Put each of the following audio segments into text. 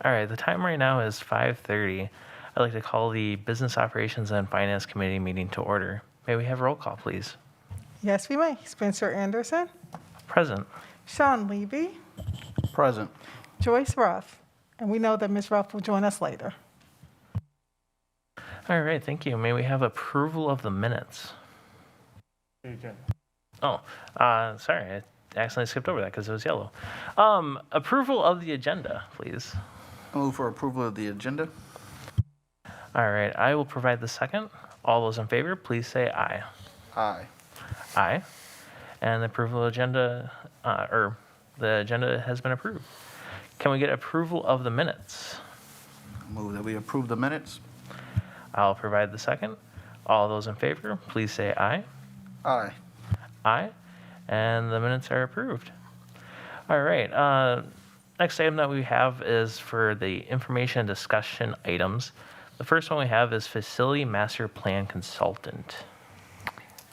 All right, the time right now is 5:30. I'd like to call the Business Operations and Finance Committee meeting to order. May we have roll call, please? Yes, we may. Spencer Anderson, Present. Sean Levy, Present. Joyce Ruff, and we know that Ms. Ruff will join us later. All right, thank you. May we have approval of the minutes? Oh, sorry, I accidentally skipped over that because it was yellow. Approval of the agenda, please. I move for approval of the agenda. All right, I will provide the second. All those in favor, please say aye. Aye. Aye. And the approval agenda, the agenda has been approved. Can we get approval of the minutes? Move that we approve the minutes. I'll provide the second. All those in favor, please say aye. Aye. Aye. And the minutes are approved. All right. Next item that we have is for the information discussion items. The first one we have is Facility Master Plan Consultant.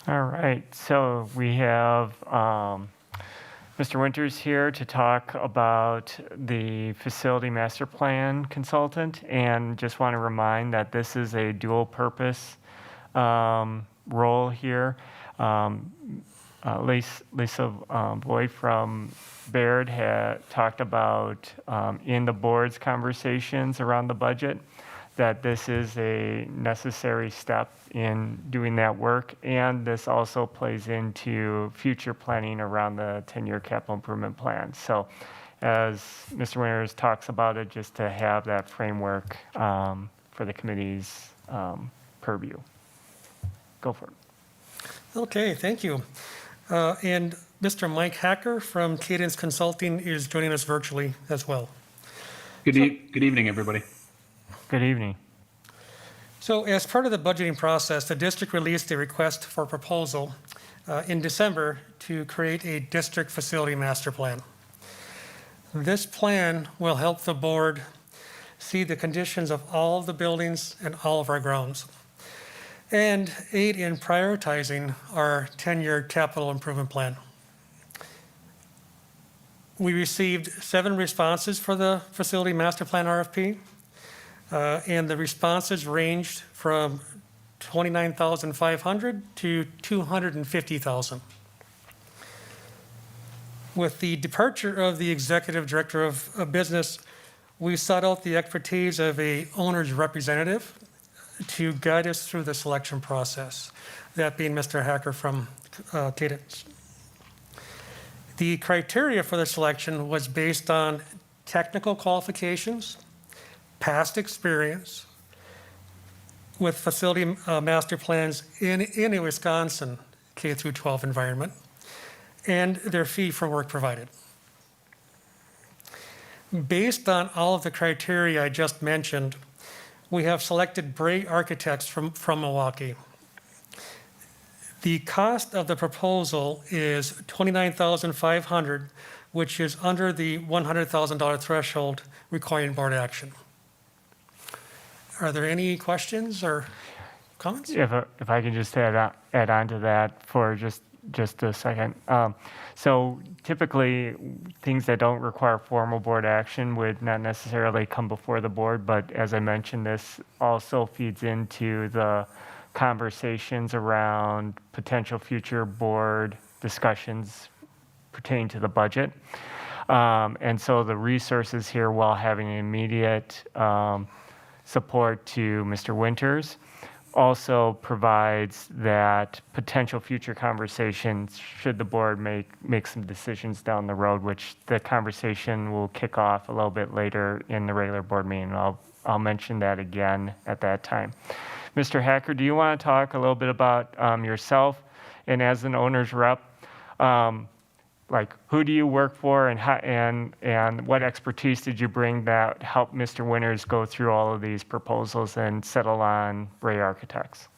All right, so we have Mr. Winters here to talk about the Facility Master Plan Consultant, and just want to remind that this is a dual purpose role here. Lisa Boyd from Baird had talked about in the board's conversations around the budget that this is a necessary step in doing that work, and this also plays into future planning around the 10-year capital improvement plan. So as Mr. Winters talks about it, just to have that framework for the committee's purview. Go for it. Okay, thank you. And Mr. Mike Hacker from Cadence Consulting is joining us virtually as well. Good evening, everybody. Good evening. So as part of the budgeting process, the district released a request for proposal in December to create a district facility master plan. This plan will help the board see the conditions of all of the buildings and all of our grounds, and aid in prioritizing our 10-year capital improvement plan. We received 7 responses for the Facility Master Plan RFP, and the responses ranged from $29,500 to $250,000. With the departure of the Executive Director of Business, we sought out the expertise of a owner's representative to guide us through the selection process, that being Mr. Hacker from Cadence. The criteria for the selection was based on technical qualifications, past experience with facility master plans in a Wisconsin K through 12 environment, and their fee for work provided. Based on all of the criteria I just mentioned, we have selected Bray Architects from Milwaukee. The cost of the proposal is $29,500, which is under the $100,000 threshold requiring board action. Are there any questions or comments? If I can just add on to that for just a second. So typically, things that don't require formal board action would not necessarily come before the board, but as I mentioned, this also feeds into the conversations around potential future board discussions pertaining to the budget. And so the resources here, while having immediate support to Mr. Winters, also provides that potential future conversations should the board make some decisions down the road, which the conversation will kick off a little bit later in the regular board meeting. I'll mention that again at that time. Mr. Hacker, do you want to talk a little bit about yourself, and as an owner's rep, like who do you work for, and how, and what expertise did you bring that helped Mr. Winters go through all of these proposals and settle on Bray Architects?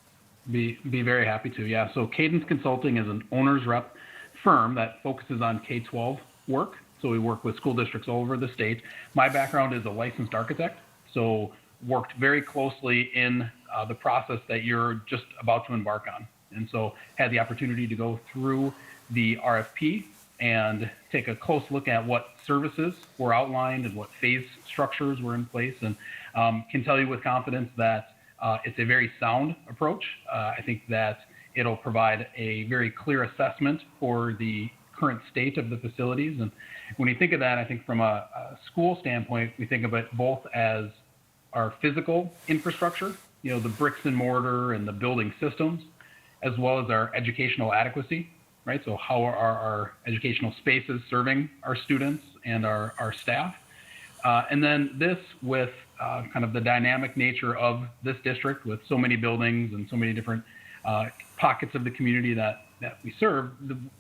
Be very happy to. Yeah. So Cadence Consulting is an owner's rep firm that focuses on K-12 work. So we work with school districts all over the state. My background is a licensed architect, so worked very closely in the process that you're just about to embark on. And so had the opportunity to go through the RFP and take a close look at what services were outlined and what phase structures were in place, and can tell you with confidence that it's a very sound approach. I think that it'll provide a very clear assessment for the current state of the facilities. And when you think of that, I think from a school standpoint, we think of it both as our physical infrastructure, the bricks and mortar and the building systems, as well as our educational adequacy, right? So how are our educational spaces serving our students and our staff? And then this with kind of the dynamic nature of this district with so many buildings and so many different pockets of the community that we serve,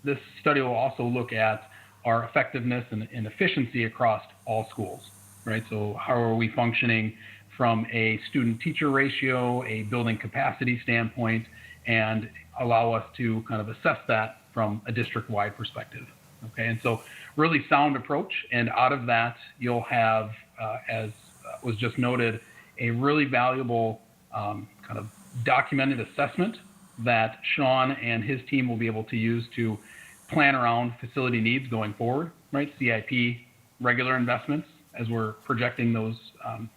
this study will also look at our effectiveness and efficiency across all schools, right? So how are we functioning from a student-teacher ratio, a building capacity standpoint, and allow us to kind of assess that from a district-wide perspective, okay? And so really sound approach, and out of that, you'll have, as was just noted, a really valuable kind of documented assessment that Sean and his team will be able to use to plan around facility needs going forward, right? CIP, regular investments as we're projecting those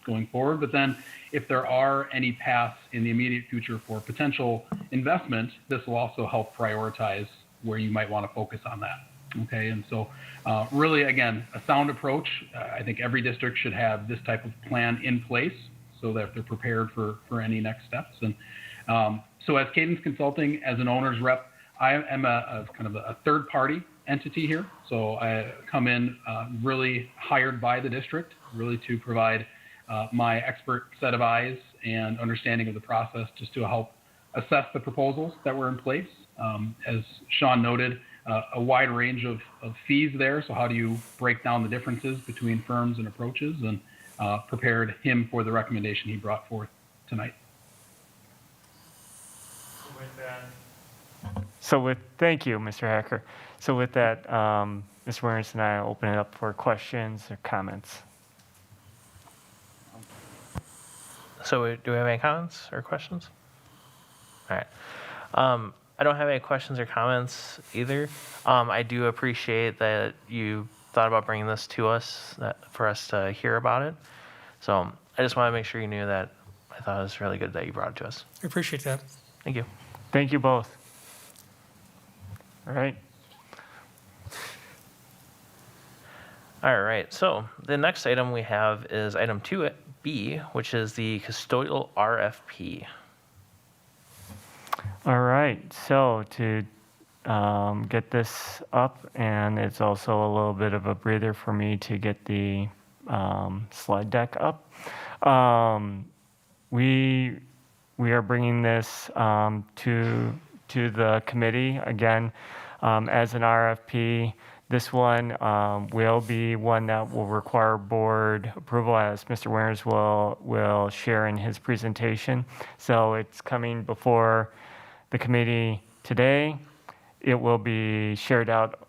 going forward. But then if there are any paths in the immediate future for potential investment, this will also help prioritize where you might want to focus on that. Okay, and so really, again, a sound approach. I think every district should have this type of plan in place so that they're prepared for any next steps. And so as Cadence Consulting, as an owner's rep, I am a kind of a third party entity here. So I come in really hired by the district, really to provide my expert set of eyes and understanding of the process just to help assess the proposals that were in place. As Sean noted, a wide range of fees there. So how do you break down the differences between firms and approaches, and prepared him for the recommendation he brought forth tonight. Thank you, Mr. Hacker. So with that, Mr. Warren and I will open it up for questions or comments. So do we have any comments or questions? All right. I don't have any questions or comments either. I do appreciate that you thought about bringing this to us for us to hear about it. So I just want to make sure you knew that I thought it was really good that you brought it to us. I appreciate that. Thank you. Thank you both. All right. All right. So the next item we have is item 2B, which is the Custodial Rfp. All right, so to get this up, and it's also a little bit of a breather for me to get the slide deck up. We are bringing this to the committee again as an RFP. This one will be one that will require board approval, as Mr. Wearers will share in his presentation. So it's coming before the committee today. It will be shared out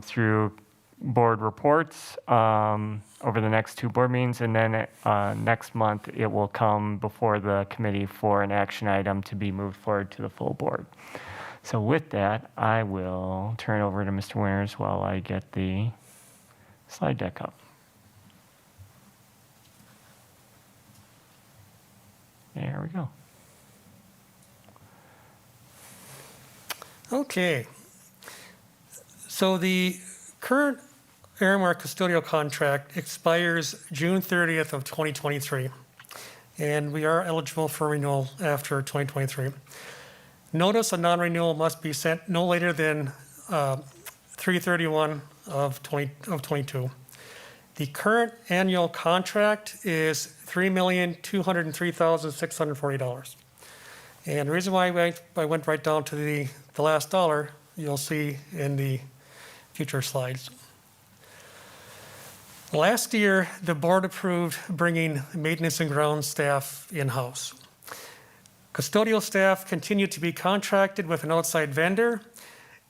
through board reports over the next 2 board meetings, and then next month it will come before the committee for an action item to be moved forward to the full board. So with that, I will turn over to Mr. Winters while I get the slide deck up. There we go. Okay. So the current Aramark custodial contract expires June 30th of 2023, and we are eligible for renewal after 2023. Notice of non-renewal must be sent no later than 3/31 of 22. The current annual contract is $3,203,640. And the reason why I went right down to the last dollar, you'll see in the future slides. Last year, the board approved bringing maintenance and ground staff in-house. Custodial staff continued to be contracted with an outside vendor,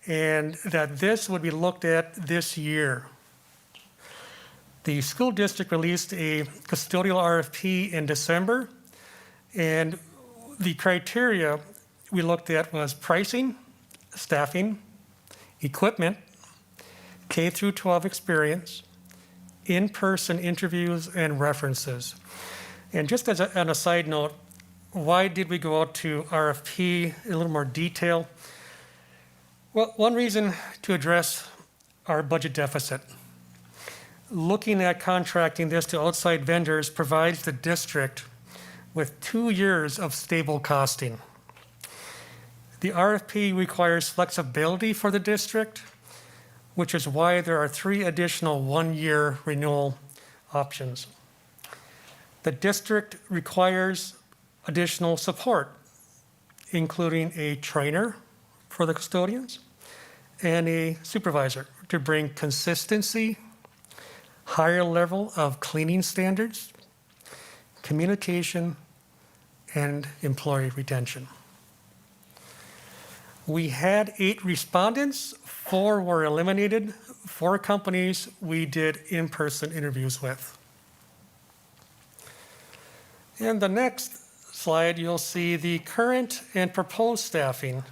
and that this would be looked at this year. The school district released a custodial RFP in December, and the criteria we looked at was pricing, staffing, equipment, K through 12 experience, in-person interviews, and references. And just as on a side note, why did we go out to RFP in a little more detail? Well, one reason to address our budget deficit. Looking at contracting this to outside vendors provides the district with 2 years of stable costing. The RFP requires flexibility for the district, which is why there are 3 additional 1-year renewal options. The district requires additional support, including a trainer for the custodians and a supervisor to bring consistency, higher level of cleaning standards, communication, and employee retention. We had 8 respondents, 4 were eliminated, 4 companies we did in-person interviews with. In the next slide, you'll see the current and proposed staffing.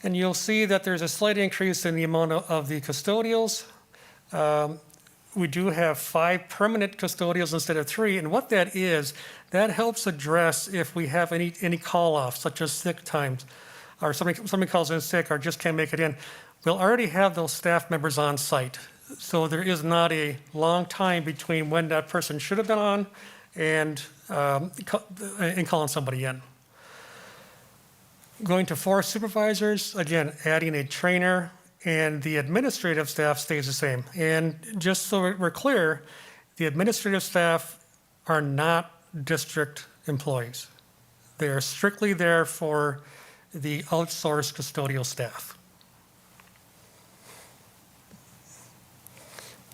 And you'll see that there's a slight increase in the amount of the custodials. We do have 5 permanent custodials instead of 3. And what that is, that helps address if we have any call-offs, such as sick times, or somebody calls in sick or just can't make it in. We'll already have those staff members on site. So there is not a long time between when that person should have been on and calling somebody in. Going to 4 supervisors, again, adding a trainer, and the administrative staff stays the same. And just so we're clear, the administrative staff are not district employees. They are strictly there for the outsourced custodial staff.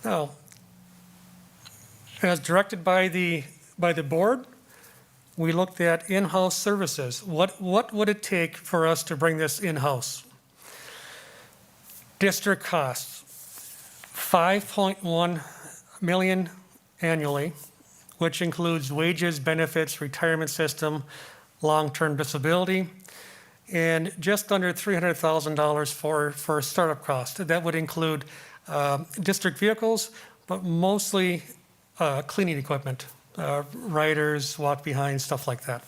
Now, as directed by the board, we looked at in-house services. What would it take for us to bring this in-house? District costs, $5.1 million annually, which includes wages, benefits, retirement system, long-term disability, and just under $300,000 for startup cost. That would include district vehicles, but mostly cleaning equipment, riders, walk behind, stuff like that.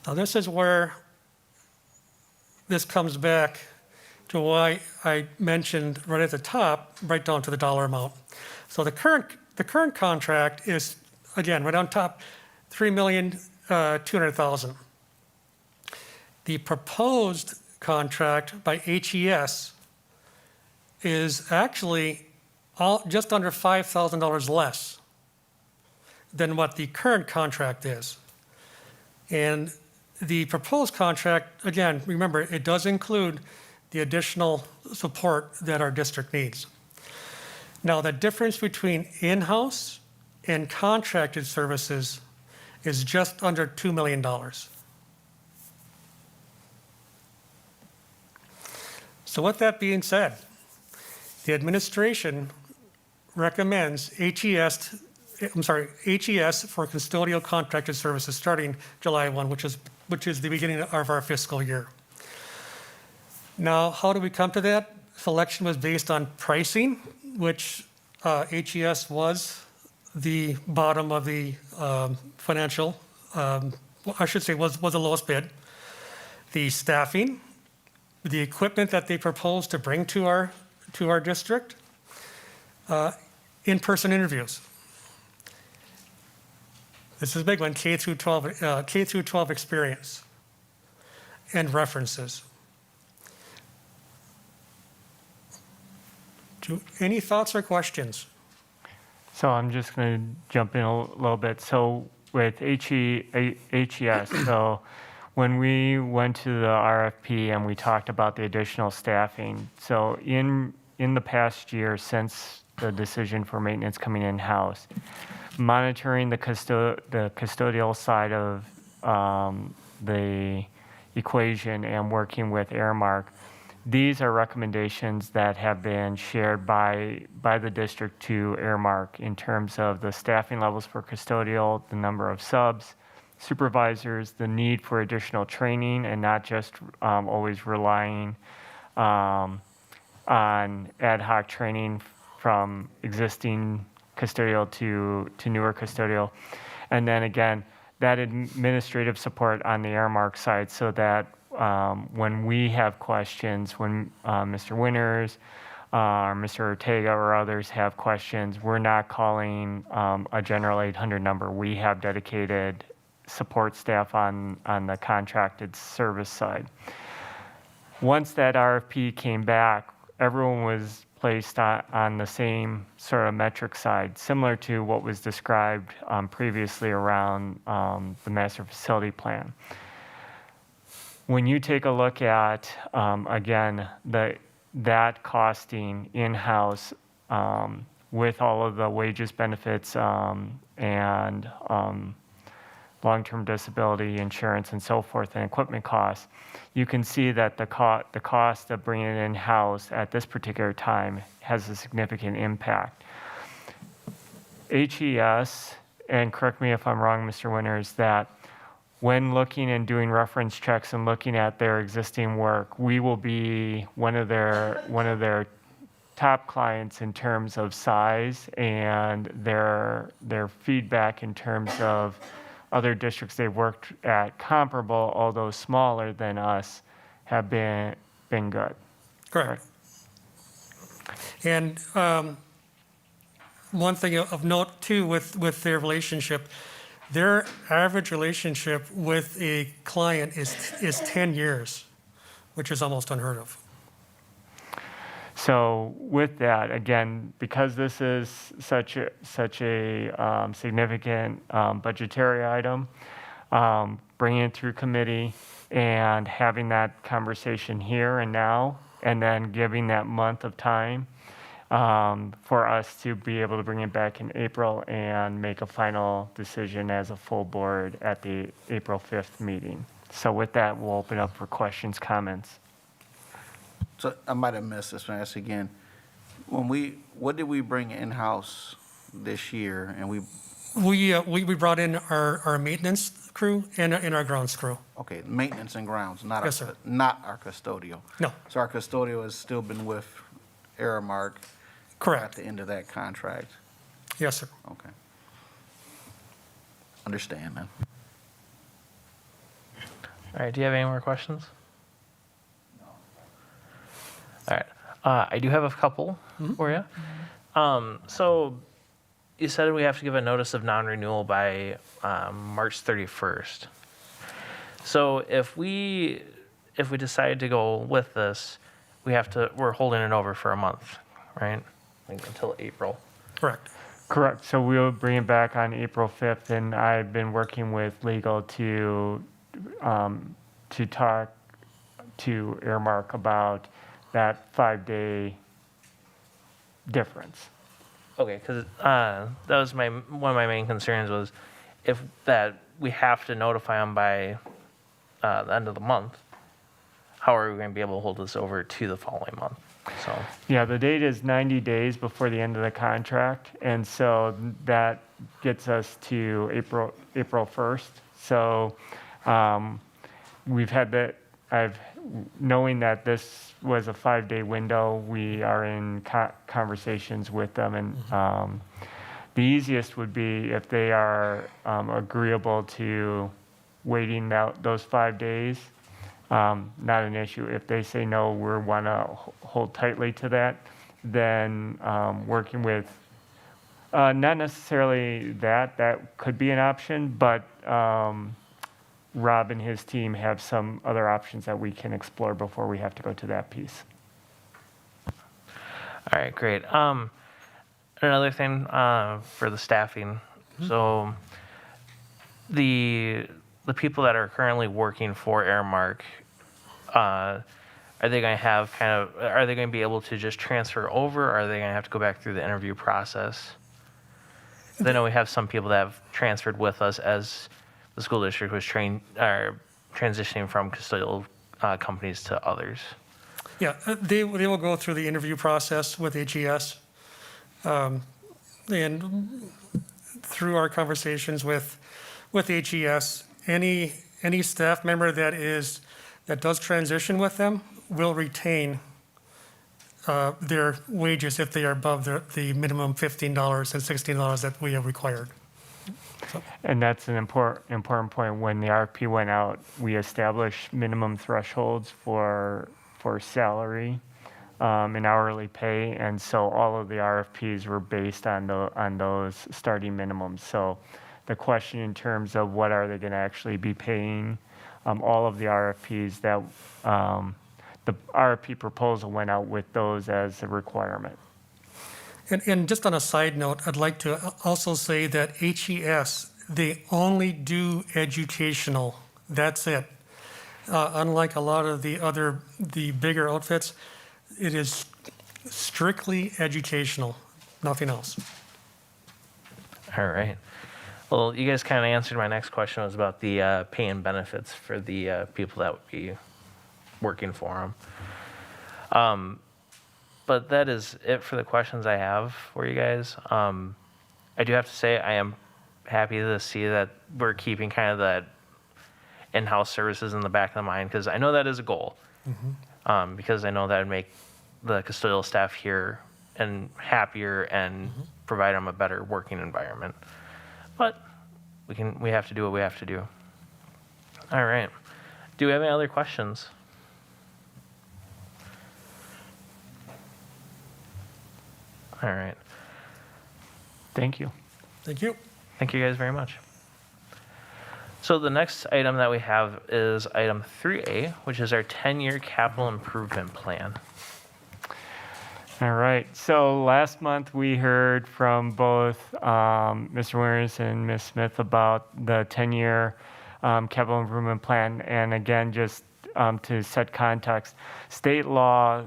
Now this is where this comes back to why I mentioned right at the top, right down to the dollar amount. So the current contract is, again, right on top, $3,200,000. The proposed contract by HES is actually just under $5,000 less than what the current contract is. And the proposed contract, again, remember, it does include the additional support that our district needs. Now, the difference between in-house and contracted services is just under $2 million. So with that being said, the administration recommends HES for custodial contracted services starting July 1, which is the beginning of our fiscal year. Now, how do we come to that? Selection was based on pricing, which HES was the bottom of the financial, I should say was the lowest bid. The staffing, the equipment that they proposed to bring to our district, in-person interviews. This is a big one, K through 12 experience and references. Any thoughts or questions? So I'm just going to jump in a little bit. So with HES, so when we went to the RFP and we talked about the additional staffing, so in the past year since the decision for maintenance coming in-house, monitoring the custodial side of the equation and working with Airmark, these are recommendations that have been shared by the district to Airmark in terms of the staffing levels for custodial, the number of subs, supervisors, the need for additional training and not just always relying on ad hoc training from existing custodial to newer custodial. And then again, that administrative support on the Airmark side so that when we have questions, when Mr. Winters, or Mr. Ortega or others have questions, we're not calling a general 800 number. We have dedicated support staff on the contracted service side. Once that RFP came back, everyone was placed on the same sort of metric side, similar to what was described previously around the master facility plan. When you take a look at, again, that costing in-house with all of the wages, benefits, and long-term disability insurance and so forth, and equipment costs, you can see that the cost of bringing it in-house at this particular time has a significant impact. HES, and correct me if I'm wrong, Mr. Winters, that when looking and doing reference checks and looking at their existing work, we will be one of their top clients in terms of size and their feedback in terms of other districts they've worked at comparable, although smaller than us, have been good. Correct. And one thing of note too with their relationship, their average relationship with a client is 10 years, which is almost unheard of. So with that, again, because this is such a significant budgetary item, bringing it through committee and having that conversation here and now, and then giving that month of time for us to be able to bring it back in April and make a final decision as a full board at the April 5th meeting. So with that, we'll open up for questions, comments. So I might have missed this, but I ask again. What did we bring in-house this year? And We brought in our maintenance crew and our grounds crew. okay, maintenance and grounds, not Yes, sir. not our custodial. No, So our custodial has still been with Aramark at correct. the end of that contract. Yes, sir. Okay. Understand then. All right, do you have any more questions? All right, I do have a couple for you. So you said we have to give a notice of non-renewal by March 31st. So if we decide to go with this, we're holding it over for a month, right? Like until April. Correct. Correct. So we'll bring it back on April 5th, and I've been working with legal to talk to Airmark about that 5-day difference. Okay, because that was one of my main concerns was if that we have to notify them by the end of the month, how are we going to be able to hold this over to the following month? So Yeah, the date is 90 days before the end of the contract, and so that gets us to April 1st. So we've had that. Knowing that this was a 5-day window, we are in conversations with them, and the easiest would be if they are agreeable to waiting out those 5 days. Not an issue. If they say no, we want to hold tightly to that, then working with, not necessarily that could be an option, but Rob and his team have some other options that we can explore before we have to go to that piece. all right, great. Another thing for the staffing. So the people that are currently working for Airmark, are they going to be able to just transfer over, or are they going to have to go back through the interview process? 'Cause I know we have some people that have transferred with us as the school district was transitioning from custodial companies to others. Yeah, they will go through the interview process with HES. And through our conversations with HES, any staff member that does transition with them will retain their wages if they are above the minimum $15 and $16 that we have required. And that's an important point. When the RFP went out, we established minimum thresholds for salary and hourly pay, and so all of the RFPs were based on those starting minimums. So the question in terms of what are they going to actually be paying, all of the RFPs that the RFP proposal went out with those as a requirement. And just on a side note, I'd like to also say that HES, they only do educational. That's it. Unlike a lot of the bigger outfits, it is strictly educational, nothing else. All right. Well, you guys kind of answered my next question, was about the pay and benefits for the people that would be working for them. But that is it for the questions I have for you guys. I do have to say I am happy to see that we're keeping kind of that in-house services in the back of the mind, because I know that is a goal. Because I know that would make the custodial staff here and happier and provide them a better working environment. But we have to do what we have to do. All right. Do we have any other questions? All right. Thank you. Thank you. Thank you guys very much. So the next item that we have is item 3A, which is our 10-year capital improvement plan. All right. So last month we heard from both Mr. Winters and Ms. Smith about the 10-year capital improvement plan. And again, just to set context, state law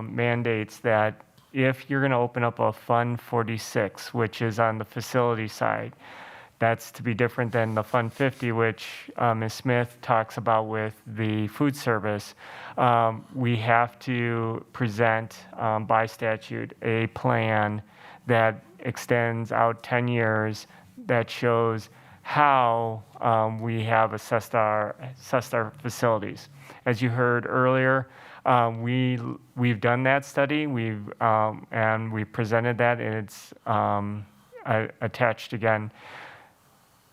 mandates that if you're going to open up a Fund 46, which is on the facility side, that's to be different than the Fund 50, which Ms. Smith talks about with the food service. We have to present by statute a plan that extends out 10 years that shows how we have assessed our facilities. As you heard earlier, we've done that study. And we presented that, and it's attached again.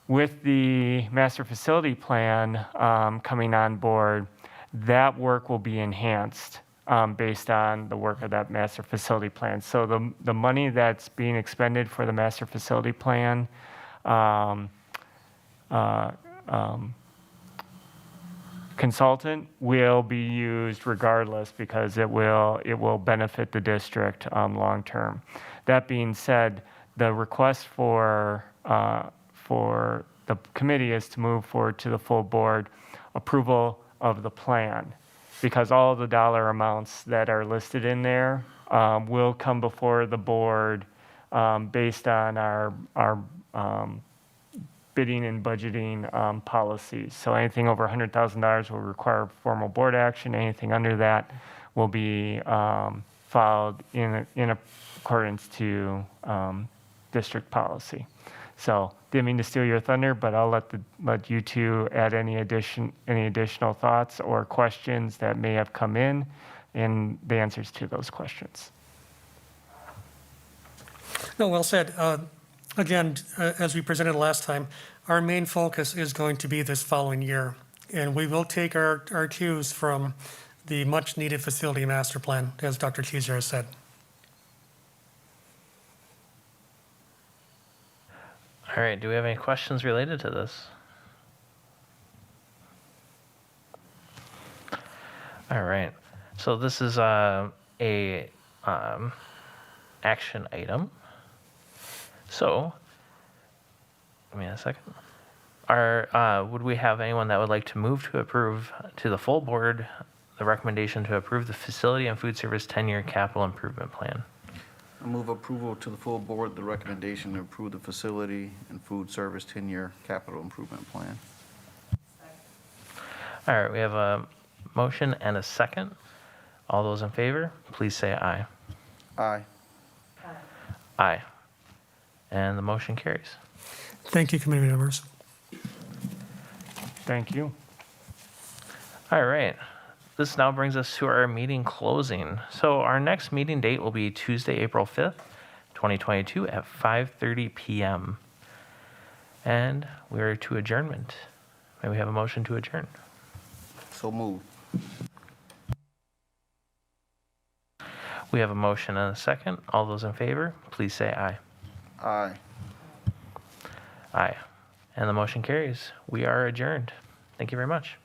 With the master facility plan coming on board, that work will be enhanced based on the work of that master facility plan. So the money that's being expended for the master facility plan consultant will be used regardless, because it will benefit the district long term. That being said, the request for the committee is to move forward to the full board approval of the plan, because all of the dollar amounts that are listed in there will come before the board based on our bidding and budgeting policies. So anything over $100,000 will require formal board action. Anything under that will be filed in accordance to district policy. So didn't mean to steal your thunder, but I'll let you two add any additional thoughts or questions that may have come in, and the answers to those questions. No, well said. Again, as we presented last time, our main focus is going to be this following year. And we will take our cues from the much-needed facility master plan, as Dr. Cheeser has said. All right, do we have any questions related to this? All right, so this is a action item. So, give me a second. Would we have anyone that would like to move to approve to the full board the recommendation to approve the facility and food service 10-year capital improvement plan? I move approval to the full board, the recommendation to approve the facility and food service 10-year capital improvement plan. All right, we have a motion and a second. All those in favor, please say aye. Aye. Aye. And the motion carries. Thank you, committee members. Thank you. All right. this now brings us to our meeting closing. So our next meeting date will be Tuesday, April 5th, 2022 at 5:30 p.m. And we are to adjournment. May we have a motion to adjourn? So move. We have a motion and a second. All those in favor, please say aye. Aye. Aye. And the motion carries. We are adjourned. Thank you very much.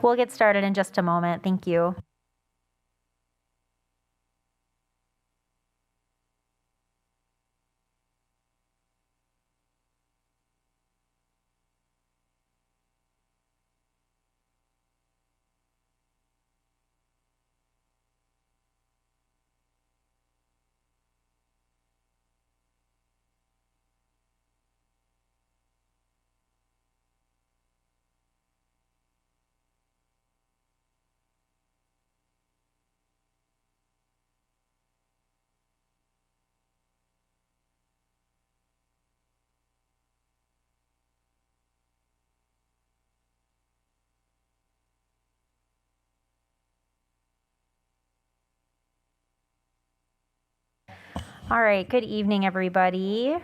We'll get started in just a moment. Thank you. All right, good evening, everybody.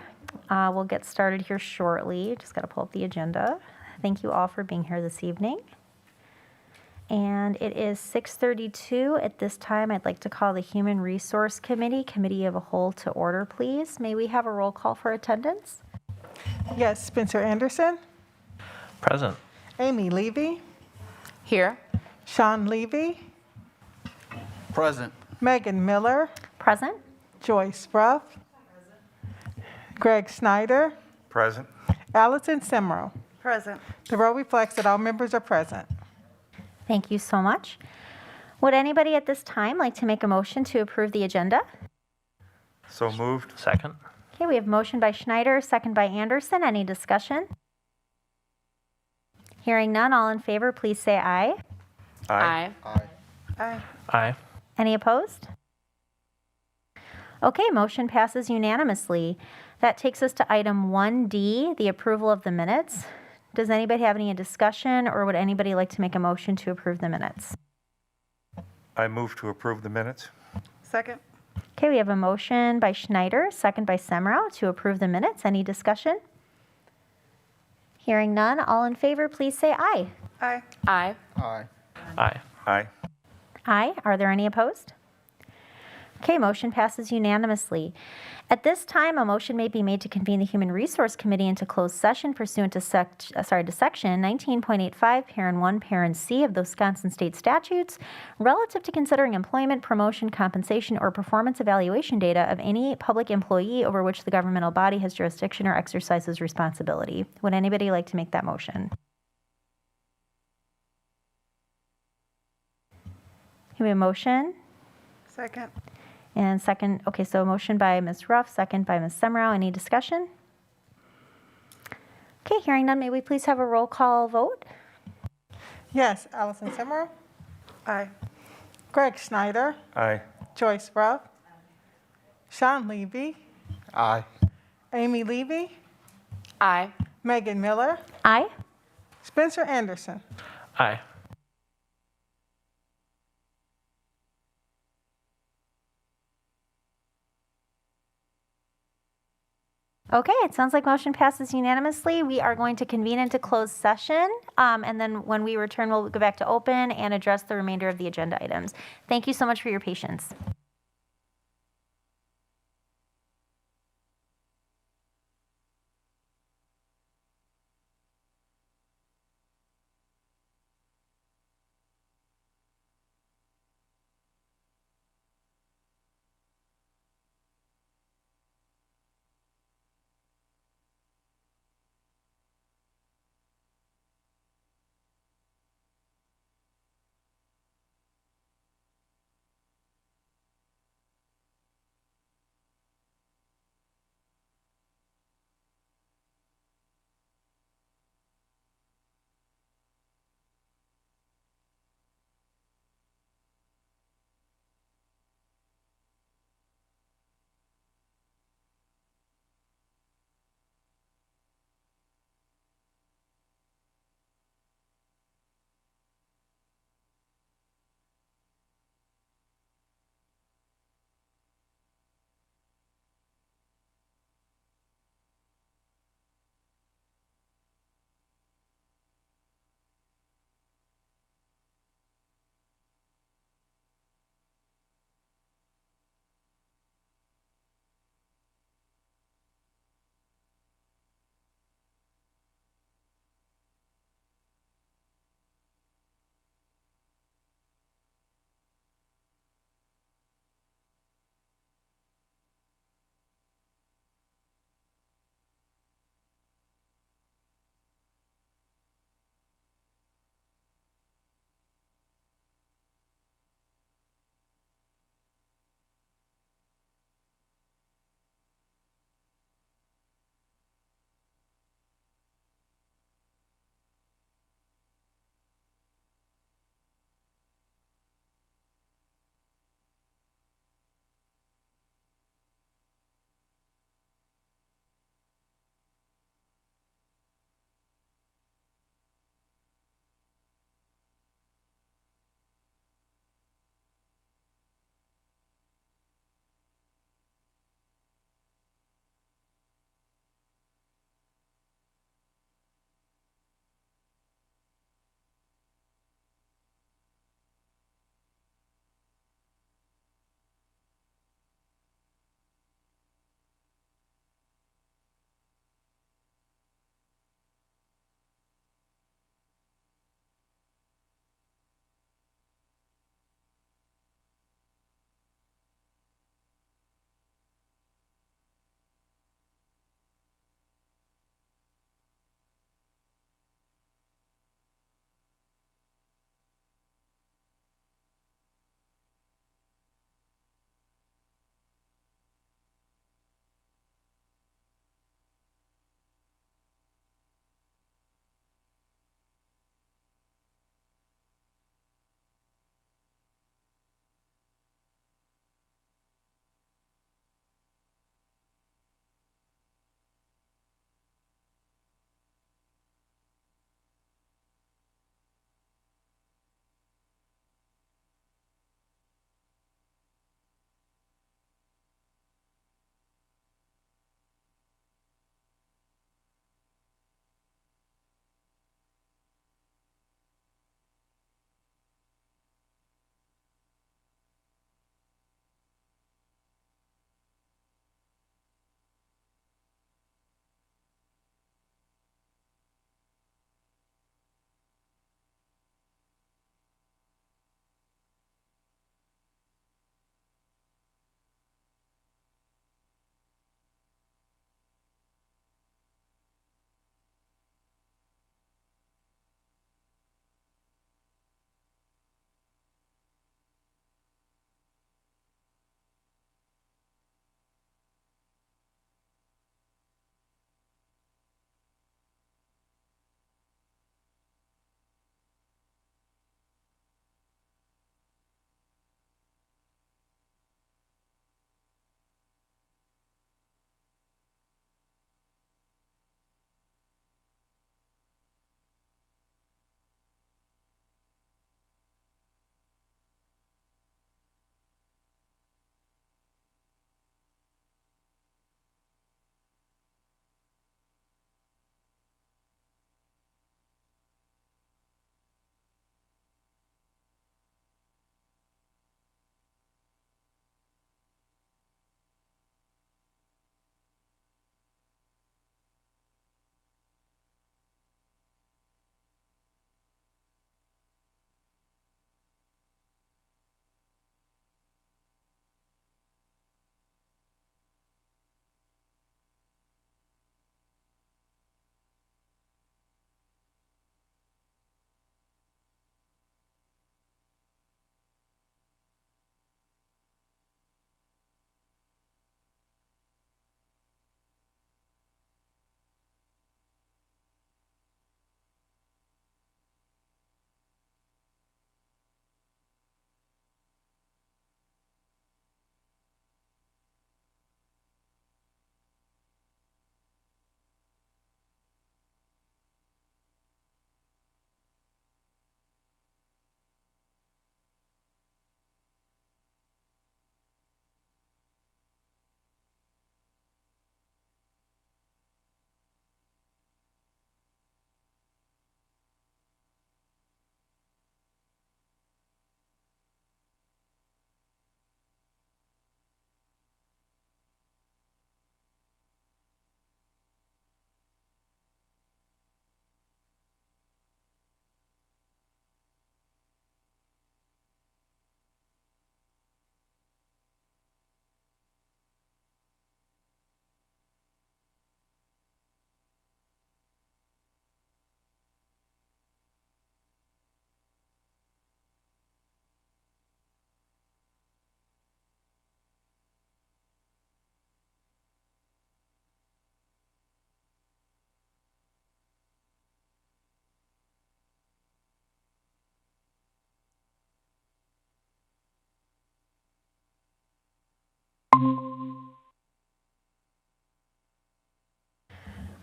We'll get started here shortly. Just got to pull up the agenda. Thank you all for being here this evening. And it is 6:32. At this time, I'd like to call the Human Resource Committee of a Whole to order, please. May we have a roll call for attendance? Yes, Spencer Anderson, Present. Amy Levy, Here. Sean Levy, Present. Megan Miller, Present. Joyce Ruff, Greg Snyder, Present. Allison Semro. Present. The roll reflects that all members are present. Thank you so much. Would anybody at this time like to make a motion to approve the agenda? So moved. Second. Okay, we have motion by Schneider, second by Anderson. Any discussion? Hearing none, all in favor, please say aye. Aye. Aye. Aye. Any opposed? Okay, motion passes unanimously. That takes us to item 1D, the approval of the minutes. Does anybody have any discussion, or would anybody like to make a motion to approve the minutes? I move to approve the minutes. Second. Okay, we have a motion by Schneider, second by Semrau to approve the minutes. Any discussion? Hearing none, all in favor, please say aye. Aye. Aye. Aye. Aye. Aye. Aye. Are there any opposed? Okay, motion passes unanimously. At this time, a motion may be made to convene the Human Resource Committee into closed session pursuant to section 19.85, parent 1, parent C of the Wisconsin State Statutes, relative to considering employment, promotion, compensation, or performance evaluation data of any public employee over which the governmental body has jurisdiction or exercises responsibility. Would anybody like to make that motion? Can we have a motion? Second. And second, okay, so a motion by Ms. Ruff, second by Ms. Semrau. Any discussion? Okay, hearing none, may we please have a roll call vote? Yes, Allison Semro, Aye. Greg Snyder, Aye. Joyce Ruff, Sean Levy, Aye. Amy Levy, Aye. Megan Miller, Aye. Spencer Anderson. Aye. Okay, it sounds like motion passes unanimously. We are going to convene into closed session, and then when we return, we'll go back to open and address the remainder of the agenda items. Thank you so much for your patience.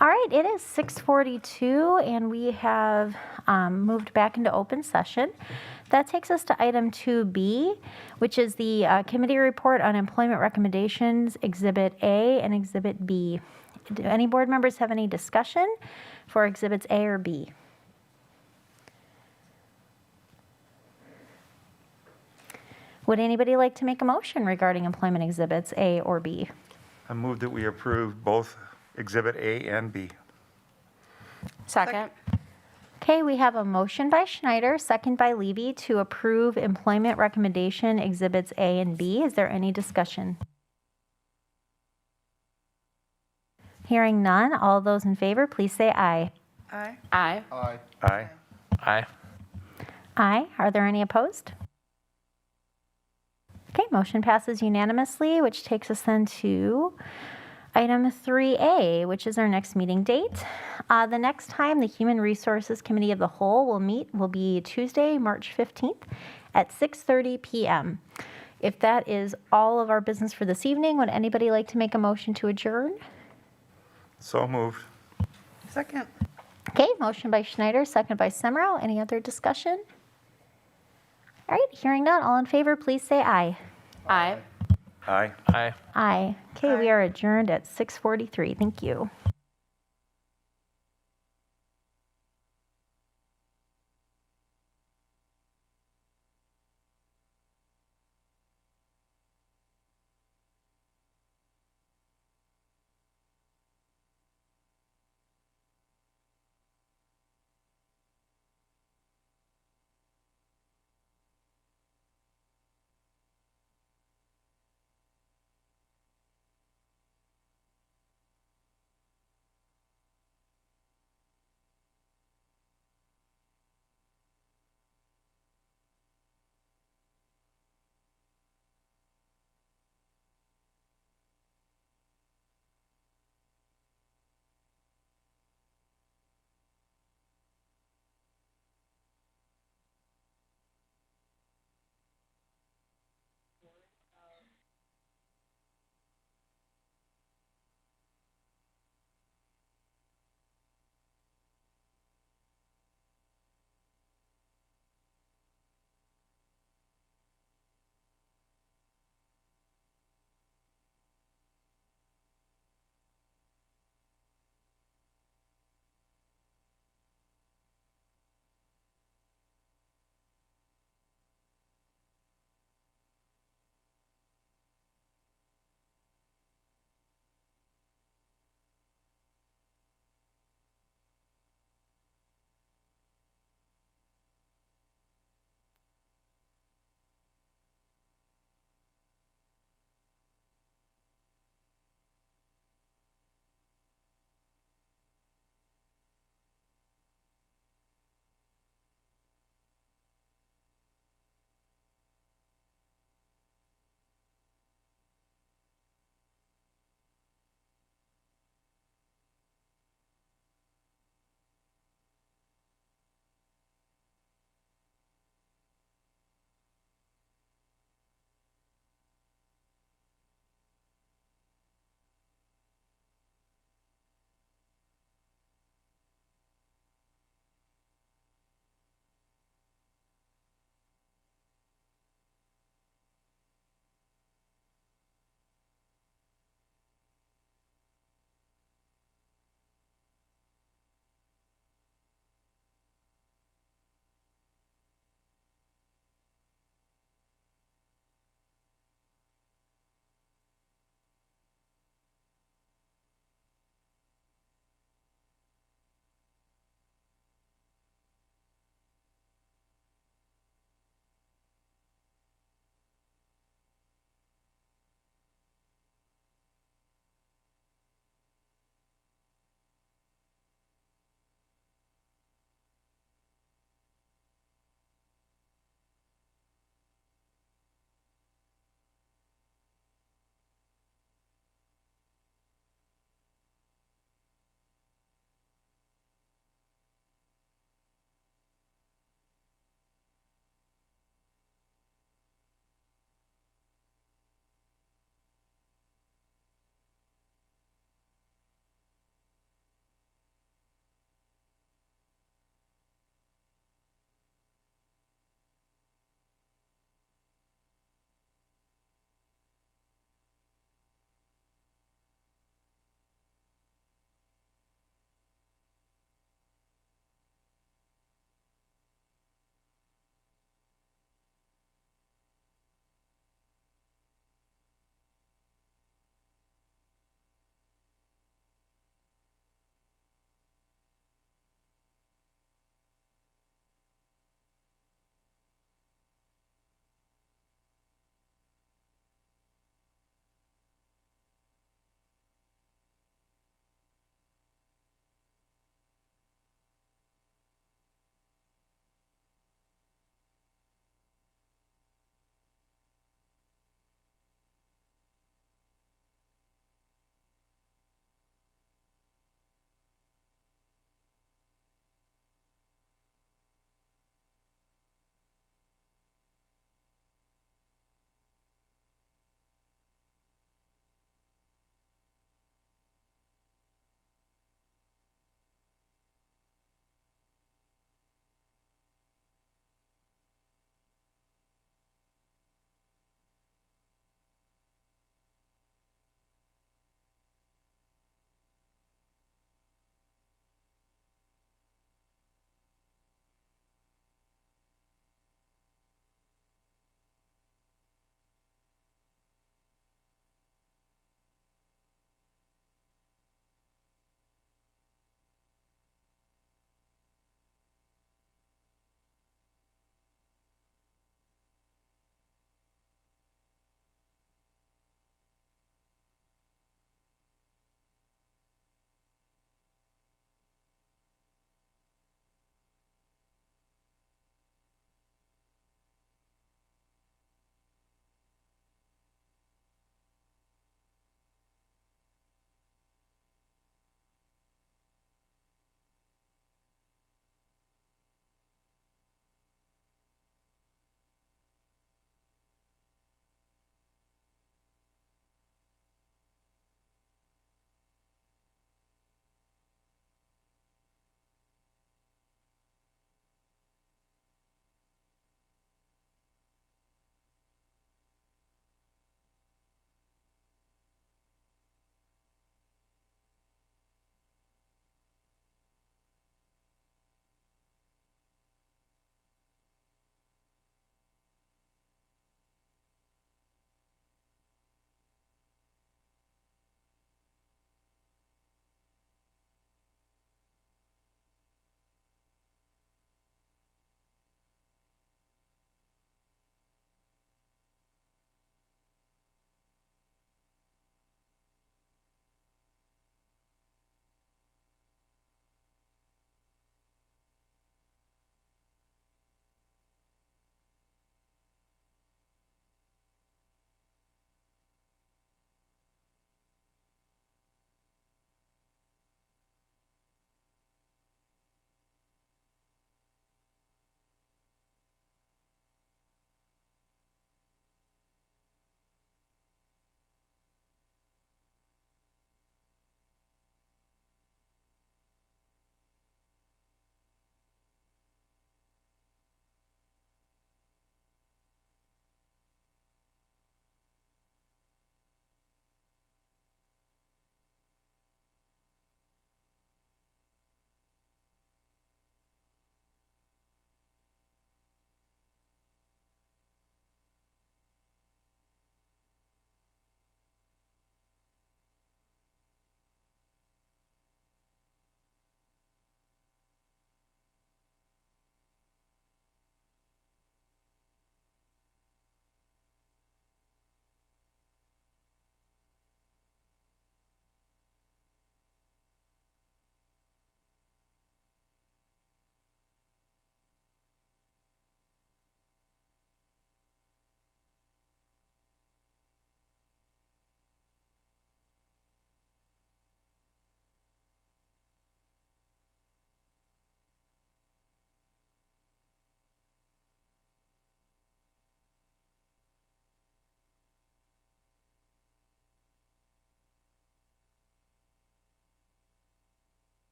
All right, it is 6:42 and we have moved back into open session. That takes us to item 2B, which is the committee report on employment recommendations, Exhibit A and Exhibit B. Do any board members have any discussion for Exhibits A or B? Would anybody like to make a motion regarding employment exhibits A or B? I move that we approve both Exhibit A and B. Second. Okay, we have a motion by Schneider, second by Levy to approve employment recommendation exhibits A and B. Is there any discussion? Hearing none, all those in favor, please say aye. Aye. Aye. Aye. Aye. Aye. Are there any opposed? Okay, motion passes unanimously, which takes us then to item 3A, which is our next meeting date. The next time the Human Resources Committee of the Whole will meet will be Tuesday, March 15th at 6:30 p.m. If that is all of our business for this evening, would anybody like to make a motion to adjourn? So moved. Second. Okay, motion by Schneider, second by Semrau. Any other discussion? All right, hearing none, all in favor, please say aye. Aye. Aye. Aye. Aye. Okay, we are adjourned at 6:43. Thank you.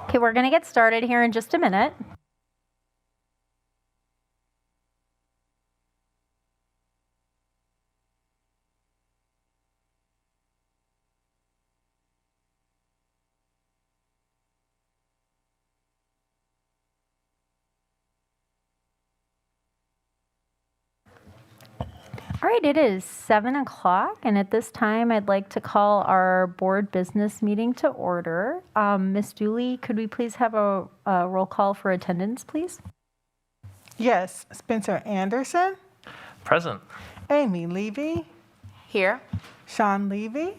Okay, we're going to get started here in just a minute. All right, it is 7 o'clock, and at this time, I'd like to call our board business meeting to order. Ms. Dooley, could we please have a roll call for attendance, please? Yes, Spencer Anderson, Present. Amy Levy, Here. Sean Levy,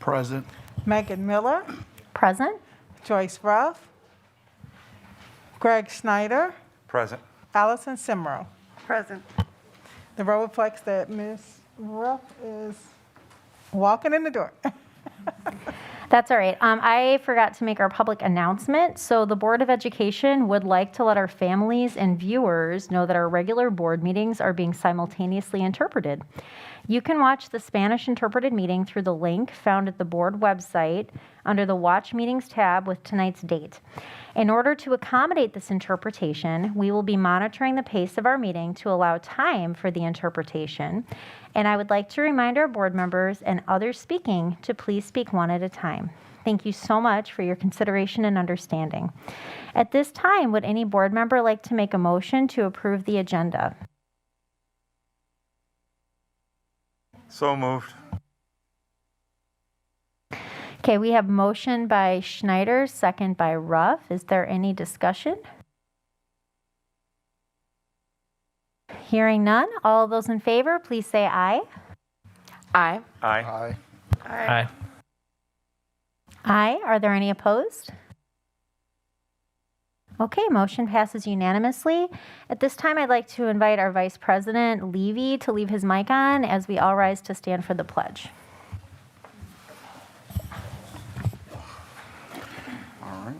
Present. Megan Miller, Present. Joyce Ruff, Greg Schneider, Present. Allison Simro. Present. The roll reflects that Ms. Ruff is walking in the door. That's all right. I forgot to make our public announcement. So the Board of Education would like to let our families and viewers know that our regular board meetings are being simultaneously interpreted. You can watch the Spanish interpreted meeting through the link found at the board website under the Watch Meetings tab with tonight's date. In order to accommodate this interpretation, we will be monitoring the pace of our meeting to allow time for the interpretation. And I would like to remind our board members and others speaking to please speak one at a time. Thank you so much for your consideration and understanding. At this time, would any board member like to make a motion to approve the agenda? So moved. Okay, we have motion by Schneider, second by Ruff. Is there any discussion? Hearing none, all those in favor, please say aye. Aye. Aye. Aye. Aye. Aye. Are there any opposed? Okay, motion passes unanimously. At this time, I'd like to invite our Vice President, Levy, to leave his mic on as we all rise to stand for the pledge. All right.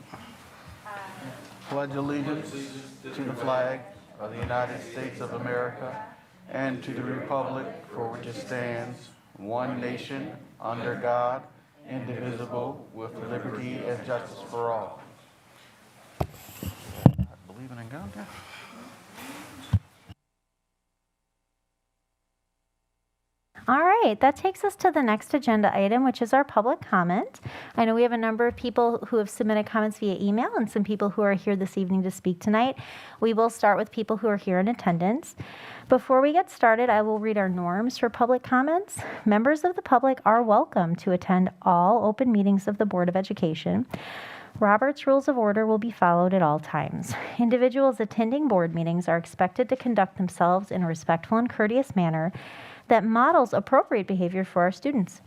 Pledge allegiance to the flag of the United States of America and to the republic for which it stands, one nation, under God, indivisible, with liberty and justice for all. Believing in God, yeah. All right, that takes us to the next agenda item, which is our public comment. I know we have a number of people who have submitted comments via email and some people who are here this evening to speak tonight. We will start with people who are here in attendance. Before we get started, I will read our norms for public comments. Members of the public are welcome to attend all open meetings of the Board of Education. Robert's Rules of Order will be followed at all times. Individuals attending board meetings are expected to conduct themselves in a respectful and courteous manner that models appropriate behavior for our students.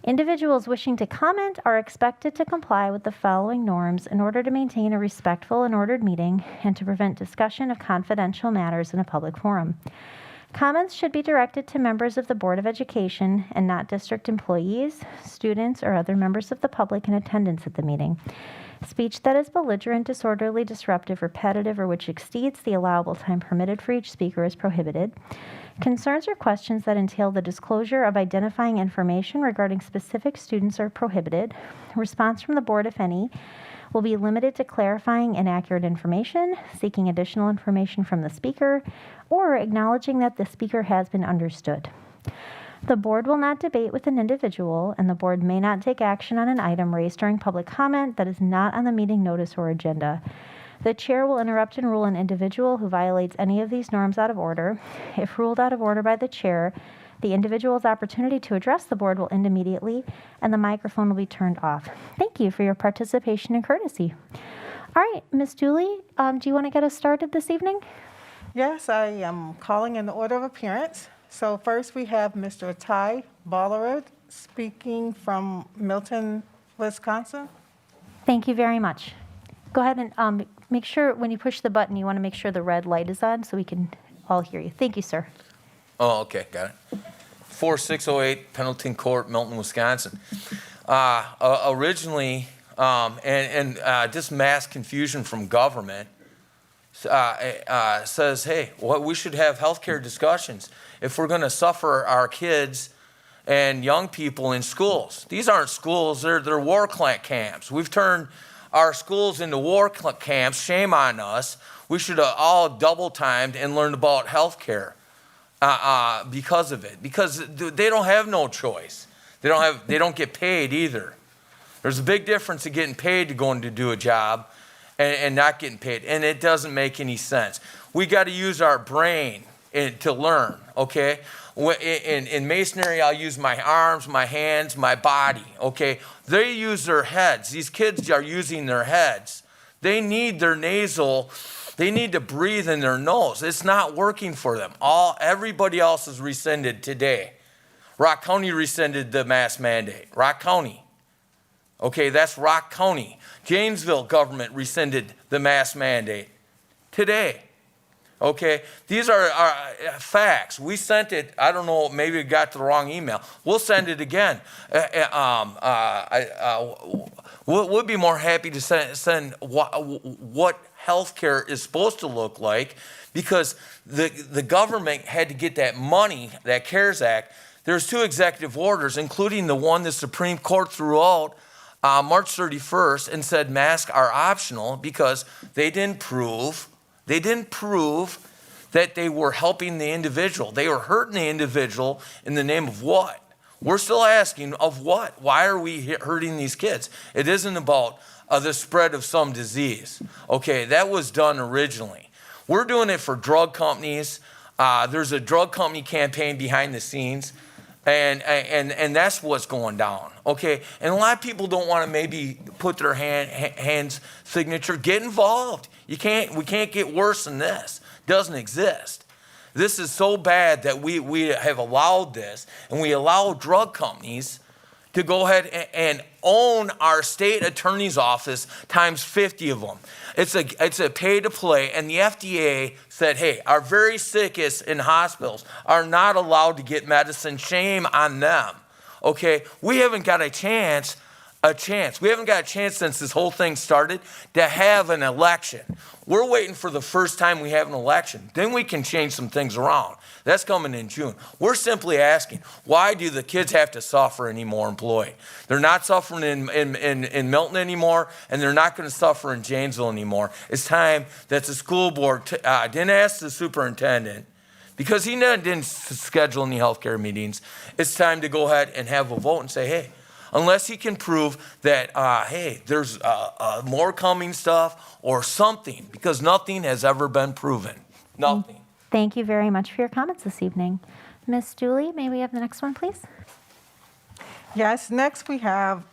Individuals wishing to comment are expected to comply with the following norms in order to maintain a respectful and ordered meeting and to prevent discussion of confidential matters in a public forum. Comments should be directed to members of the Board of Education and not district employees, students, or other members of the public in attendance at the meeting. Speech that is belligerent, disorderly, disruptive, repetitive, or which exceeds the allowable time permitted for each speaker is prohibited. Concerns or questions that entail the disclosure of identifying information regarding specific students are prohibited. Response from the board, if any, will be limited to clarifying inaccurate information, seeking additional information from the speaker, or acknowledging that the speaker has been understood. The board will not debate with an individual, and the board may not take action on an item raised during public comment that is not on the meeting notice or agenda. The chair will interrupt and rule an individual who violates any of these norms out of order. If ruled out of order by the chair, the individual's opportunity to address the board will end immediately, and the microphone will be turned off. Thank you for your participation and courtesy. All right, Ms. Dooley, do you want to get us started this evening? Yes, I am calling in the order of appearance. So first we have Mr. Ty Bollerud speaking from Milton, Wisconsin. Thank you very much. Go ahead and make sure when you push the button, you want to make sure the red light is on so we can all hear you. Thank you, sir. Oh, okay, got it. 4608 Pendleton Court, Milton, Wisconsin. Originally, this mass confusion from government says, hey, we should have healthcare discussions if we're going to suffer our kids and young people in schools. These aren't schools, they're war camps. We've turned our schools into war camps. Shame on us. We should have all double timed and learned about health care because of it. Because they don't have no choice. They don't get paid either. There's a big difference in getting paid to going to do a job and not getting paid. And it doesn't make any sense. We got to use our brain to learn, okay? In masonry, I'll use my arms, my hands, my body, okay? They use their heads. These kids are using their heads. They need their they need to breathe in their nose. It's not working for them. Everybody else is rescinded today. Rock County rescinded the mask mandate. Rock County. Okay, that's Rock County. Janesville government rescinded the mask mandate today. Okay, these are facts. We sent it, I don't know, maybe it got to the wrong email. We'll send it again. We'll be more happy to send what healthcare is supposed to look like, because the government had to get that money, that CARES Act. There's 2 executive orders, including the one the Supreme Court threw out March 31st and said masks are optional because they didn't prove that they were helping the individual. They were hurting the individual in the name of what? We're still asking, of what? Why are we hurting these kids? It isn't about the spread of some disease. Okay, that was done originally. We're doing it for drug companies. There's a drug company campaign behind the scenes. And that's what's going down, okay? And a lot of people don't want to maybe put their hand's signature. Get involved. We can't get worse than this. Doesn't exist. This is so bad that we have allowed this, and we allow drug companies to go ahead and own our state attorney's office times 50 of them. It's a pay to play, and the FDA said, hey, our very sickest in hospitals are not allowed to get medicine. Shame on them, okay? We haven't got a chance. We haven't got a chance since this whole thing started to have an election. We're waiting for the first time we have an election. Then we can change some things around. That's coming in June. We're simply asking, why do the kids have to suffer anymore in Beloit? They're not suffering in Milton anymore, and they're not going to suffer in Janesville anymore. It's time that the school board didn't ask the superintendent, because he didn't schedule any healthcare meetings. It's time to go ahead and have a vote and say, hey, unless he can prove that, hey, there's more coming stuff or something, because nothing has ever been proven. Nothing. Thank you very much for your comments this evening. Ms. Dooley, may we have the next one, please? Yes, next we have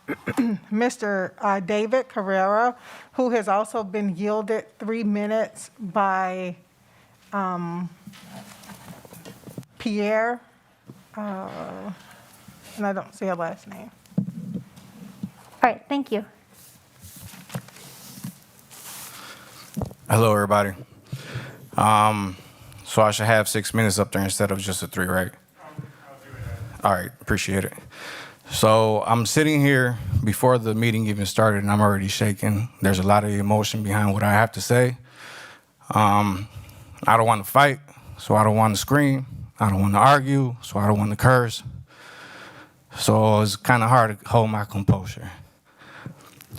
Mr. David Carrera, who has also been yielded 3 minutes by Pierre, and I don't see her last name. All right, thank you. Hello, everybody. So I should have 6 minutes up there instead of just a 3, right? All right, appreciate it. So I'm sitting here before the meeting even started, and I'm already shaking. There's a lot of emotion behind what I have to say. I don't want to fight, so I don't want to scream. I don't want to argue, so I don't want to curse. So it's kind of hard to hold my composure.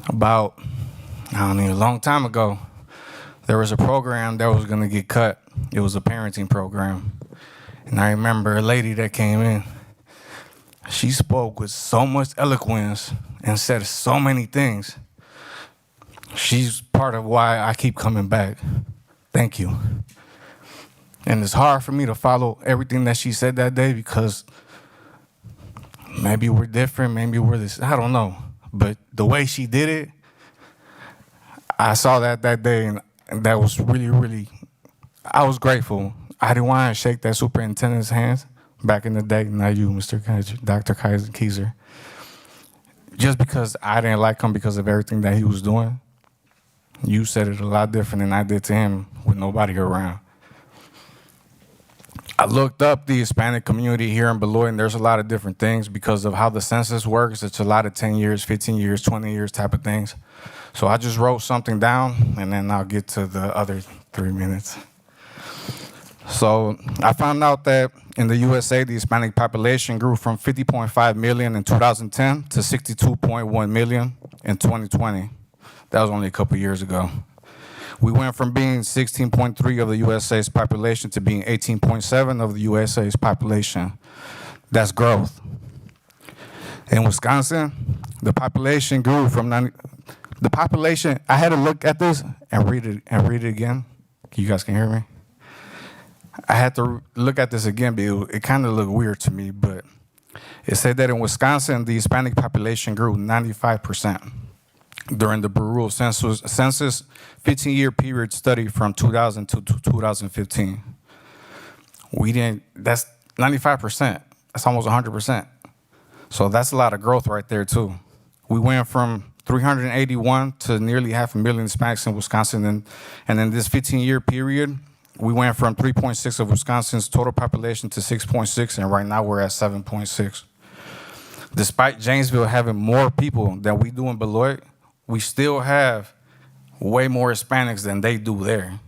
About, a long time ago, there was a program that was going to get cut. It was a parenting program. And I remember a lady that came in. She spoke with so much eloquence and said so many things. She's part of why I keep coming back. Thank you. And it's hard for me to follow everything that she said that day, because maybe we're different, maybe we're this, I don't know. But the way she did it, I saw that day, and that was really, really, I was grateful. I didn't want to shake that superintendent's hands back in the day, not you, Mr. Kaiser, Dr. Kaiser, just because I didn't like him because of everything that he was doing. You said it a lot different than I did to him with nobody around. I looked up the Hispanic community here in Beloit, and there's a lot of different things because of how the census works. It's a lot of 10 years, 15 years, 20 years type of things. So I just wrote something down, and then I'll get to the other 3 minutes. So I found out that in the USA, the Hispanic population grew from 50.5 million in 2010 to 62.1 million in 2020. That was only a couple years ago. We went from being 16.3 of the USA's population to being 18.7 of the USA's population. That's growth. In Wisconsin, the population grew from I had to look at this and read it again. You guys can hear me? I had to look at this again because it kind of looked weird to me, but it said that in Wisconsin, the Hispanic population grew 95% during the Bureau of Census 15-year period study from 2000 to 2015. That's 95%. That's almost 100%. So that's a lot of growth right there too. We went from 381 to nearly 500,000 Hispanics in Wisconsin. And in this 15-year period, we went from 3.6 of Wisconsin's total population to 6.6, and right now we're at 7.6. Despite Janesville having more people than we do in Beloit, we still have way more Hispanics than they do there.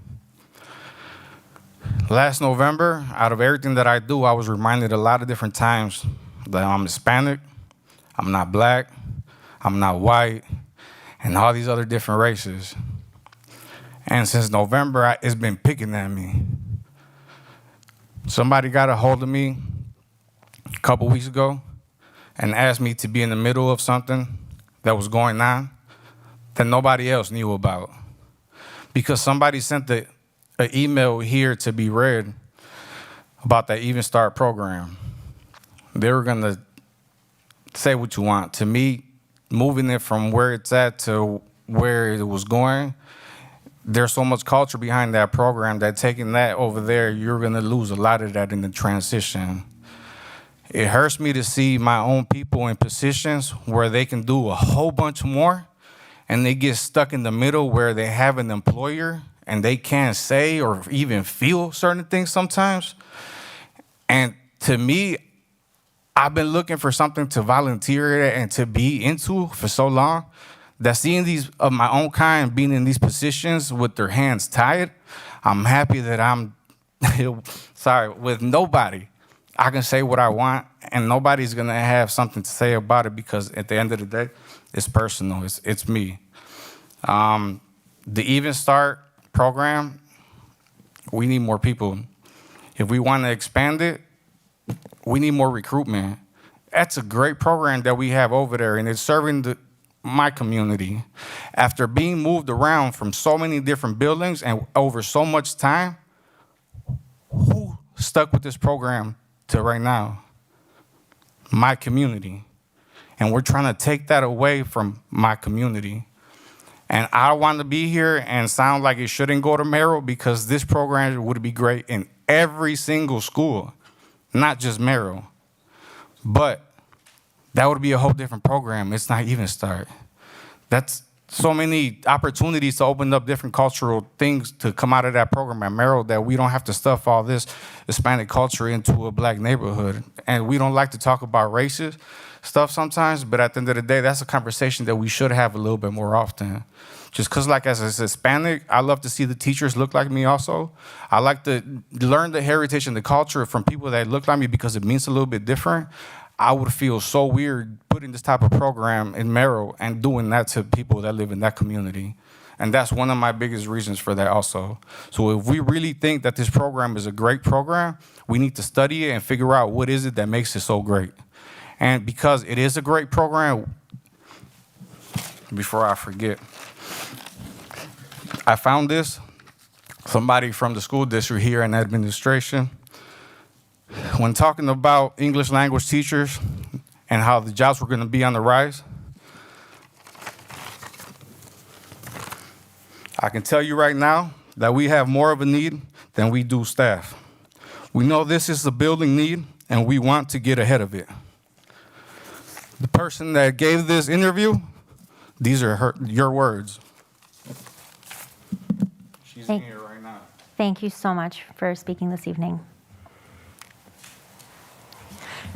Last November, out of everything that I do, I was reminded a lot of different times that I'm Hispanic, I'm not black, I'm not white, and all these other different races. And since November, it's been picking at me. Somebody got a hold of me a couple weeks ago and asked me to be in the middle of something that was going on that nobody else knew about. Because somebody sent an email here to be read about that Even Start program. They were gonna say what you want. To me, moving it from where it's at to where it was going, there's so much culture behind that program that taking that over there, you're gonna lose a lot of that in the transition. It hurts me to see my own people in positions where they can do a whole bunch more and they get stuck in the middle where they have an employer and they can't say or even feel certain things sometimes. And to me, I've been looking for something to volunteer and to be into for so long that seeing these of my own kind being in these positions with their hands tied, I'm happy that I'm, with nobody. I can say what I want and nobody's gonna have something to say about it because at the end of the day, it's personal, it's me. The Even Start program, we need more people. If we wanna expand it, we need more recruitment. That's a great program that we have over there, and it's serving my community. After being moved around from so many different buildings and over so much time, who stuck with this program to right now? My community. And we're trying to take that away from my community. And I want to be here and sound like it shouldn't go to Merrill because this program would be great in every single school, not just Merrill. But that would be a whole different program. It's not Even Start. That's so many opportunities to open up different cultural things to come out of that program at Merrill that we don't have to stuff all this Hispanic culture into a black neighborhood. And we don't like to talk about racist stuff sometimes, but at the end of the day, that's a conversation that we should have a little bit more often. Just because, like, as a Hispanic, I love to see the teachers look like me also. I like to learn the heritage and the culture from people that look like me because it means a little bit different. I would feel so weird putting this type of program in Merrill and doing that to people that live in that community. And that's one of my biggest reasons for that also. So if we really think that this program is a great program, we need to study it and figure out what is it that makes it so great. And because it is a great program, before I forget, I found this, somebody from the school district here in administration. When talking about English language teachers and how the jobs were going to be on the rise, I can tell you right now that we have more of a need than we do staff. We know this is a building need and we want to get ahead of it. The person that gave this interview, these are your words. She's in here right now. Thank you so much for speaking this evening.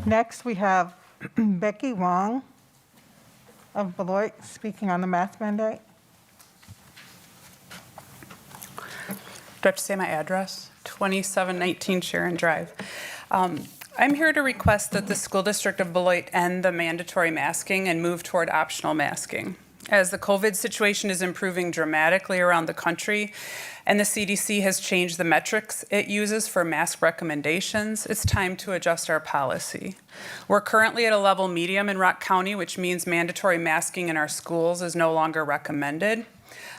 Next, we have Becky Wong of Beloit speaking on the math mandate. Do I have to say my address? 2719 Sharon Drive. I'm here to request that the school district of Beloit end the mandatory masking and move toward optional masking. As the COVID situation is improving dramatically around the country and the CDC has changed the metrics it uses for mask recommendations, it's time to adjust our policy. We're currently at a level medium in Rock County, which means mandatory masking in our schools is no longer recommended.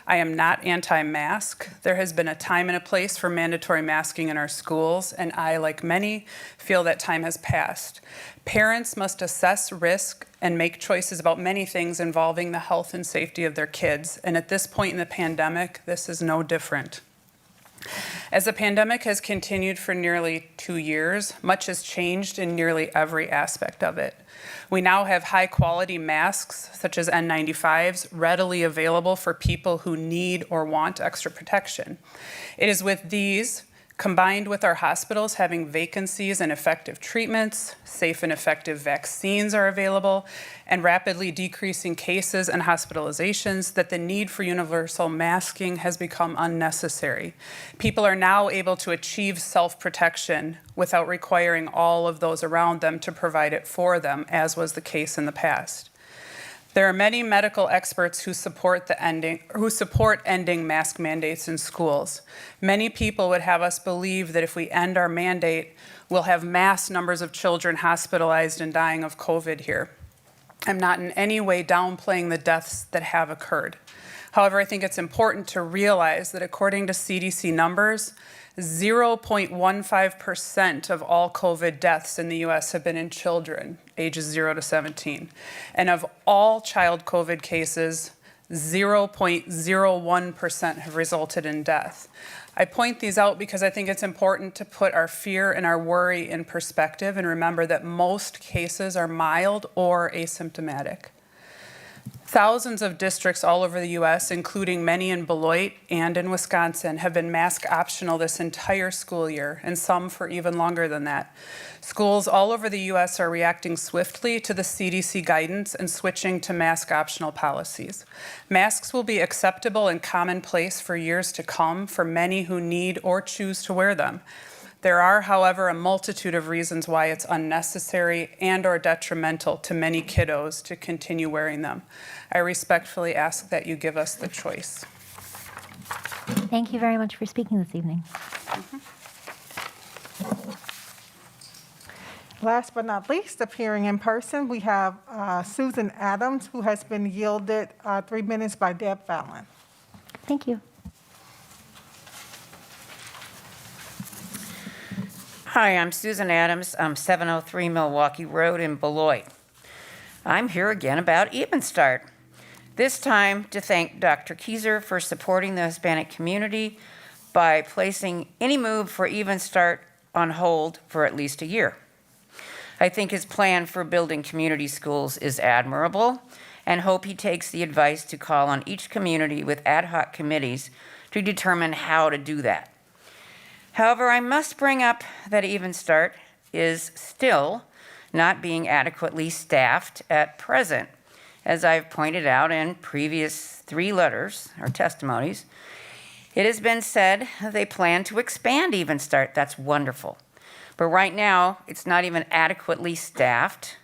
I am not anti-mask. There has been a time and a place for mandatory masking in our schools, and I, like many, feel that time has passed. Parents must assess risk and make choices about many things involving the health and safety of their kids, and at this point in the pandemic, this is no different. As the pandemic has continued for nearly 2 years, much has changed in nearly every aspect of it. We now have high-quality masks, such as N95s, readily available for people who need or want extra protection. It is with these, combined with our hospitals having vacancies and effective treatments, safe and effective vaccines are available, and rapidly decreasing cases and hospitalizations, that the need for universal masking has become unnecessary. People are now able to achieve self-protection without requiring all of those around them to provide it for them, as was the case in the past. There are many medical experts who support ending mask mandates in schools. Many people would have us believe that if we end our mandate, we'll have mass numbers of children hospitalized and dying of COVID here. I'm not in any way downplaying the deaths that have occurred. However, I think it's important to realize that according to CDC numbers, 0.15% of all COVID deaths in the US have been in children, ages 0 to 17. And of all child COVID cases, 0.01% have resulted in death. I point these out because I think it's important to put our fear and our worry in perspective and remember that most cases are mild or asymptomatic. Thousands of districts all over the US, including many in Beloit and in Wisconsin, have been mask optional this entire school year, and some for even longer than that. Schools all over the US are reacting swiftly to the CDC guidance and switching to mask optional policies. Masks will be acceptable and commonplace for years to come for many who need or choose to wear them. There are, however, a multitude of reasons why it's unnecessary and or detrimental to many kiddos to continue wearing them. I respectfully ask that you give us the choice. Thank you very much for speaking this evening. Last but not least, appearing in person, we have Susan Adams, who has been yielded 3 minutes by Deb Fallon. Thank you. Hi, I'm Susan Adams. I'm 703 Milwaukee Road in Beloit. I'm here again about Even Start. This time to thank Dr. Keyser for supporting the Hispanic community by placing any move for Even Start on hold for at least a year. I think his plan for building community schools is admirable and hope he takes the advice to call on each community with ad hoc committees to determine how to do that. However, I must bring up that Even Start is still not being adequately staffed at present. As I've pointed out in previous 3 letters or testimonies, it has been said they plan to expand Even Start. That's wonderful. But right now, it's not even adequately staffed,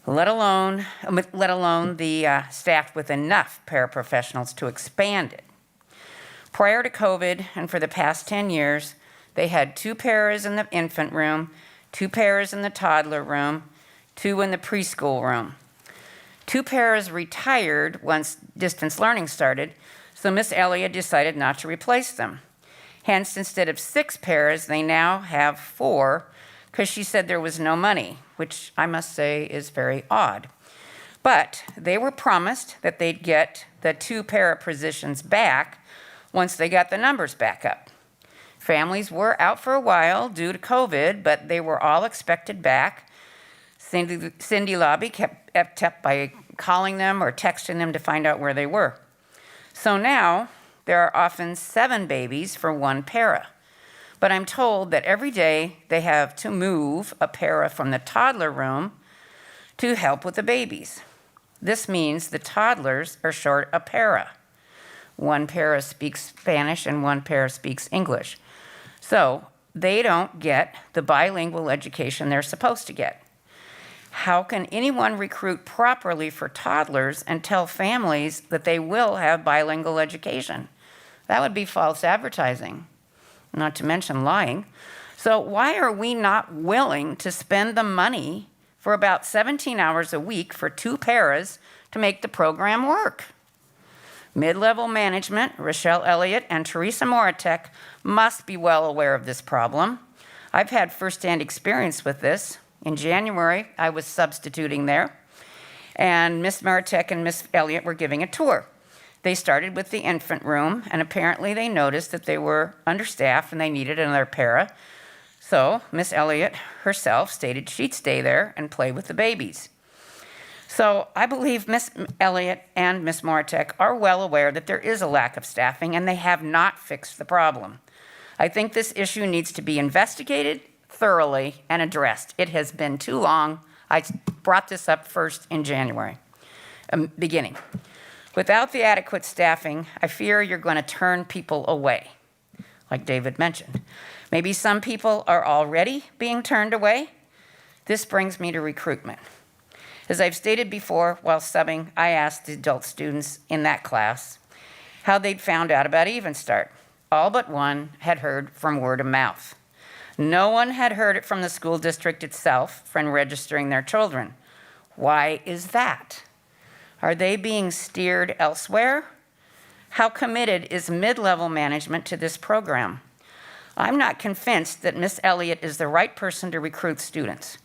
let alone staffed with enough paraprofessionals to expand it. Prior to COVID, and for the past 10 years, they had 2 paras in the infant room, 2 paras in the toddler room, 2 in the preschool room. 2 paras retired once distance learning started, so Miss Elliott decided not to replace them. Hence, instead of 6 paras, they now have 4, because she said there was no money, which I must say is very odd. But they were promised that they'd get the 2 para positions back once they got the numbers back up. Families were out for a while due to COVID, but they were all expected back. Cindy Lobby kept by calling them or texting them to find out where they were. So now there are often 7 babies for 1 para. But I'm told that every day they have to move a para from the toddler room to help with the babies. This means the toddlers are short a para. 1 para speaks Spanish and 1 para speaks English. So they don't get the bilingual education they're supposed to get. How can anyone recruit properly for toddlers and tell families that they will have bilingual education? That would be false advertising, not to mention lying. So why are we not willing to spend the money for about 17 hours a week for 2 paras to make the program work? Mid-level management, Rochelle Elliott and Teresa Moratek, must be well aware of this problem. I've had firsthand experience with this. In January, I was substituting there, and Miss Moratek and Miss Elliott were giving a tour. They started with the infant room, and apparently they noticed that they were understaffed and they needed another para. So Miss Elliott herself stated she'd stay there and play with the babies. So I believe Miss Elliott and Miss Moratek are well aware that there is a lack of staffing and they have not fixed the problem. I think this issue needs to be investigated thoroughly and addressed. It has been too long. I brought this up first in January, beginning. Without the adequate staffing, I fear you're going to turn people away, like David mentioned. Maybe some people are already being turned away. This brings me to recruitment. As I've stated before, while subbing, I asked the adult students in that class how they'd found out about Even Start. All but one had heard from word of mouth. No one had heard it from the school district itself from registering their children. Why is that? Are they being steered elsewhere? How committed is mid-level management to this program? I'm not convinced that Miss Elliott is the right person to recruit students.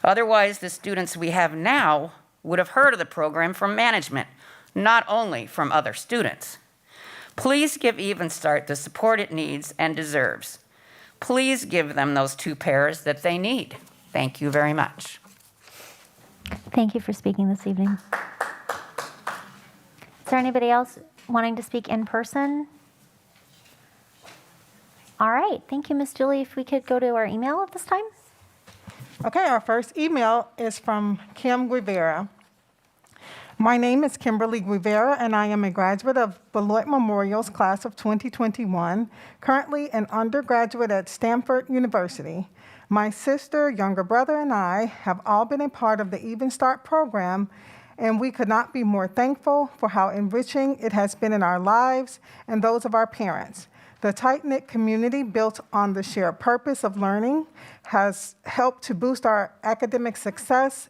Otherwise, the students we have now would have heard of the program from management, not only from other students. Please give Even Start the support it needs and deserves. Please give them those 2 paras that they need. Thank you very much. Thank you for speaking this evening. Is there anybody else wanting to speak in person? All right, thank you, Ms. Julie. If we could go to our email at this time. Okay, our first email is from Kim Guevara. My name is Kimberly Guevara, and I am a graduate of Beloit Memorial's class of 2021, currently an undergraduate at Stanford University. My sister, younger brother, and I have all been a part of the Even Start program, and we could not be more thankful for how enriching it has been in our lives and those of our parents. The tight-knit community built on the shared purpose of learning has helped to boost our academic success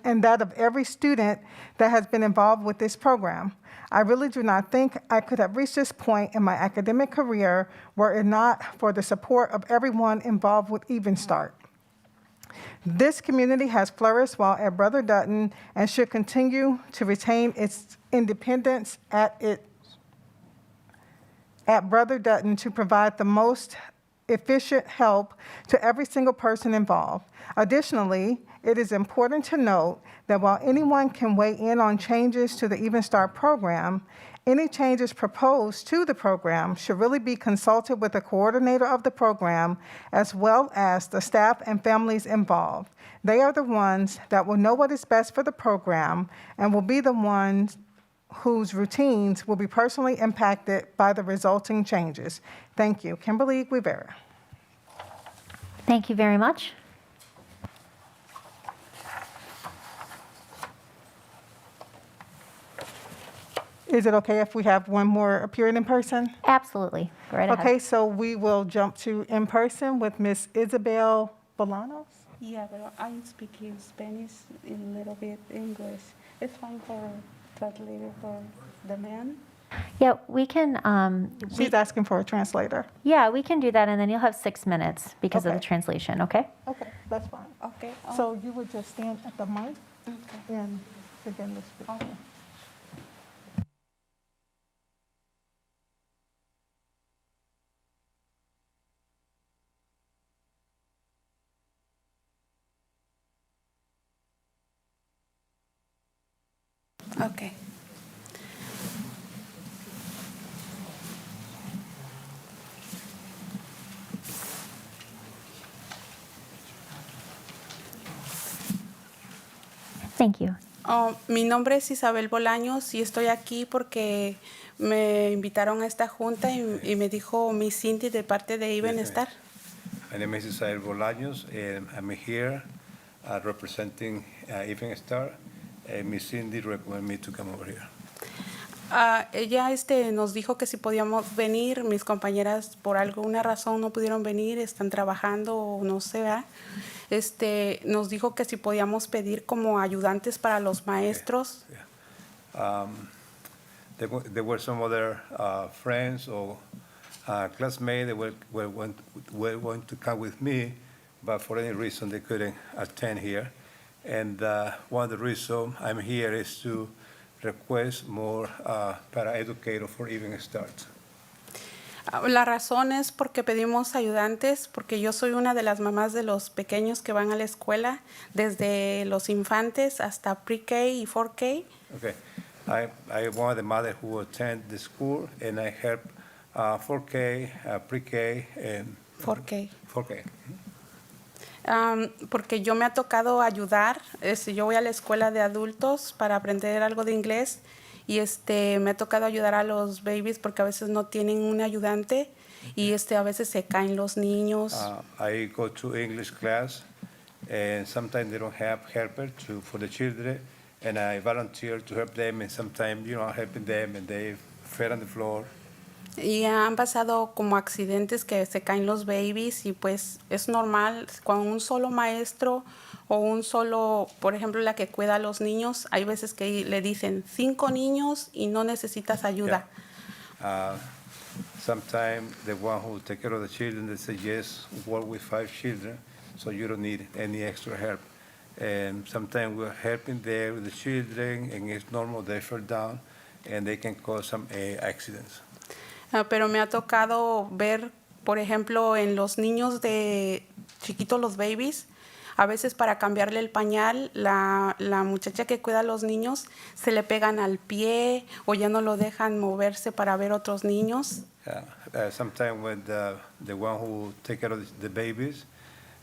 and that of every student that has been involved with this program. I really do not think I could have reached this point in my academic career were it not for the support of everyone involved with Even Start. This community has flourished while at Brother Dutton and should continue to retain its independence at Brother Dutton to provide the most efficient help to every single person involved. Additionally, it is important to note that while anyone can weigh in on changes to the Even Start program, any changes proposed to the program should really be consulted with the coordinator of the program as well as the staff and families involved. They are the ones that will know what is best for the program and will be the ones whose routines will be personally impacted by the resulting changes. Thank you. Kimberly Guevara. Thank you very much. Is it okay if we have one more appearing in person? Absolutely. Go right ahead. Okay, so we will jump to in person with Ms. Isabel Bolanos. Yeah, but I'm speaking Spanish and a little bit English. It's fine for translator for the man. Yeah, we can. She's asking for a translator. Yeah, we can do that, and then you'll have 6 minutes because of Okay. the translation. Okay. Okay, that's fine. Okay. So you would just stand at the mic and begin the speech. Okay. Okay. Thank you. Mi nombre es Isabel Bolaños y estoy aquí porque me invitaron a esta junta y me dijo mi Cindy de parte de Even Start. My name is Isabel Bolaños, and I'm here representing Even Star. Miss Cindy recommended me to come over here. Ella nos dijo que si podíamos venir, mis compañeras por alguna razón no pudieron venir, están trabajando o no sé, ¿verdad? Nos dijo que si podíamos pedir como ayudantes para los maestros. There were some other friends or classmates that were going to come with me, but for any reason they couldn't attend here. And one of the reasons I'm here is to request more paraeducators for Even Start. La razón es porque pedimos ayudantes, porque yo soy una de las mamás de los pequeños que van a la escuela, desde los infantes hasta pre-K y 4K. Okay, I one of the mothers who attend the school, and I help 4K, pre-K, and 4K. 4K. Porque yo me ha tocado ayudar, yo voy a la escuela de adultos para aprender algo de inglés y me ha tocado ayudar a los babies porque a veces no tienen un ayudante y a veces se caen los niños. I go to English class, and sometimes they don't have helper for the children, and I volunteer to help them, and sometimes, I'm helping them, and they fell on the floor. Y han pasado como accidentes que se caen los babies y pues es normal con un solo maestro o un solo, por ejemplo, la que cuida a los niños, hay veces que le dicen 5 niños y no necesitas ayuda. Yeah. Sometimes the one who take care of the children, they say, yes, work with 5 children, so you don't need any extra help. And sometimes we're helping there with the children, and it's normal, they fall down, and they can cause some accidents. Pero me ha tocado ver, por ejemplo, en los niños de chiquitos, los babies, a veces para cambiarle el pañal, la muchacha que cuida a los niños se le pegan al pie o ya no lo dejan moverse para ver otros niños. Sometimes when the one who take care of the babies,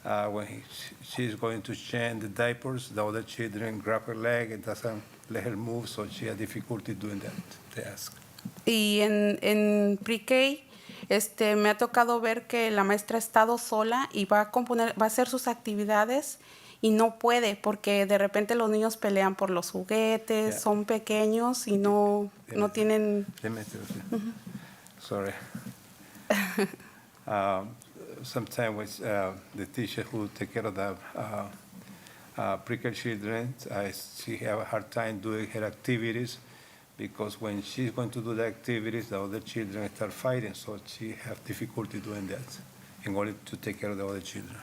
when she's going to change the diapers, the other children grab her leg and doesn't let her move, so she has difficulty doing that task. Y en pre-K me ha tocado ver que la maestra ha estado sola y va a hacer sus actividades y no puede porque de repente los niños pelean por los juguetes, son pequeños y no tienen... Sorry. Sometimes the teacher who take care of the pre-K children, she have a hard time doing her activities, because when she's going to do the activities, the other children start fighting, so she has difficulty doing that in order to take care of the other children.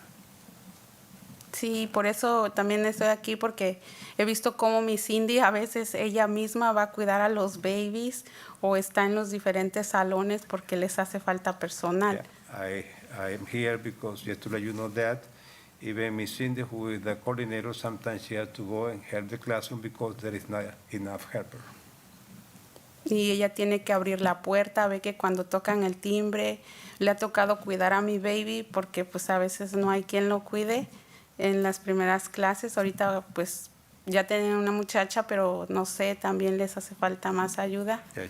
Sí, por eso también estoy aquí, porque he visto cómo mi Cindy a veces ella misma va a cuidar a los babies o está en los diferentes salones porque les hace falta personal. Yeah, I am here because just to let you know that even Miss Cindy, who is the coordinator, sometimes she has to go and help the classroom because there is not enough helper. Y ella tiene que abrir la puerta, ve que cuando tocan el timbre, le ha tocado cuidar a mi baby porque pues a veces no hay quien lo cuide en las primeras clases. Ahorita pues ya tienen una muchacha, pero no sé, también les hace falta más ayuda. Yeah,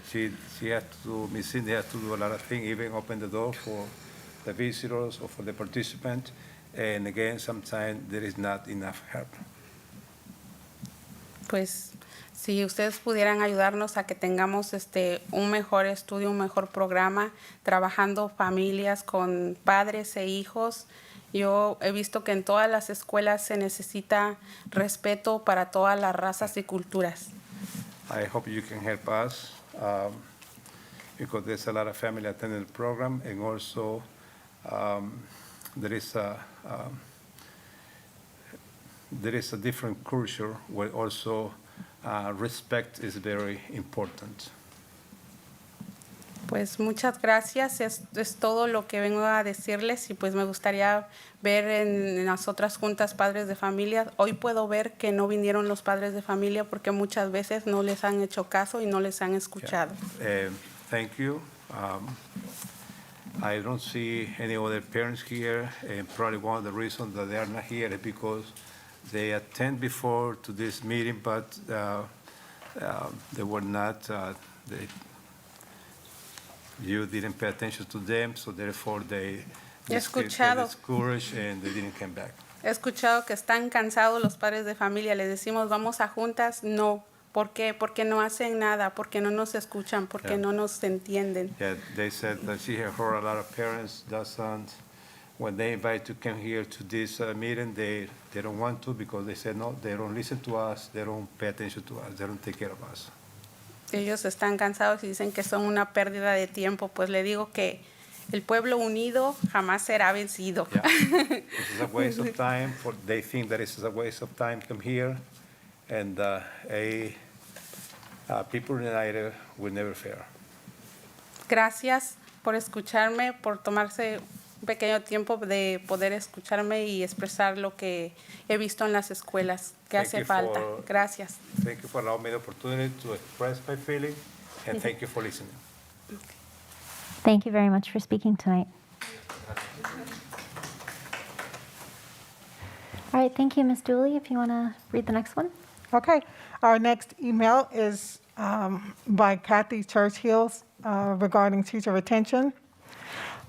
she has to, Miss Cindy has to do a lot of things, even open the door for the visitors or for the participants. And again, sometimes there is not enough help. Pues si ustedes pudieran ayudarnos a que tengamos un mejor estudio, un mejor programa, trabajando familias con padres e hijos. Yo he visto que en todas las escuelas se necesita respeto para todas las razas y culturas. I hope you can help us because there's a lot of family attending the program, and also there is a different culture where also respect is very important. Pues muchas gracias, es todo lo que vengo a decirles y pues me gustaría ver en las otras juntas padres de familia. Hoy puedo ver que no vinieron los padres de familia porque muchas veces no les han hecho caso y no les han escuchado. Thank you. I don't see any other parents here, and probably one of the reasons that they are not here is because they attend before to this meeting, but they were not, you didn't pay attention to them, so therefore they Escuchado. discouraged and they didn't come back. He escuchado que están cansados los padres de familia. Les decimos, vamos a juntas. No. ¿Por qué? Porque no hacen nada, porque no nos escuchan, porque no nos entienden. Yeah, they said that she had heard a lot of parents doesn't, when they invite to come here to this meeting, they don't want to because they said, no, they don't listen to us, they don't pay attention to us, they don't take care of us. Ellos están cansados y dicen que son una pérdida de tiempo. Pues le digo que el pueblo unido jamás será vencido. Yeah. This is a waste of time. They think that this is a waste of time. Come here, and people united will never fail. Gracias por escucharme, por tomarse un pequeño tiempo de poder escucharme y expresar lo que he visto en las escuelas que Thank hace you falta. for- Gracias. Thank you for allowing me the opportunity to express my feeling, and thank you for listening. Thank you very much for speaking tonight. All right, thank you, Ms. Dooley. If you want to read the next one. Okay, our next email is by Kathy Churchill regarding teacher retention.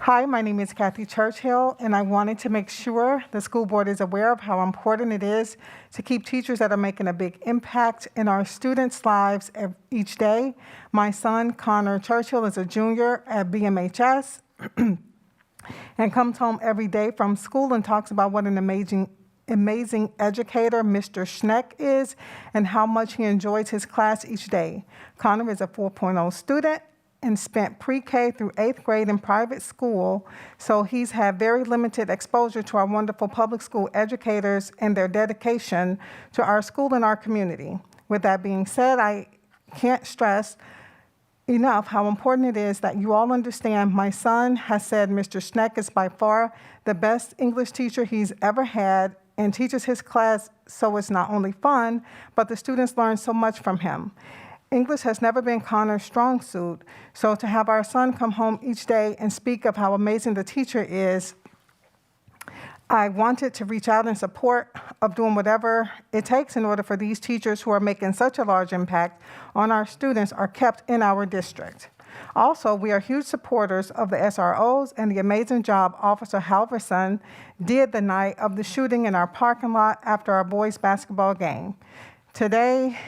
Hi, my name is Kathy Churchill, and I wanted to make sure the school board is aware of how important it is to keep teachers that are making a big impact in our students' lives each day. My son, Connor Churchill, is a junior at BMHS and comes home every day from school and talks about what an amazing educator Mr. Schneck is and how much he enjoys his class each day. Connor is a 4.0 student and spent pre-K through 8th grade in private school, so he's had very limited exposure to our wonderful public school educators and their dedication to our school and our community. With that being said, I can't stress enough how important it is that you all understand my son has said Mr. Schneck is by far the best English teacher he's ever had and teaches his class so it's not only fun, but the students learn so much from him. English has never been Connor's strong suit, so to have our son come home each day and speak of how amazing the teacher is, I wanted to reach out in support of doing whatever it takes in order for these teachers who are making such a large impact on our students are kept in our district. Also, we are huge supporters of the SROs and the amazing job Officer Halverson did the night of the shooting in our parking lot after our boys' basketball game. Today,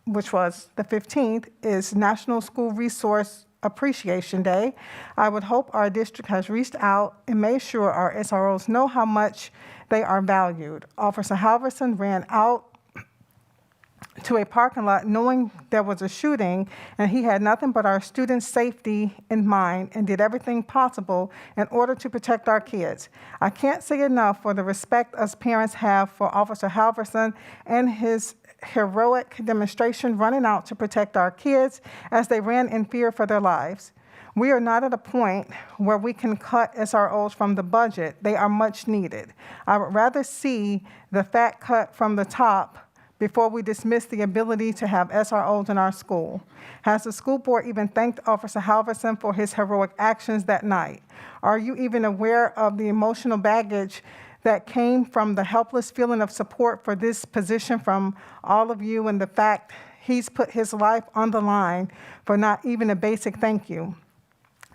which was the 15th, is National School Resource Appreciation Day. I would hope our district has reached out and made sure our SROs know how much they are valued. Officer Halverson ran out to a parking lot knowing there was a shooting, and he had nothing but our students' safety in mind and did everything possible in order to protect our kids. I can't say enough for the respect us parents have for Officer Halverson and his heroic demonstration running out to protect our kids as they ran in fear for their lives. We are not at a point where we can cut SROs from the budget. They are much needed. I would rather see the fat cut from the top before we dismiss the ability to have SROs in our school. Has the school board even thanked Officer Halverson for his heroic actions that night? Are you even aware of the emotional baggage that came from the helpless feeling of support for this position from all of you and the fact he's put his life on the line for not even a basic thank you?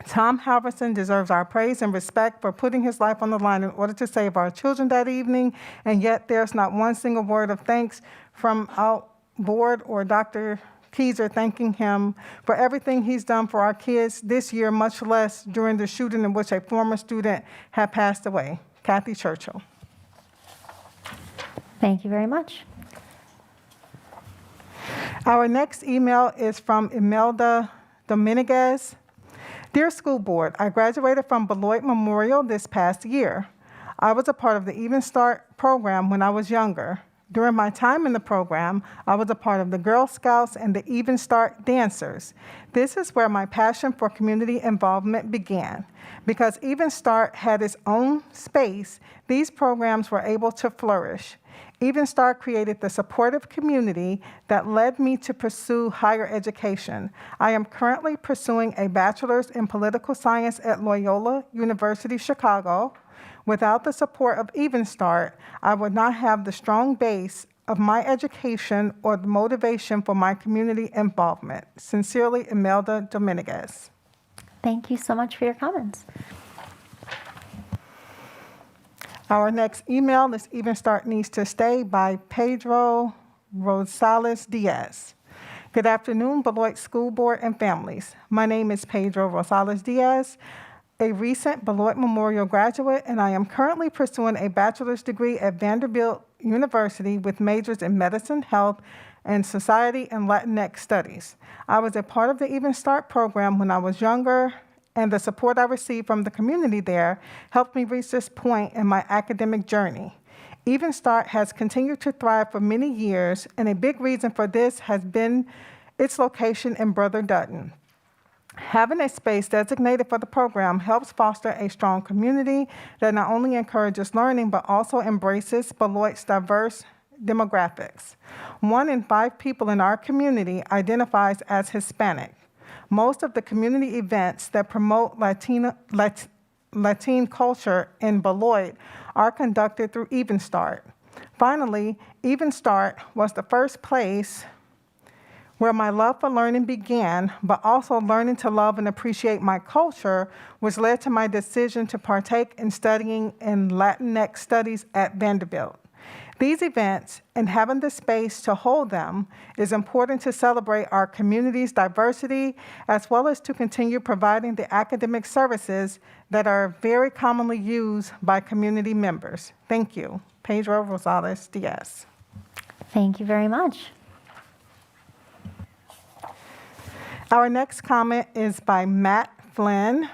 Tom Halverson deserves our praise and respect for putting his life on the line in order to save our children that evening, and yet there's not one single word of thanks from our board or Dr. Keyser thanking him for everything he's done for our kids this year, much less during the shooting in which a former student had passed away. Kathy Churchill. Thank you very much. Our next email is from Imelda Dominguez. Dear School Board, I graduated from Beloit Memorial this past year. I was a part of the Even Start program when I was younger. During my time in the program, I was a part of the Girl Scouts and the Even Start Dancers. This is where my passion for community involvement began. Because Even Start had its own space, these programs were able to flourish. Even Start created the supportive community that led me to pursue higher education. I am currently pursuing a bachelor's in political science at Loyola University Chicago. Without the support of Even Start, I would not have the strong base of my education or the motivation for my community involvement. Sincerely, Imelda Dominguez. Thank you so much for your comments. Our next email is Even Start Needs to Stay by Pedro Rosales Diaz. Good afternoon, Beloit School Board and families. My name is Pedro Rosales Diaz, a recent Beloit Memorial graduate, and I am currently pursuing a bachelor's degree at Vanderbilt University with majors in medicine, health, and society and Latinx studies. I was a part of the Even Start program when I was younger, and the support I received from the community there helped me reach this point in my academic journey. Even Start has continued to thrive for many years, and a big reason for this has been its location in Brother Dutton. Having a space designated for the program helps foster a strong community that not only encourages learning, but also embraces Beloit's diverse demographics. 1 in 5 people in our community identifies as Hispanic. Most of the community events that promote Latin culture in Beloit are conducted through Even Start. Finally, Even Start was the first place where my love for learning began, but also learning to love and appreciate my culture, which led to my decision to partake in studying in Latinx studies at Vanderbilt. These events and having the space to hold them is important to celebrate our community's diversity, as well as to continue providing the academic services that are very commonly used by community members. Thank you. Pedro Rosales Diaz. Thank you very much. Our next comment is by Matt Flynn.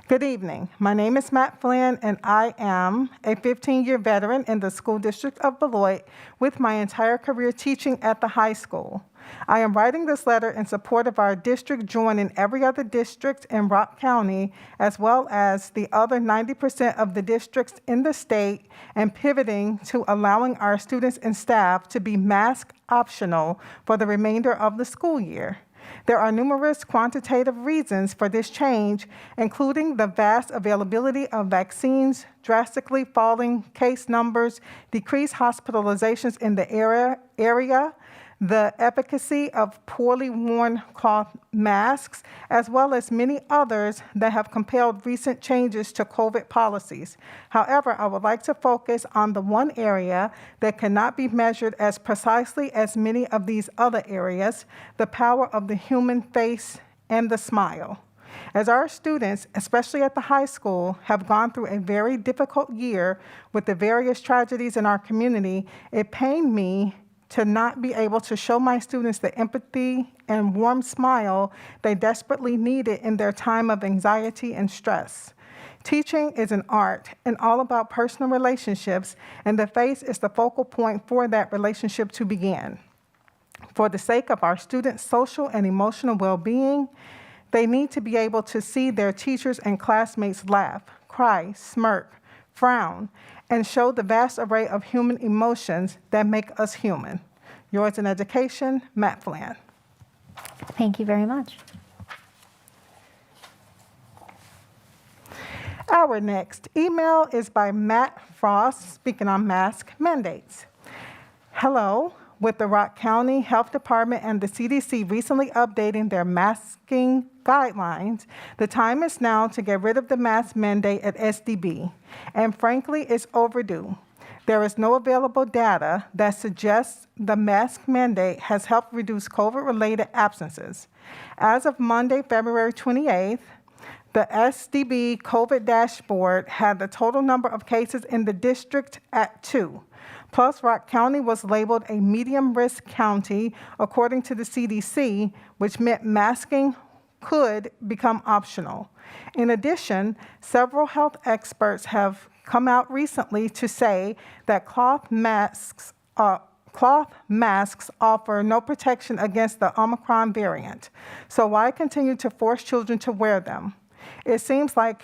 Good evening. My name is Matt Flynn, and I am a 15-year veteran in the School District of Beloit with my entire career teaching at the high school. I am writing this letter in support of our district joining every other district in Rock County, as well as the other 90% of the districts in the state, and pivoting to allowing our students and staff to be mask optional for the remainder of the school year. There are numerous quantitative reasons for this change, including the vast availability of vaccines, drastically falling case numbers, decreased hospitalizations in the area, the efficacy of poorly worn cloth masks, as well as many others that have compelled recent changes to COVID policies. However, I would like to focus on the one area that cannot be measured as precisely as many of these other areas, the power of the human face and the smile. As our students, especially at the high school, have gone through a very difficult year with the various tragedies in our community, it pained me to not be able to show my students the empathy and warm smile they desperately needed in their time of anxiety and stress. Teaching is an art and all about personal relationships, and the face is the focal point for that relationship to begin. For the sake of our students' social and emotional well-being, they need to be able to see their teachers and classmates laugh, cry, smirk, frown, and show the vast array of human emotions that make us human. Yours in education, Matt Flynn. Thank you very much. Our next email is by Matt Frost, speaking on mask mandates. Hello. With the Rock County Health Department and the CDC recently updating their masking guidelines, the time is now to get rid of the mask mandate at SDB, and frankly, it's overdue. There is no available data that suggests the mask mandate has helped reduce COVID-related absences. As of Monday, February 28th, the SDB COVID dashboard had the total number of cases in the district at 2. Plus, Rock County was labeled a medium-risk county, according to the CDC, which meant masking could become optional. In addition, several health experts have come out recently to say that cloth masks offer no protection against the Omicron variant. So why continue to force children to wear them? It seems like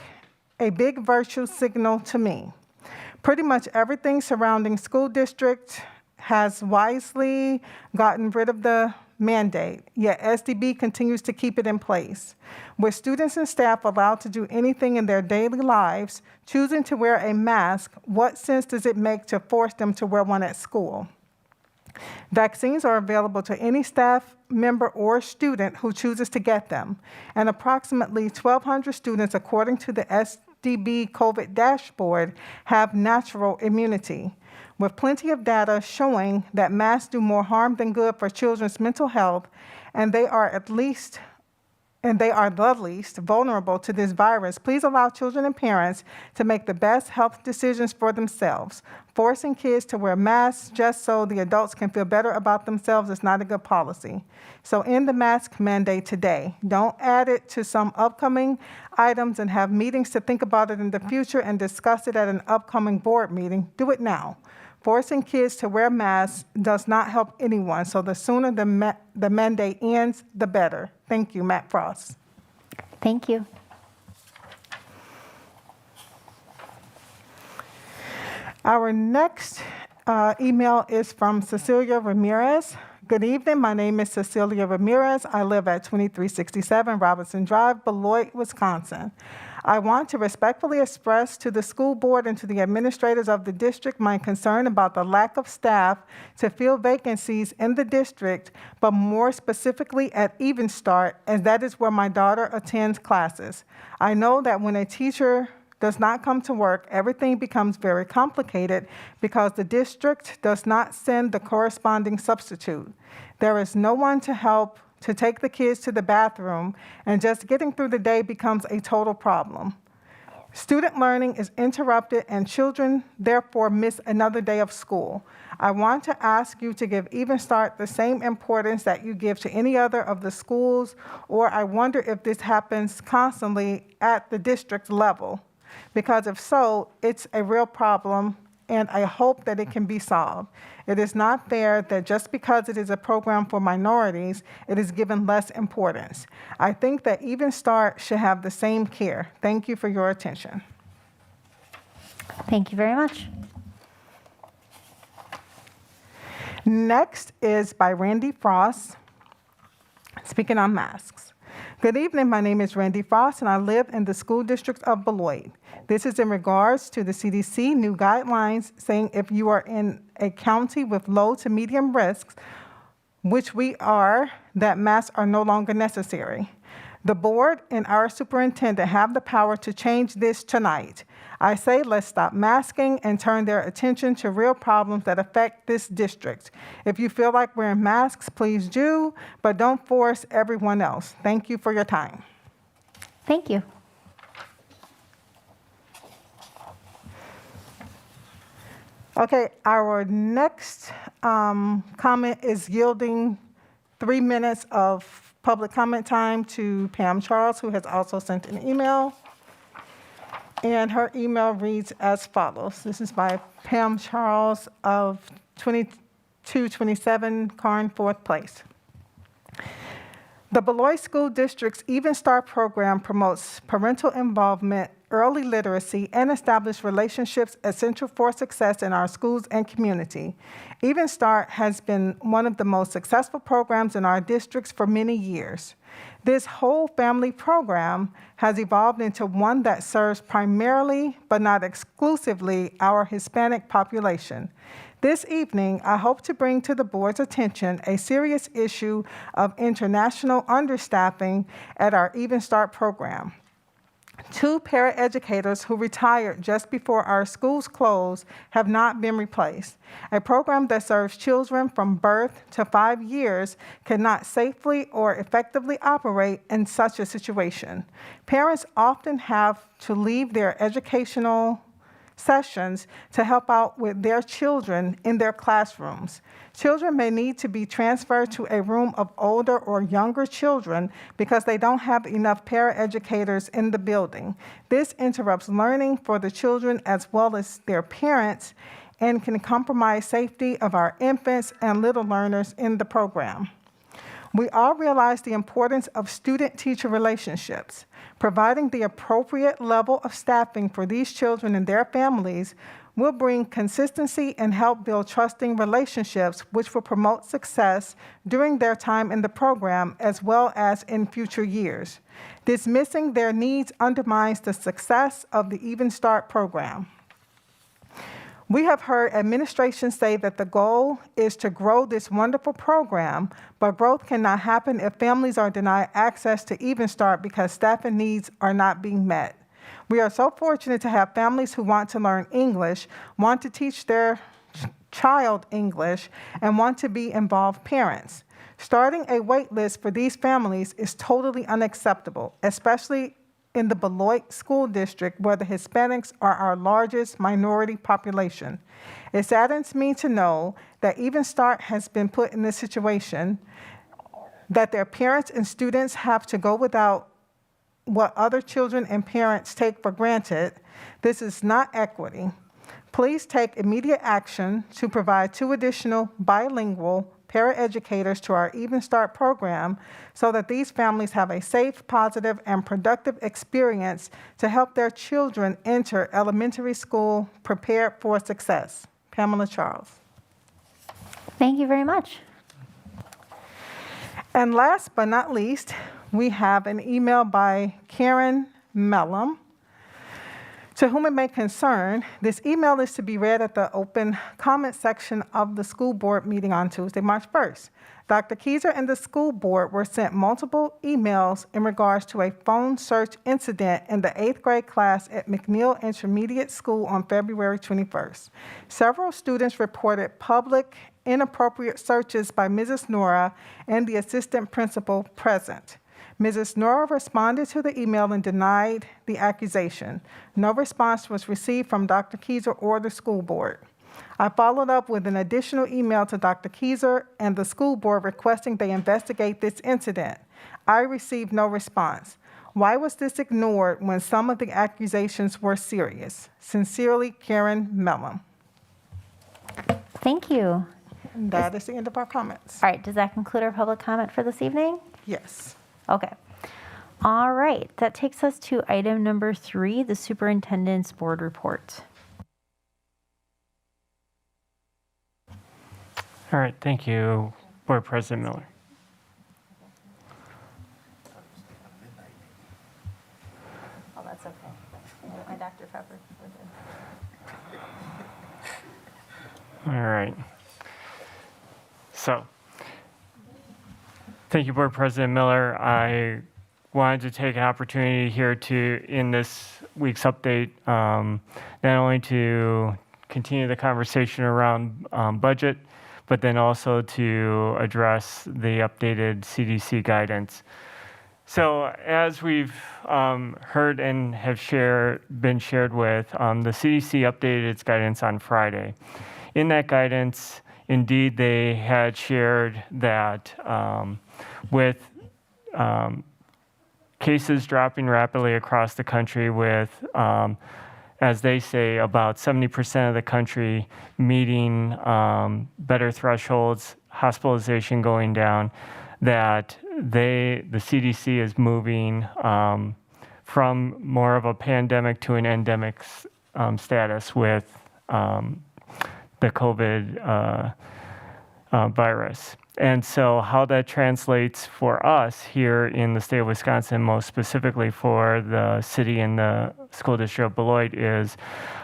a big virtue signal to me. Pretty much everything surrounding school district has wisely gotten rid of the mandate, yet SDB continues to keep it in place. With students and staff allowed to do anything in their daily lives, choosing to wear a mask, what sense does it make to force them to wear one at school? Vaccines are available to any staff member or student who chooses to get them, and approximately 1,200 students, according to the SDB COVID dashboard have natural immunity, with plenty of data showing that masks do more harm than good for children's mental health, and they are the least vulnerable to this virus. Please allow children and parents to make the best health decisions for themselves. Forcing kids to wear masks just so the adults can feel better about themselves is not a good policy. So end the mask mandate today. Don't add it to some upcoming items and have meetings to think about it in the future and discuss it at an upcoming board meeting. Do it now. Forcing kids to wear masks does not help anyone, so the sooner the mandate ends, the better. Thank you, Matt Frost. Thank you. Our next email is from Cecilia Ramirez. Good evening. My name is Cecilia Ramirez. I live at 2367 Robinson Drive, Beloit, Wisconsin. I want to respectfully express to the school board and to the administrators of the district my concern about the lack of staff to fill vacancies in the district, but more specifically at Even Start, as that is where my daughter attends classes. I know that when a teacher does not come to work, everything becomes very complicated because the district does not send the corresponding substitute. There is no one to help to take the kids to the bathroom, and just getting through the day becomes a total problem. Student learning is interrupted, and children therefore miss another day of school. I want to ask you to give Even Start the same importance that you give to any other of the schools, or I wonder if this happens constantly at the district level. Because if so, it's a real problem, and I hope that it can be solved. It is not fair that just because it is a program for minorities, it is given less importance. I think that Even Start should have the same care. Thank you for your attention. Thank you very much. Next is by Randy Frost, speaking on masks. Good evening, my name is Randy Frost, and I live in the school district of Beloit. This is in regards to the CDC new guidelines saying if you are in a county with low to medium risks, which we are, that masks are no longer necessary. The board and our superintendent have the power to change this tonight. I say let's stop masking and turn their attention to real problems that affect this district. If you feel like wearing masks, please do, but don't force everyone else. Thank you for your time. Thank you. Okay, our next comment is yielding 3 minutes of public comment time to Pam Charles, who has also sent an email. And her email reads as follows. This is by Pam Charles of 2227 Carnforth Place. The Beloit School District's Even Start program promotes parental involvement, early literacy, and established relationships essential for success in our schools and community. Even Start has been one of the most successful programs in our districts for many years. This whole family program has evolved into one that serves primarily, but not exclusively, our Hispanic population. This evening, I hope to bring to the board's attention a serious issue of international understaffing at our Even Start program. 2 paraeducators who retired just before our schools closed have not been replaced. A program that serves children from birth to 5 years cannot safely or effectively operate in such a situation. Parents often have to leave their educational sessions to help out with their children in their classrooms. Children may need to be transferred to a room of older or younger children because they don't have enough paraeducators in the building. This interrupts learning for the children as well as their parents and can compromise safety of our infants and little learners in the program. We all realize the importance of student-teacher relationships. Providing the appropriate level of staffing for these children and their families will bring consistency and help build trusting relationships, which will promote success during their time in the program as well as in future years. Dismissing their needs undermines the success of the Even Start program. We have heard administration say that the goal is to grow this wonderful program, but growth cannot happen if families are denied access to Even Start because staffing needs are not being met. We are so fortunate to have families who want to learn English, want to teach their child English, and want to be involved parents. Starting a wait list for these families is totally unacceptable, especially in the Beloit School District, where the Hispanics are our largest minority population. It saddens me to know that even START has been put in this situation, that their parents and students have to go without what other children and parents take for granted. This is not equity. Please take immediate action to provide 2 additional bilingual paraeducators to our Even Start program so that these families have a safe, positive, and productive experience to help their children enter elementary school prepared for success. Pamela Charles. Thank you very much. And last but not least, we have an email by Karen Mellum. To whom it may concern, this email is to be read at the open comment section of the school board meeting on Tuesday, March 1st. Dr. Keyser and the school board were sent multiple emails in regards to a phone search incident in the 8th grade class at McNeil Intermediate School on February 21st. Several students reported public inappropriate searches by Mrs. Nora and the assistant principal present. Mrs. Nora responded to the email and denied the accusation. No response was received from Dr. Keyser or the school board. I followed up with an additional email to Dr. Keyser and the school board requesting they investigate this incident. I received no response. Why was this ignored when some of the accusations were serious? Sincerely, Karen Mellum. Thank you. And that is the end of our comments. All right, does that conclude our public comment for this evening? Yes. Okay. All right, that takes us to item number 3, the superintendent's board report. All right, thank you, Board President Miller. Oh, that's okay. My Dr. Pepper. All right. So, thank you, Board President Miller. I wanted to take an opportunity here to, in this week's update, not only to continue the conversation around budget, but then also to address the updated CDC guidance. So as we've heard and have been shared with, the CDC updated its guidance on Friday. In that guidance, indeed, they had shared that with cases dropping rapidly across the country with, as they say, about 70% of the country meeting better thresholds, hospitalization going down, that the CDC is moving from more of a pandemic to an endemic status with the COVID virus. And so how that translates for us here in the state of Wisconsin, most specifically for the city and the school district of Beloit, is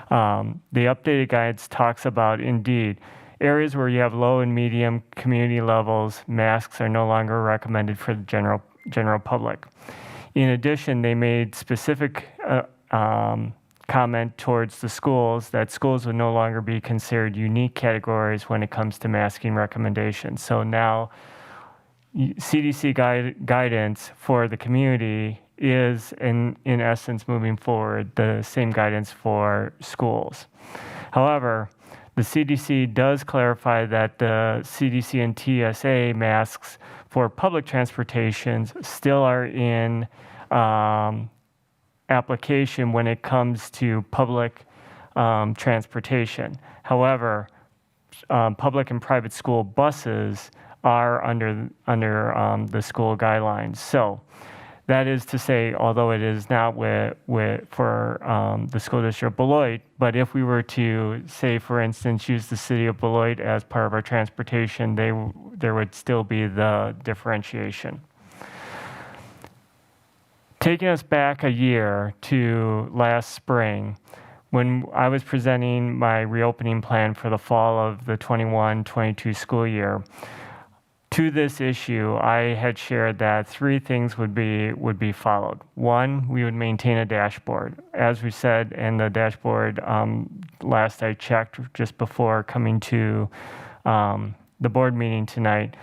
the updated guidance talks about, indeed, areas where you have low and medium community levels, masks are no longer recommended for the general public. In addition, they made specific comment towards the schools that schools would no longer be considered unique categories when it comes to masking recommendations. So now CDC guidance for the community is in essence moving forward the same guidance for schools. However, the CDC does clarify that the CDC and TSA masks for public transportations still are in application when it comes to public transportation. However, public and private school buses are under the school guidelines. So that is to say, although it is not for the school district of Beloit, but if we were to say, for instance, use the city of Beloit as part of our transportation, there would still be the differentiation. Taking us back a year to last spring, when I was presenting my reopening plan for the fall of the 21-22 school year, to this issue, I had shared that 3 things would be followed. 1, we would maintain a dashboard. As we said in the dashboard, last I checked just before coming to the board meeting tonight,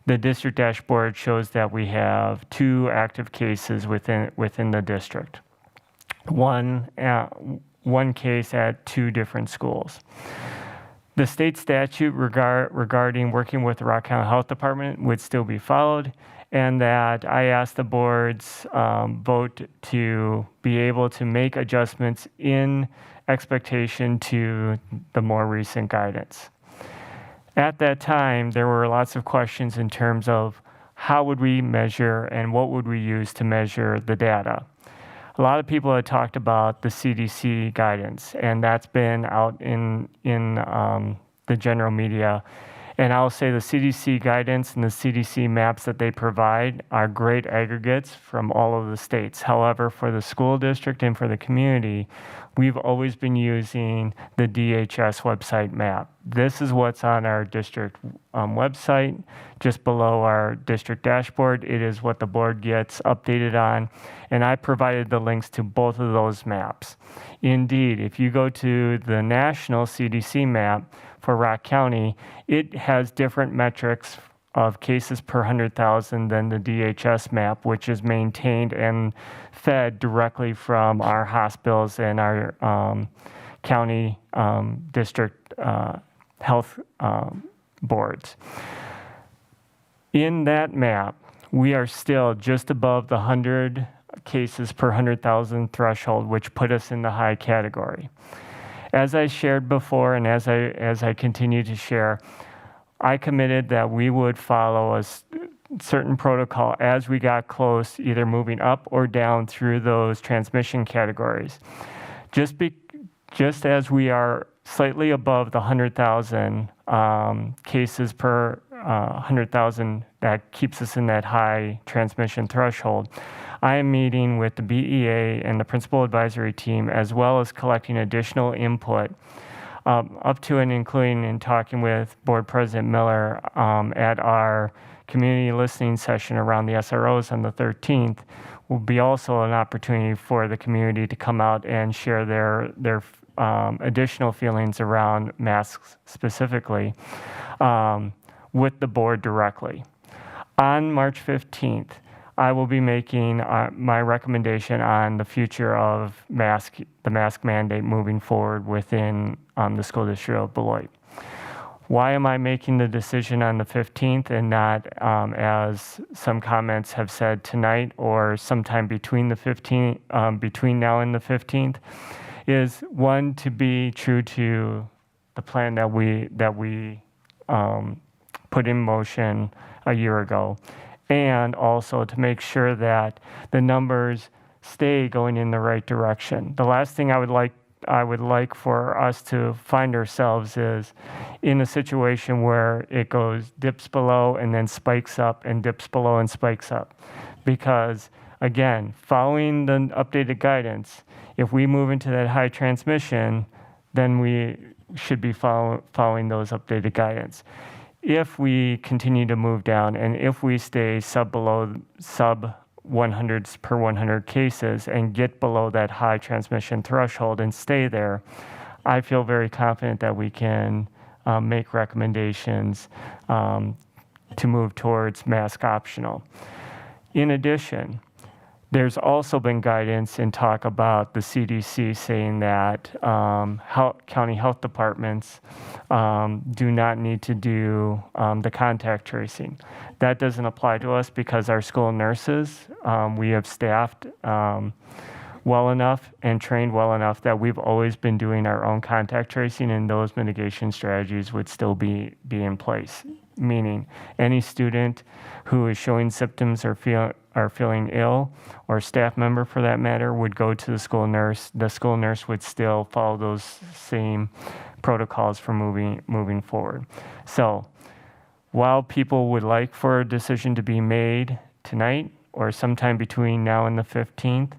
the district dashboard shows that we have 2 active cases within the district. One case at 2 different schools. The state statute regarding working with the Rock County Health Department would still be followed, and that I asked the board's vote to be able to make adjustments in expectation to the more recent guidance. At that time, there were lots of questions in terms of how would we measure and what would we use to measure the data. A lot of people had talked about the CDC guidance, and that's been out in the general media. And I'll say the CDC guidance and the CDC maps that they provide are great aggregates from all of the states. However, for the school district and for the community, we've always been using the DHS website map. This is what's on our district website, just below our district dashboard. It is what the board gets updated on, and I provided the links to both of those maps. Indeed, if you go to the national CDC map for Rock County, it has different metrics of cases per 100,000 than the DHS map, which is maintained and fed directly from our hospitals and our county district health boards. In that map, we are still just above the 100 cases per 100,000 threshold, which put us in the high category. As I shared before, and as I continue to share, I committed that we would follow a certain protocol as we got close, either moving up or down through those transmission categories. Just as we are slightly above the 100,000 cases per 100,000 that keeps us in that high transmission threshold, I am meeting with the BEA and the principal advisory team, as well as collecting additional input up to and including in talking with Board President Miller at our community listening session around the SROs on the 13th. Will be also an opportunity for the community to come out and share their additional feelings around masks specifically with the board directly. On March 15th, I will be making my recommendation on the future of the mask mandate moving forward within the school district of Beloit. Why am I making the decision on the 15th and not, as some comments have said tonight, or sometime between the 15th, between now and the 15th? Is one, to be true to the plan that we put in motion a year ago, and also to make sure that the numbers stay going in the right direction. The last thing I would like for us to find ourselves is in a situation where it dips below and then spikes up and dips below and spikes up. Because again, following the updated guidance, if we move into that high transmission, then we should be following those updated guidance. If we continue to move down and if we stay sub 100s per 100 cases and get below that high transmission threshold and stay there, I feel very confident that we can make recommendations to move towards mask optional. In addition, there's also been guidance and talk about the CDC saying that county health departments do not need to do the contact tracing. That doesn't apply to us because our school nurses, we have staffed well enough and trained well enough that we've always been doing our own contact tracing, and those mitigation strategies would still be in place. Meaning any student who is showing symptoms or feeling ill, or staff member for that matter, would go to the school nurse. The school nurse would still follow those same protocols for moving forward. So while people would like for a decision to be made tonight or sometime between now and the 15th,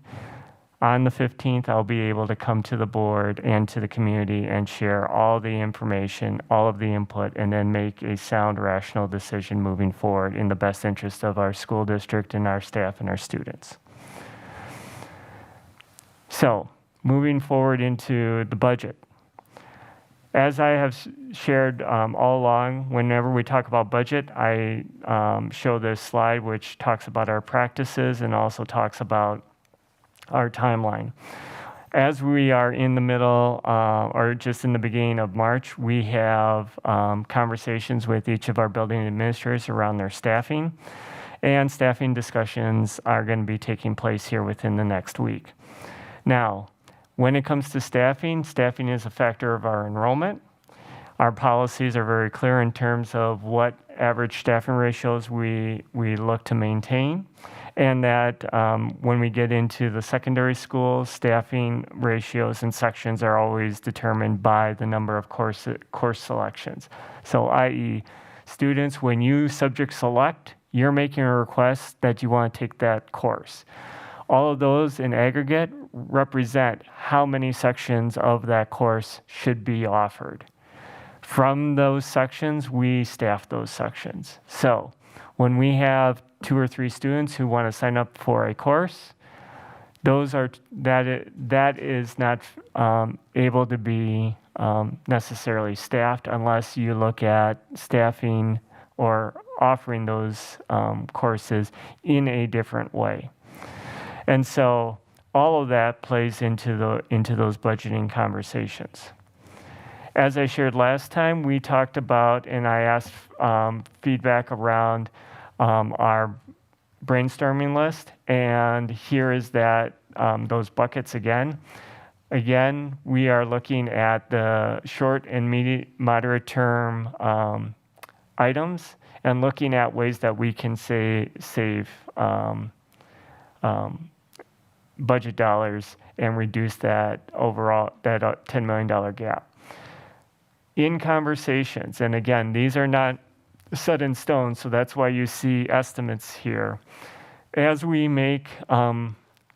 on the 15th, I'll be able to come to the board and to the community and share all the information, all of the input, and then make a sound, rational decision moving forward in the best interest of our school district and our staff and our students. So, moving forward into the budget. As I have shared all along, whenever we talk about budget, I show this slide which talks about our practices and also talks about our timeline. As we are in the middle or just in the beginning of March, we have conversations with each of our building administrators around their staffing, and staffing discussions are going to be taking place here within the next week. Now, when it comes to staffing, staffing is a factor of our enrollment. Our policies are very clear in terms of what average staffing ratios we look to maintain, and that when we get into the secondary schools, staffing ratios and sections are always determined by the number of course selections. So, i.e., students, when you subject select, you're making a request that you want to take that course. All of those in aggregate represent how many sections of that course should be offered. From those sections, we staff those sections. So when we have 2 or 3 students who want to sign up for a course, that is not able to be necessarily staffed unless you look at staffing or offering those courses in a different way. And so all of that plays into those budgeting conversations. As I shared last time, we talked about, and I asked feedback around our brainstorming list, and here is that those buckets again. Again, we are looking at the short and moderate term items and looking at ways that we can save budget dollars and reduce that overall, that $10 million gap. In conversations, and again, these are not set in stone, so that's why you see estimates here. As we make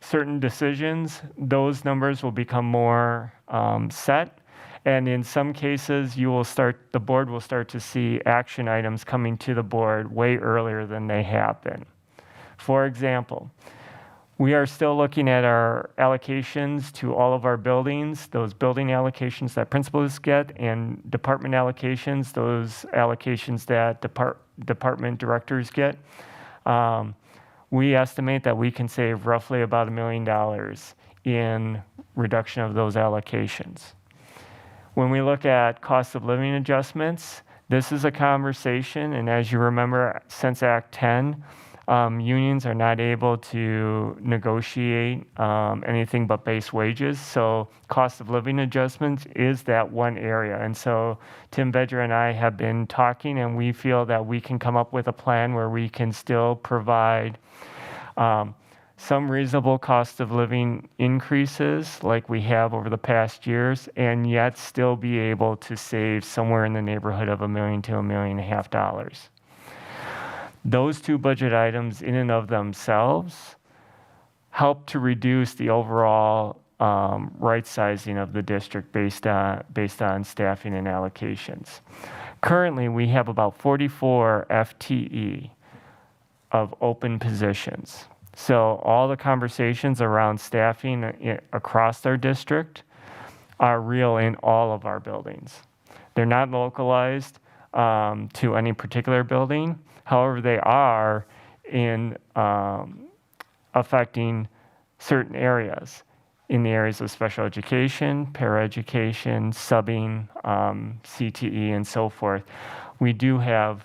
certain decisions, those numbers will become more set, and in some cases, the board will start to see action items coming to the board way earlier than they have been. For example, we are still looking at our allocations to all of our buildings, those building allocations that principals get, and department allocations, those allocations that department directors get. We estimate that we can save roughly about $1 million in reduction of those allocations. When we look at cost of living adjustments, this is a conversation, and as you remember, since Act 10, unions are not able to negotiate anything but base wages. So cost of living adjustments is that one area. And so Tim Vedra and I have been talking, and we feel that we can come up with a plan where we can still provide some reasonable cost of living increases like we have over the past years, and yet still be able to save somewhere in the neighborhood of $1 million to $1.5 million. Those 2 budget items in and of themselves help to reduce the overall right sizing of the district based on staffing and allocations. Currently, we have about 44 FTE of open positions. So all the conversations around staffing across our district are real in all of our buildings. They're not localized to any particular building. However, they are in affecting certain areas, in the areas of special education, paraeducation, subbing, CTE, and so forth. We do have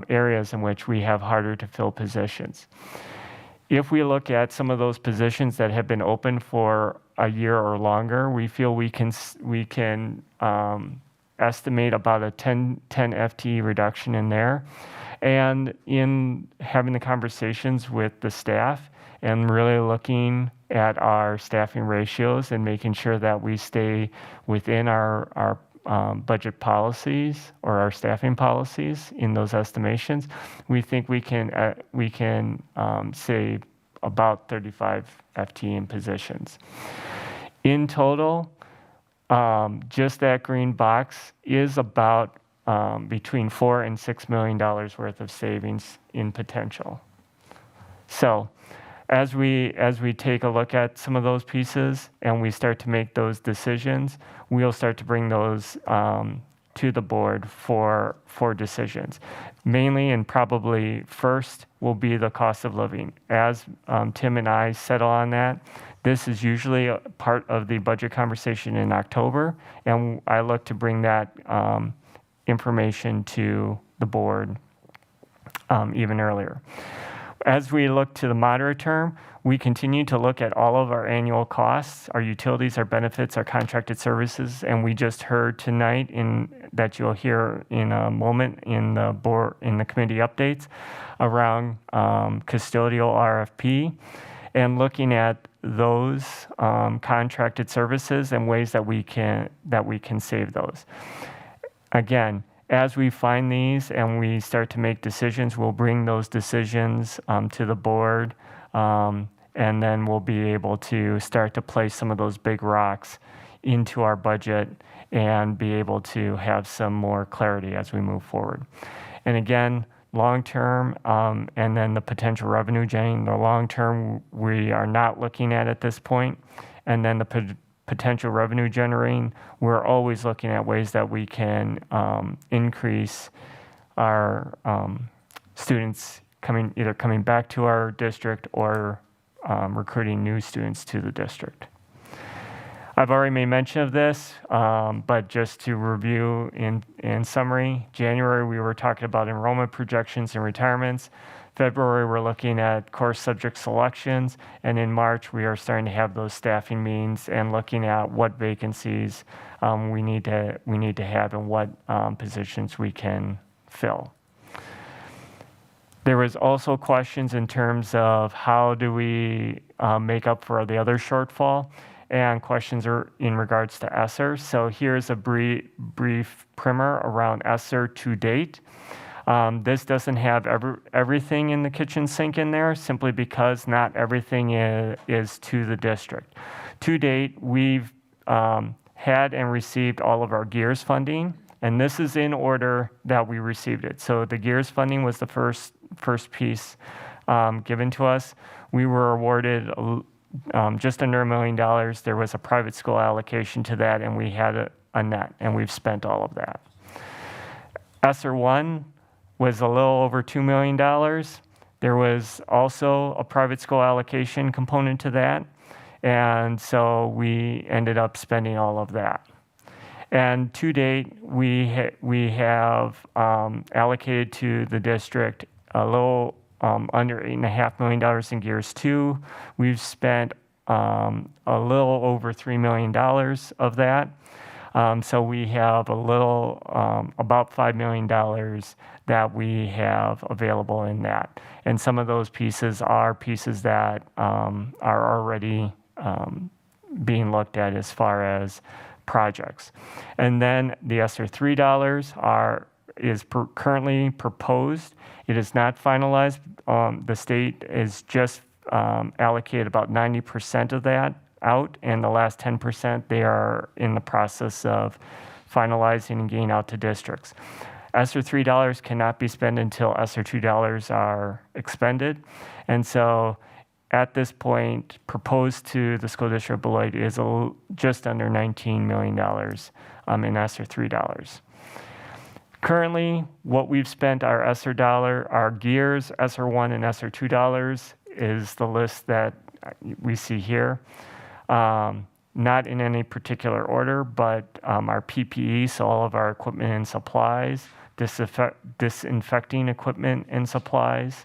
areas in which we have harder to fill positions. If we look at some of those positions that have been open for a year or longer, we feel we can estimate about a 10 FTE reduction in there. And in having the conversations with the staff and really looking at our staffing ratios and making sure that we stay within our budget policies or our staffing policies in those estimations, we think we can save about 35 FTE positions. In total, just that green box is about between $4 and $6 million worth of savings in potential. So as we take a look at some of those pieces and we start to make those decisions, we'll start to bring those to the board for decisions. Mainly and probably first will be the cost of living. As Tim and I settle on that, this is usually a part of the budget conversation in October, and I look to bring that information to the board even earlier. As we look to the moderate term, we continue to look at all of our annual costs, our utilities, our benefits, our contracted services, and we just heard tonight that you'll hear in a moment in the committee updates around custodial RFP, and looking at those contracted services and ways that we can save those. Again, as we find these and we start to make decisions, we'll bring those decisions to the board, and then we'll be able to start to place some of those big rocks into our budget and be able to have some more clarity as we move forward. And again, long term, and then the potential revenue generating, the long term we are not looking at this point, and then the potential revenue generating, we're always looking at ways that we can increase our students either coming back to our district or recruiting new students to the district. I've already made mention of this, but just to review in summary, January we were talking about enrollment projections and retirements. February, we're looking at course subject selections, and in March, we are starting to have those staffing meetings and looking at what vacancies we need to have and what positions we can fill. There was also questions in terms of how do we make up for the other shortfall, and questions are in regards to ESSER. So here's a brief primer around ESSER to date. This doesn't have everything in the kitchen sink in there, simply because not everything is to the district. To date, we've had and received all of our GEARS funding, and this is in order that we received it. So the GEARS funding was the first piece given to us. We were awarded just under $1 million. There was a private school allocation to that, and we had a net, and we've spent all of that. ESSER 1 was a little over $2 million. There was also a private school allocation component to that, and so we ended up spending all of that. And to date, we have allocated to the district a little under $8.5 million in GEARS 2. We've spent a little over $3 million of that. So we have a little, about $5 million that we have available in that. And some of those pieces are pieces that are already being looked at as far as projects. And then the ESSER $3 is currently proposed. It is not finalized. The state is just allocated about 90% of that out, and the last 10% they are in the process of finalizing and getting out to districts. ESSER $3 cannot be spent until ESSER $2 are expended, and so at this point, proposed to the school district of Beloit is just under $19 million in ESSER $3. Currently, what we've spent our ESSER our GEARS, ESSER 1 and ESSER $2 is the list that we see here. Not in any particular order, but our PPE, so all of our equipment and supplies, disinfecting equipment and supplies.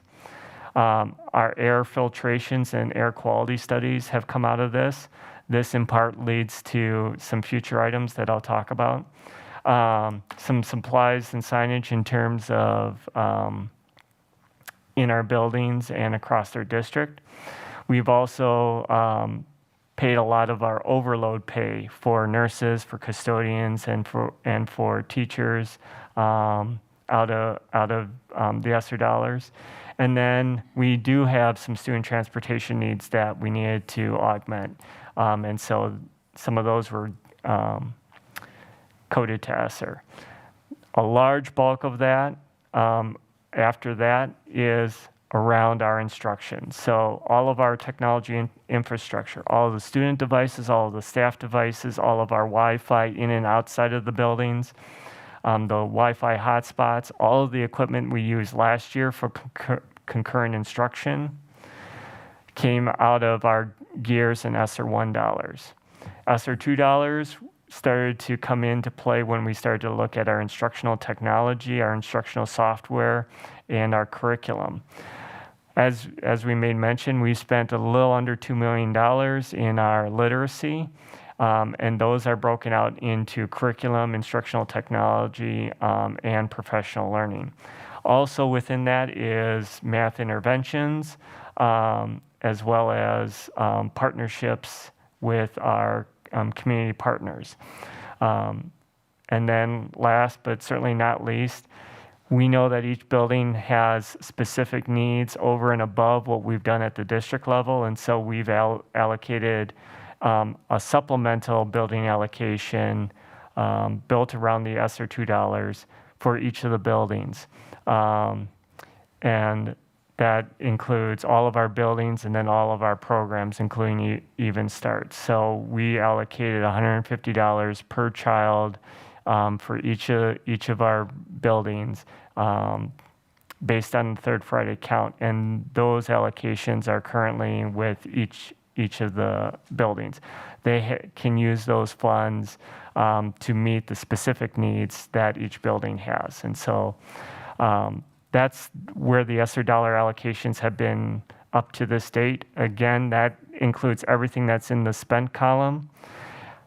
Our air filtrations and air quality studies have come out of this. This in part leads to some future items that I'll talk about. Some supplies and signage in terms of in our buildings and across our district. We've also paid a lot of our overload pay for nurses, for custodians, and for teachers out of the ESSER dollars. And then we do have some student transportation needs that we needed to augment. And so some of those were coded to ESSER. A large bulk of that, after that, is around our instruction. So all of our technology infrastructure, all of the student devices, all of the staff devices, all of our Wi-Fi in and outside of the buildings, the Wi-Fi hotspots, all of the equipment we used last year for concurrent instruction came out of our gears and ESSER $1. ESSER $2 started to come into play when we started to look at our instructional technology, our instructional software, and our curriculum. As we made mention, we spent a little under $2 million in our literacy, and those are broken out into curriculum, instructional technology, and professional learning. Also within that is math interventions, as well as partnerships with our community partners. And then last but certainly not least, we know that each building has specific needs over and above what we've done at the district level, and so we've allocated a supplemental building allocation built around the ESSER $2 for each of the buildings. And that includes all of our buildings and then all of our programs, including Even Start. So we allocated $150 per child for each of our buildings based on the third Friday count. And those allocations are currently with each of the buildings. They can use those funds to meet the specific needs that each building has. And so that's where the ESSER dollar allocations have been up to this date. Again, that includes everything that's in the spent column.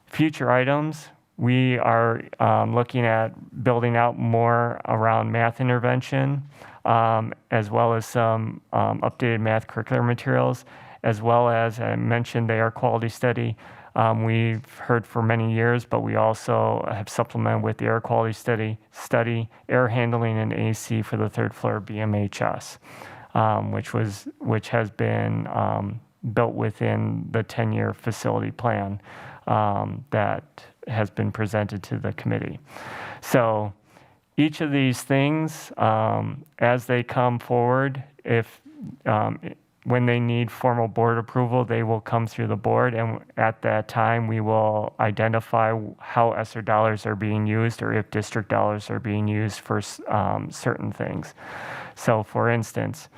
Future items, we are looking at building out more around math intervention, as well as some updated math curricular materials, as well as I mentioned the air quality study. We've heard for many years, but we also have supplemented with the air quality study, air handling and AC for the third floor BMHS, which has been built within the 10-year facility plan that has been presented to the committee. So each of these things, as they come forward, when they need formal board approval, they will come through the board, and at that time, we will identify how ESSER dollars are being used or if district dollars are being used for certain things. So for instance,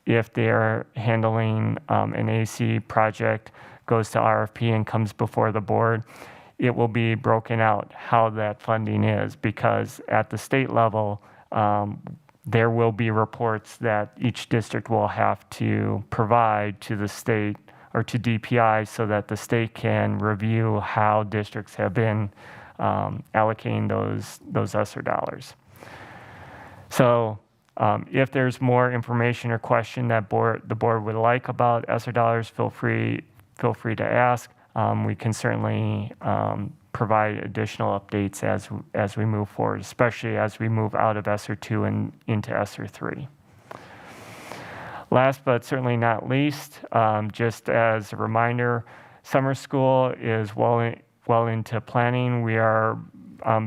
if they're handling an AC project, goes to RFP and comes before the board, it will be broken out how that funding is, because at the state level, there will be reports that each district will have to provide to the state or to DPI so that the state can review how districts have been allocating those ESSER dollars. So if there's more information or question that the board would like about ESSER dollars, feel free to ask. We can certainly provide additional updates as we move forward, especially as we move out of ESSER 2 and into ESSER 3. Last but certainly not least, just as a reminder, summer school is well into planning. We are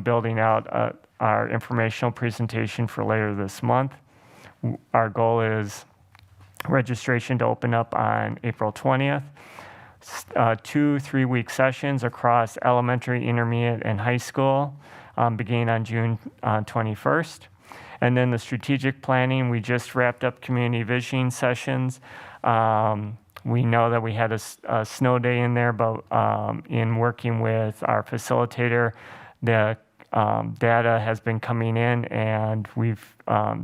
building out our informational presentation for later this month. Our goal is registration to open up on April 20th. 2 3-week sessions across elementary, intermediate, and high school beginning on June 21st. And then the strategic planning, we just wrapped up community visioning sessions. We know that we had a snow day in there, but in working with our facilitator, the data has been coming in, and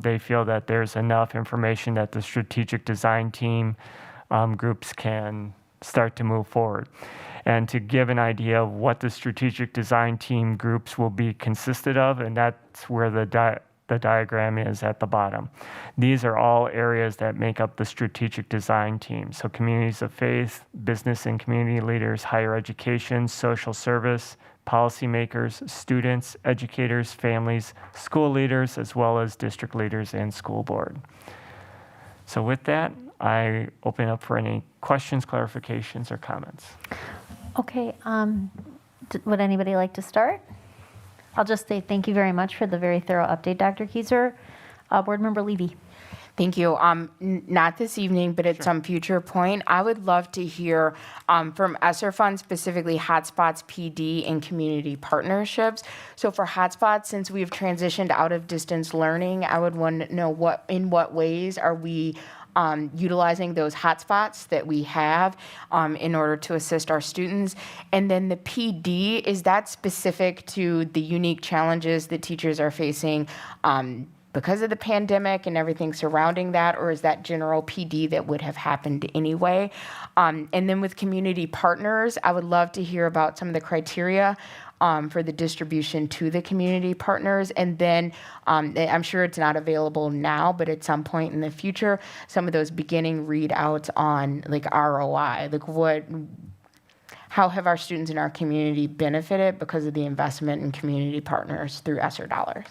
they feel that there's enough information that the strategic design team groups can start to move forward. And to give an idea of what the strategic design team groups will be consisted of, and that's where the diagram is at the bottom. These are all areas that make up the strategic design team. So communities of faith, business and community leaders, higher education, social service, policymakers, students, educators, families, school leaders, as well as district leaders and school board. So with that, I open up for any questions, clarifications, or comments. Okay, would anybody like to start? I'll just say thank you very much for the very thorough update, Dr. Kieser. Board Member Levy. Thank you. Not this evening, but at some future point, I would love to hear from ESSER funds, specifically hotspots, PD, and community partnerships. So for hotspots, since we've transitioned out of distance learning, I would want to know in what ways are we utilizing those hotspots that we have in order to assist our students. And then the PD, is that specific to the unique challenges that teachers are facing because of the pandemic and everything surrounding that, or is that general PD that would have happened anyway? And then with community partners, I would love to hear about some of the criteria for the distribution to the community partners. And then I'm sure it's not available now, but at some point in the future, some of those beginning readouts on like ROI, like how have our students in our community benefited because of the investment in community partners through ESSER dollars?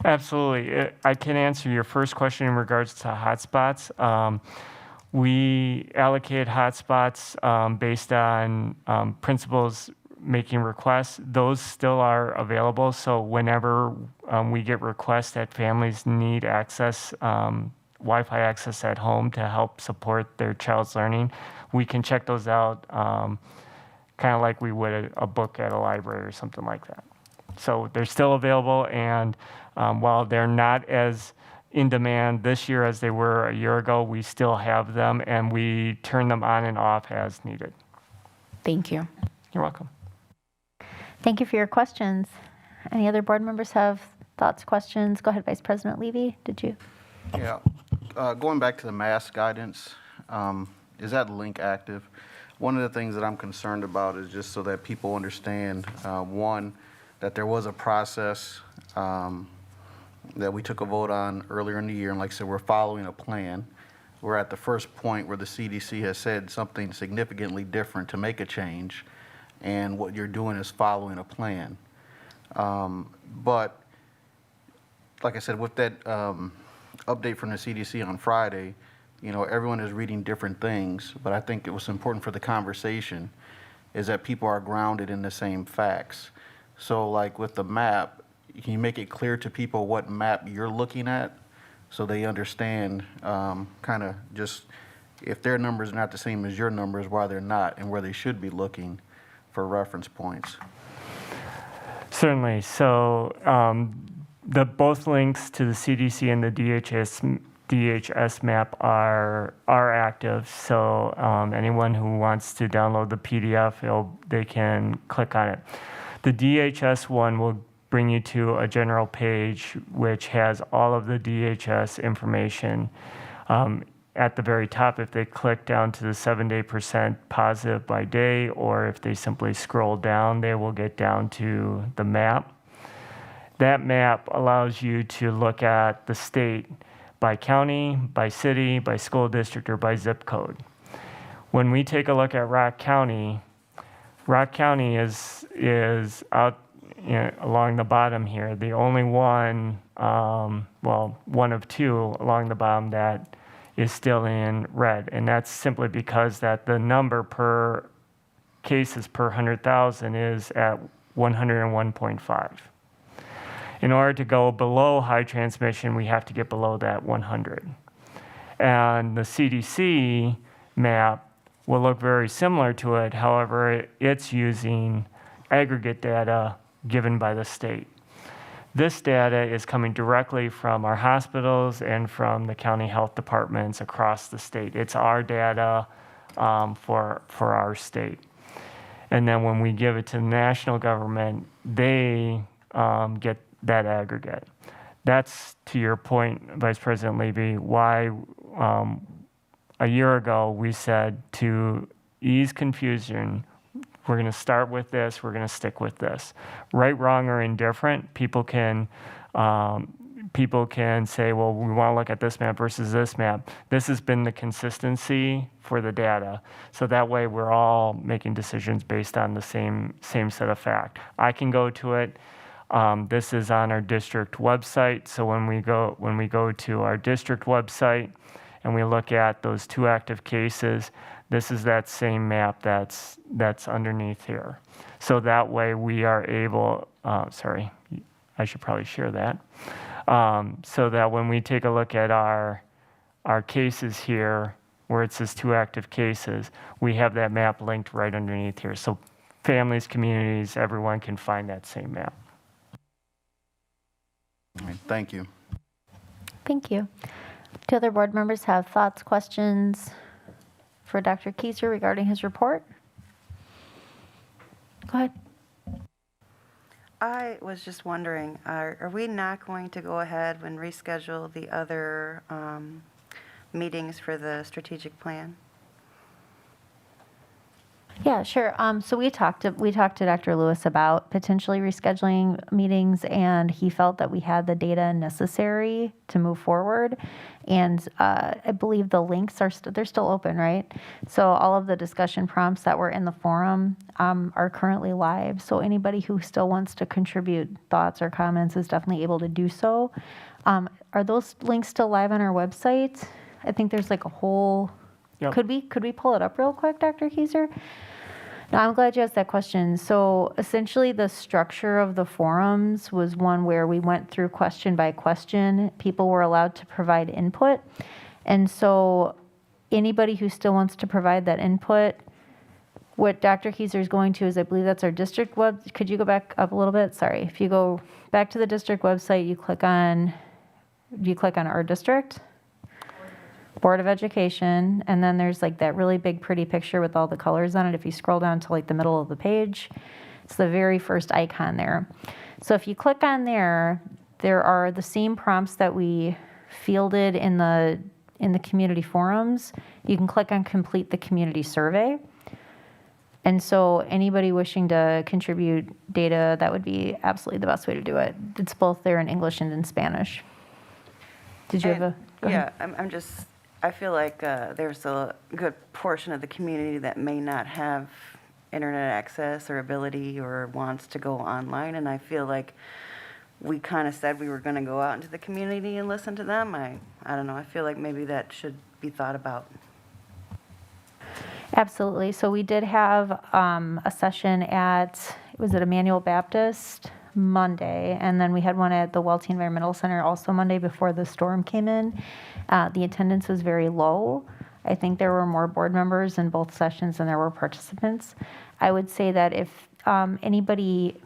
Absolutely. I can answer your first question in regards to hotspots. We allocate hotspots based on principals making requests. Those still are available. So whenever we get requests that families need access, Wi-Fi access at home to help support their child's learning, we can check those out kind of like we would a book at a library or something like that. So they're still available, and while they're not as in demand this year as they were a year ago, we still have them, and we turn them on and off as needed. Thank you. You're welcome. Thank you for your questions. Any other board members have thoughts, questions? Go ahead, Vice President Levy. Did you? Yeah, going back to the mask guidance, is that link active? One of the things that I'm concerned about is just so that people understand, one, that there was a process that we took a vote on earlier in the year, and like I said, we're following a plan. We're at the first point where the CDC has said something significantly different to make a change, and what you're doing is following a plan. But like I said, with that update from the CDC on Friday, you know, everyone is reading different things, but I think it was important for the conversation is that people are grounded in the same facts. So like with the map, can you make it clear to people what map you're looking at so they understand kind of just if their numbers are not the same as your numbers, why they're not, and where they should be looking for reference points? Certainly. So both links to the CDC and the DHS map are active. So anyone who wants to download the PDF, they can click on it. The DHS one will bring you to a general page which has all of the DHS information. At the very top, if they click down to the 7-day % positive by day, or if they simply scroll down, they will get down to the map. That map allows you to look at the state by county, by city, by school district, or by zip code. When we take a look at Rock County is out along the bottom here, the only one, one of two along the bottom that is still in red. And that's simply because that the number per cases per 100,000 is at 101.5. In order to go below high transmission, we have to get below that 100. And the CDC map will look very similar to it. However, it's using aggregate data given by the state. This data is coming directly from our hospitals and from the county health departments across the state. It's our data for our state. And then when we give it to the national government, they get that aggregate. That's, to your point, Vice President Levy, why a year ago we said to ease confusion, we're going to start with this, we're going to stick with this. Right, wrong, or indifferent, people can say, well, we want to look at this map versus this map. This has been the consistency for the data. So that way we're all making decisions based on the same set of fact. I can go to it. This is on our district website. So when we go to our district website and we look at those 2 active cases, this is that same map that's underneath here. So that way we are able, sorry, I should probably share that. So that when we take a look at our cases here, where it says 2 active cases, we have that map linked right underneath here. So families, communities, everyone can find that same map. All right, thank you. Thank you. Do other board members have thoughts, questions for Dr. Keiser regarding his report? Go ahead. I was just wondering, are we not going to go ahead and reschedule the other meetings for the strategic plan? Yeah, sure. So we talked to Dr. Lewis about potentially rescheduling meetings, and he felt that we had the data necessary to move forward. And I believe the links they're still open, right? So all of the discussion prompts that were in the forum are currently live. So anybody who still wants to contribute thoughts or comments is definitely able to do so. Are those links still live on our website? I think there's like a whole. Yep. Could we pull it up real quick, Dr. Keiser? No, I'm glad you asked that question. So essentially the structure of the forums was one where we went through question by question. People were allowed to provide input. And so anybody who still wants to provide that input, what Dr. Keiser is going to is, I believe that's our district web. Could you go back up a little bit? Sorry. If you go back to the district website, you click on our district. Board of Education, and then there's like that really big pretty picture with all the colors on it. If you scroll down to like the middle of the page, it's the very first icon there. So if you click on there, there are the same prompts that we fielded in the community forums. You can click on complete the community survey. And so anybody wishing to contribute data, that would be absolutely the best way to do it. It's both there in English and in Spanish. Did you have a? Go ahead. Yeah, I feel like there's a good portion of the community that may not have internet access or ability or wants to go online, and I feel like we kind of said we were going to go out into the community and listen to them. I don't know. I feel like maybe that should be thought about. Absolutely. So we did have a session at Emmanuel Baptist Monday, and then we had one at the Welty Environmental Center also Monday before the storm came in. The attendance was very low. I think there were more board members in both sessions than there were participants. I would say that if anybody,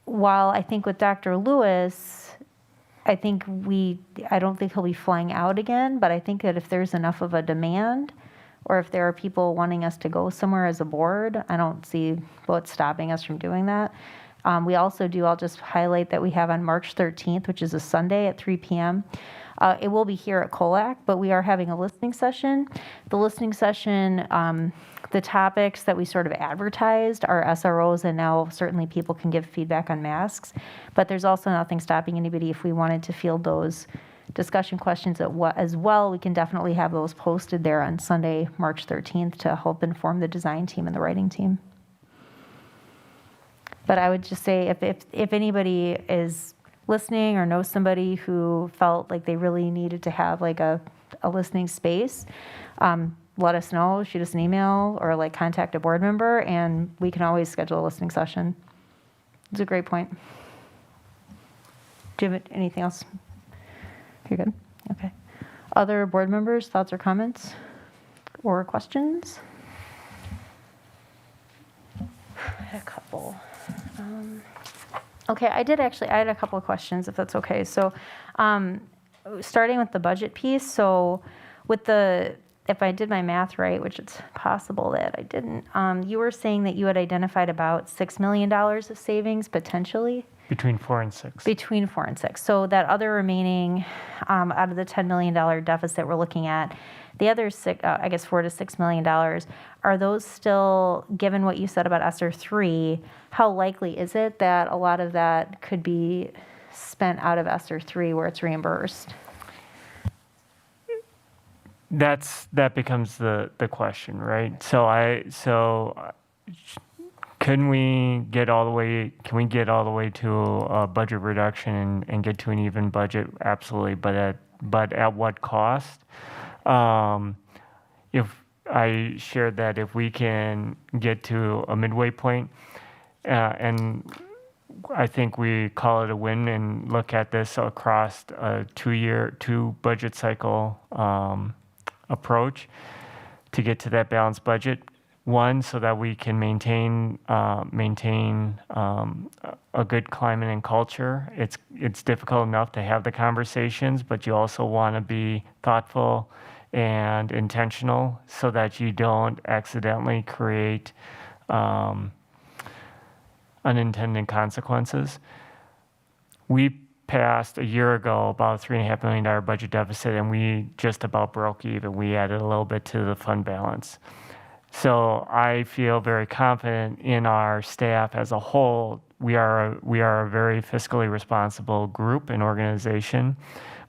while I think with Dr. Lewis, I don't think he'll be flying out again, but I think that if there's enough of a demand, or if there are people wanting us to go somewhere as a board, I don't see what's stopping us from doing that. We also do, I'll just highlight that we have on March 13th, which is a Sunday at 3 p.m. It will be here at COLAC, but we are having a listening session. The listening session, the topics that we sort of advertised are SROs, and now certainly people can give feedback on masks. But there's also nothing stopping anybody if we wanted to field those discussion questions as well. We can definitely have those posted there on Sunday, March 13th to help inform the design team and the writing team. But I would just say if anybody is listening or knows somebody who felt like they really needed to have like a listening space, let us know, shoot us an email, or like contact a board member, and we can always schedule a listening session. It's a great point. Do you have anything else? You're good? Okay. Other board members, thoughts or comments or questions? I had a couple. Okay, I had a couple of questions, if that's okay. So starting with the budget piece, so if I did my math right, which it's possible that I didn't, you were saying that you had identified about $6 million of savings potentially? Between 4 and 6. Between 4 and 6. So that other remaining, out of the $10 million deficit we're looking at, the other $4 to $6 million, are those still, given what you said about ESSER 3, how likely is it that a lot of that could be spent out of ESSER 3 where it's reimbursed? That becomes the question, right? So can we get all the way to a budget reduction and get to an even budget? Absolutely, but at what cost? If I shared that if we can get to a midway point, and I think we call it a win and look at this across a two budget cycle approach to get to that balanced budget. One, so that we can maintain a good climate and culture. It's difficult enough to have the conversations, but you also want to be thoughtful and intentional so that you don't accidentally create unintended consequences. We passed a year ago about a $3.5 million budget deficit, and we just about broke even. We added a little bit to the fund balance. So I feel very confident in our staff as a whole. We are a very fiscally responsible group and organization,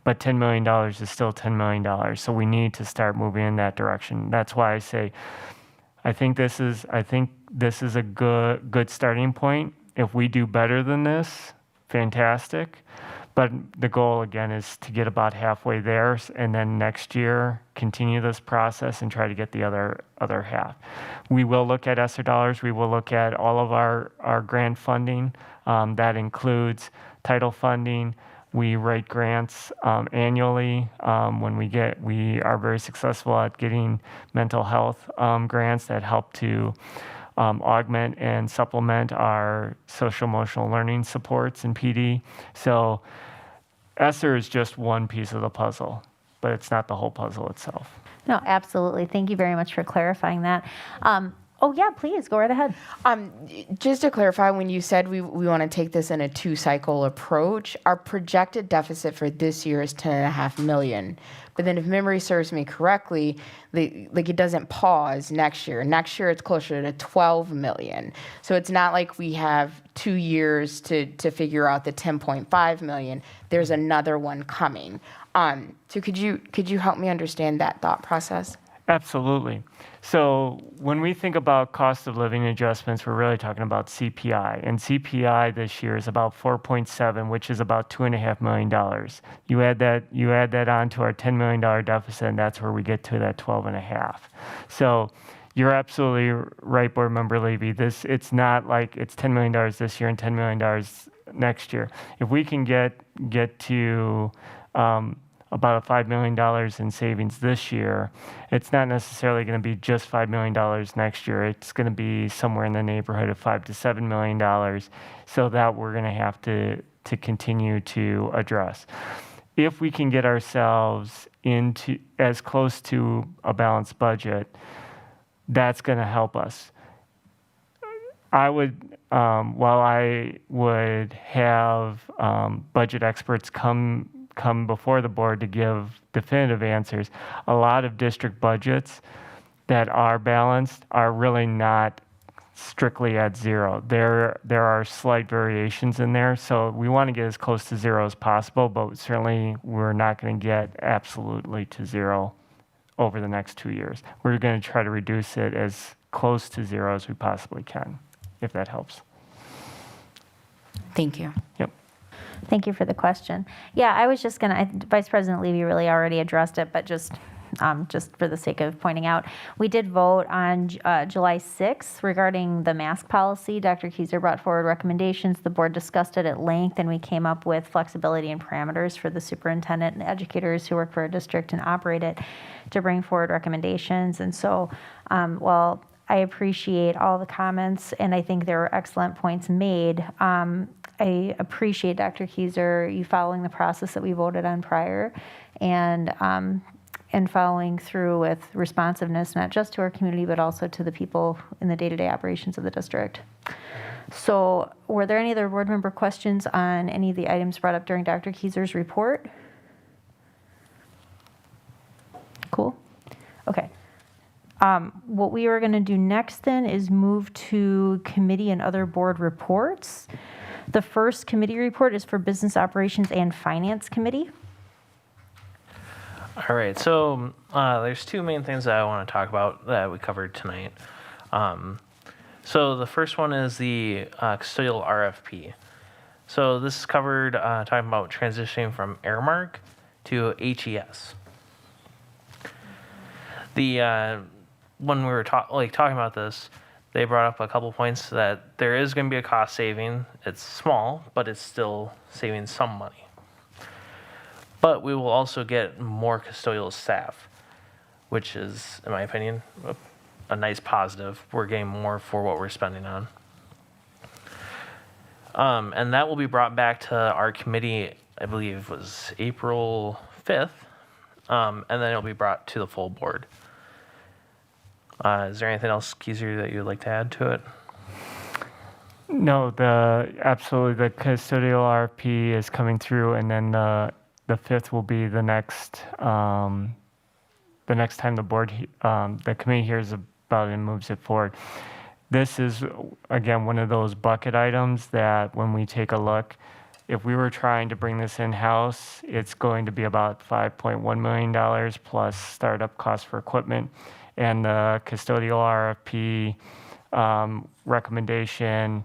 but $10 million is still $10 million. So we need to start moving in that direction. That's why I say I think this is a good starting point. If we do better than this, fantastic. But the goal, again, is to get about halfway there, and then next year, continue this process and try to get the other half. We will look at ESSER dollars. We will look at all of our grant funding. That includes title funding. We write grants annually. We are very successful at getting mental health grants that help to augment and supplement our social emotional learning supports in PD. So ESSER is just one piece of the puzzle, but it's not the whole puzzle itself. No, absolutely. Thank you very much for clarifying that. Oh, yeah, please, go right ahead. Just to clarify, when you said we want to take this in a two-cycle approach, our projected deficit for this year is $10.5 million. But then if memory serves me correctly, it doesn't pause next year. Next year, it's closer to $12 million. So it's not like we have 2 years to figure out the $10.5 million. There's another one coming. So could you help me understand that thought process? Absolutely. So when we think about cost of living adjustments, we're really talking about CPI. And CPI this year is about 4.7, which is about $2.5 million. You add that on to our $10 million deficit, and that's where we get to that 12.5. So you're absolutely right, Board Member Levy. It's not like it's $10 million this year and $10 million next year. If we can get to about $5 million in savings this year, it's not necessarily going to be just $5 million next year. It's going to be somewhere in the neighborhood of $5 to $7 million, so that we're going to have to continue to address. If we can get ourselves into as close to a balanced budget, that's going to help us. While I would have budget experts come before the board to give definitive answers, a lot of district budgets that are balanced are really not strictly at zero. There are slight variations in there, so we want to get as close to zero as possible, but certainly we're not going to get absolutely to zero over the next 2 years. We're going to try to reduce it as close to zero as we possibly can, if that helps. Thank you. Yep. Thank you for the question. Yeah, I was just Vice President Levy really already addressed it, but just for the sake of pointing out, we did vote on July 6th regarding the mask policy. Dr. Keyser brought forward recommendations. The board discussed it at length, and we came up with flexibility and parameters for the superintendent and educators who work for a district and operate it to bring forward recommendations. And so, while I appreciate all the comments, and I think there were excellent points made, I appreciate, Dr. Keyser, you following the process that we voted on prior, and following through with responsiveness, not just to our community, but also to the people in the day-to-day operations of the district. So were there any other board member questions on any of the items brought up during Dr. Keyser's report? Cool. Okay. What we are going to do next then is move to committee and other board reports. The first committee report is for Business Operations and Finance Committee. All right, so there's two main things that I want to talk about that we covered tonight. So the first one is the custodial RFP. So this is covered talking about transitioning from Airmark to HES. The when we were talking about this, they brought up a couple points that there is going to be a cost saving. It's small, but it's still saving some money. But we will also get more custodial staff, which is, in my opinion, a nice positive. We're getting more for what we're spending on. And that will be brought back to our committee, I believe was April 5th, and then it'll be brought to the full board. Is there anything else, Keezer, that you would like to add to it? No, absolutely, the custodial RFP is coming through, and then the 5th will be the next time the board, the committee hears about it and moves it forward. This is, again, one of those bucket items that when we take a look, if we were trying to bring this in-house, it's going to be about $5.1 million plus startup costs for equipment. And the custodial RFP recommendation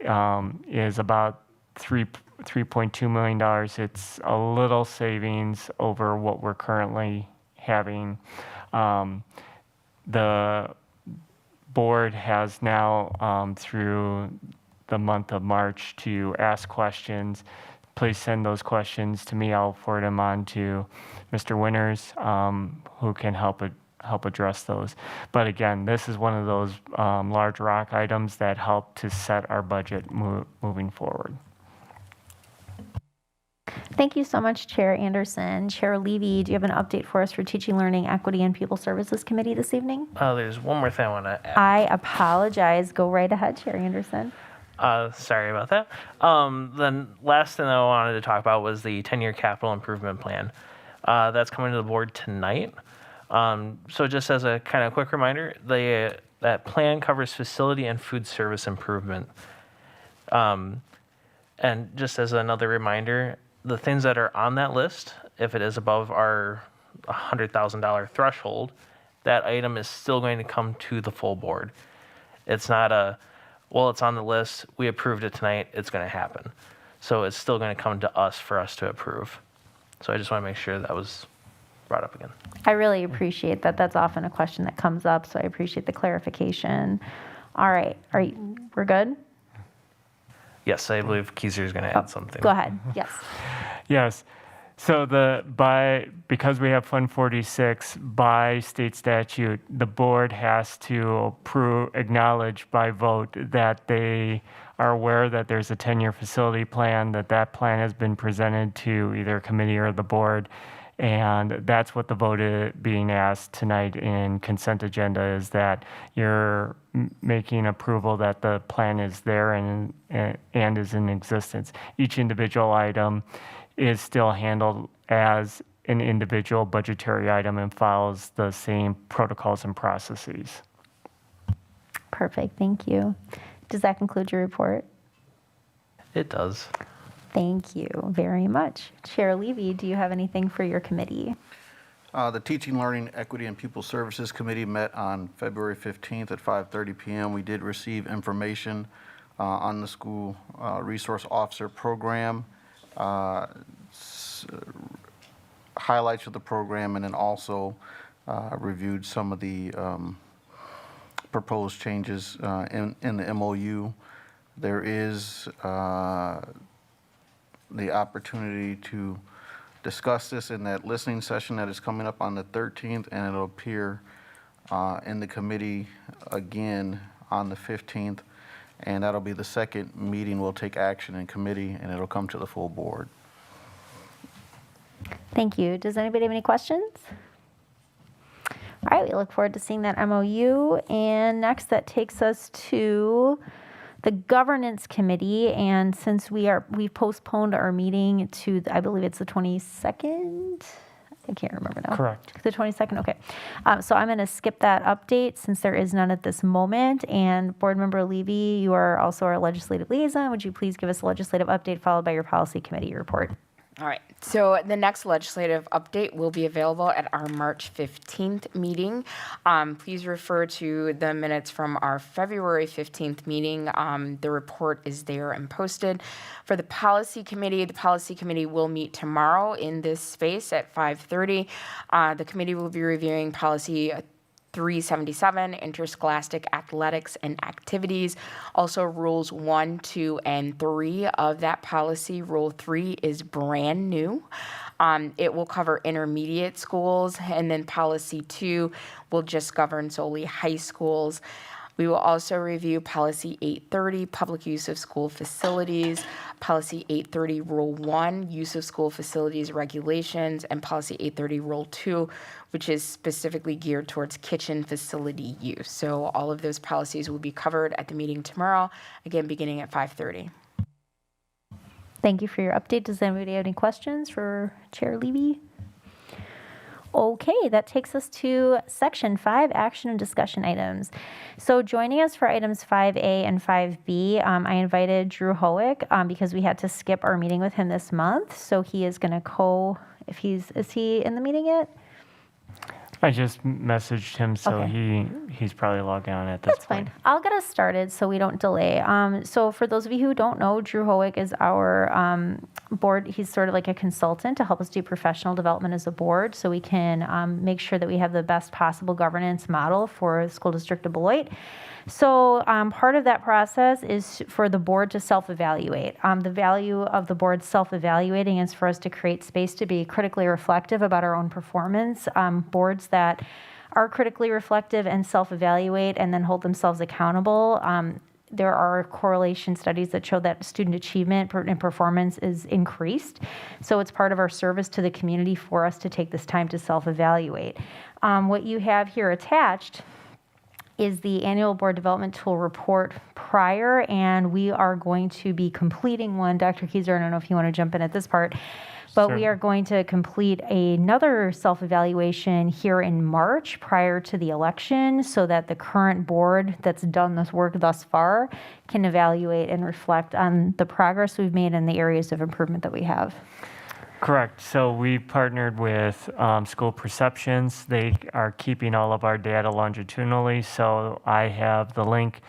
is about $3.2 million. It's a little savings over what we're currently having. The board has now, through the month of March, to ask questions. Please send those questions to me. I'll forward them on to Mr. Winters, who can help address those. But again, this is one of those large rock items that help to set our budget moving forward. Thank you so much, Chair Anderson. Chair Levy, do you have an update for us for Teaching, Learning, Equity, and People Services Committee this evening? There's one more thing I want to add. I apologize. Go right ahead, Chair Anderson. Sorry about that. Then last thing I wanted to talk about was the 10-year capital improvement plan. That's coming to the board tonight. So just as a kind of quick reminder, that plan covers facility and food service improvement. And just as another reminder, the things that are on that list, if it is above our $100,000 threshold, that item is still going to come to the full board. It's not well, it's on the list, we approved it tonight, it's going to happen. So it's still going to come to us for us to approve. So I just want to make sure that was brought up again. I really appreciate that. That's often a question that comes up, so I appreciate the clarification. All right, we're good? Yes, I believe Keezer is going to add something. Go ahead, yes. Yes. So because we have Fund 46, by state statute, the board has to acknowledge by vote that they are aware that there's a 10-year facility plan, that plan has been presented to either committee or the board. And that's what the vote is being asked tonight in consent agenda, is that you're making approval that the plan is there and is in existence. Each individual item is still handled as an individual budgetary item and follows the same protocols and processes. Perfect, thank you. Does that conclude your report? It does. Thank you very much. Chair Levy, do you have anything for your committee? The Teaching, Learning, Equity, and People Services Committee met on February 15th at 5:30 p.m. We did receive information on the school resource officer program, highlights of the program, and then also reviewed some of the proposed changes in the MOU. There is the opportunity to discuss this in that listening session that is coming up on the 13th, and it'll appear in the committee again on the 15th, and that'll be the second meeting we'll take action in committee, and it'll come to the full board. Thank you. Does anybody have any questions? All right, we look forward to seeing that MOU. And next, that takes us to the Governance Committee. And since we've postponed our meeting to, I believe it's the 22nd. I can't remember now. Correct. The 22nd, okay. So I'm going to skip that update since there is none at this moment. And Board Member Levy, you are also our legislative liaison. Would you please give us a legislative update followed by your policy committee report? All right, so the next legislative update will be available at our March 15th meeting. Please refer to the minutes from our February 15th meeting. The report is there and posted. For the Policy Committee will meet tomorrow in this space at 5:30. The committee will be reviewing Policy 377, interscholastic athletics and activities. Also, rules 1, 2, and 3 of that policy. Rule 3 is brand new. It will cover intermediate schools, and then policy 2 will just govern solely high schools. We will also review policy 830, public use of school facilities, policy 830, rule 1, use of school facilities regulations, and policy 830, rule 2, which is specifically geared towards kitchen facility use. So all of those policies will be covered at the meeting tomorrow, again, beginning at 5:30. Thank you for your update. Does anybody have any questions for Chair Levy? Okay, that takes us to section 5, action and discussion items. So joining us for items 5A and 5B, I invited Drew Howick because we had to skip our meeting with him this month. So he is going to is he in the meeting yet? I just messaged him, so Okay. he's probably logging on at this That's fine. I'll get us started so we don't delay. So for those of you who don't know, Drew Howick is our board. He's sort of like a consultant to help us do professional development as a board so we can make sure that we have the best possible governance model for the School District of Beloit. So part of that process is for the board to self-evaluate. The value of the board self-evaluating is for us to create space to be critically reflective about our own performance. Boards that are critically reflective and self-evaluate and then hold themselves accountable, there are correlation studies that show that student achievement and performance is increased. So it's part of our service to the community for us to take this time to self-evaluate. What you have here attached is the annual board development tool report prior, and we are going to be completing one. Dr. Keyser, I don't know if you want to jump in at this part, but we are going to complete another self-evaluation here in March prior to the election so that the current board that's done this work thus far can evaluate and reflect on the progress we've made and the areas of improvement that we have. Correct. So we partnered with School Perceptions. They are keeping all of our data longitudinally. So I have the link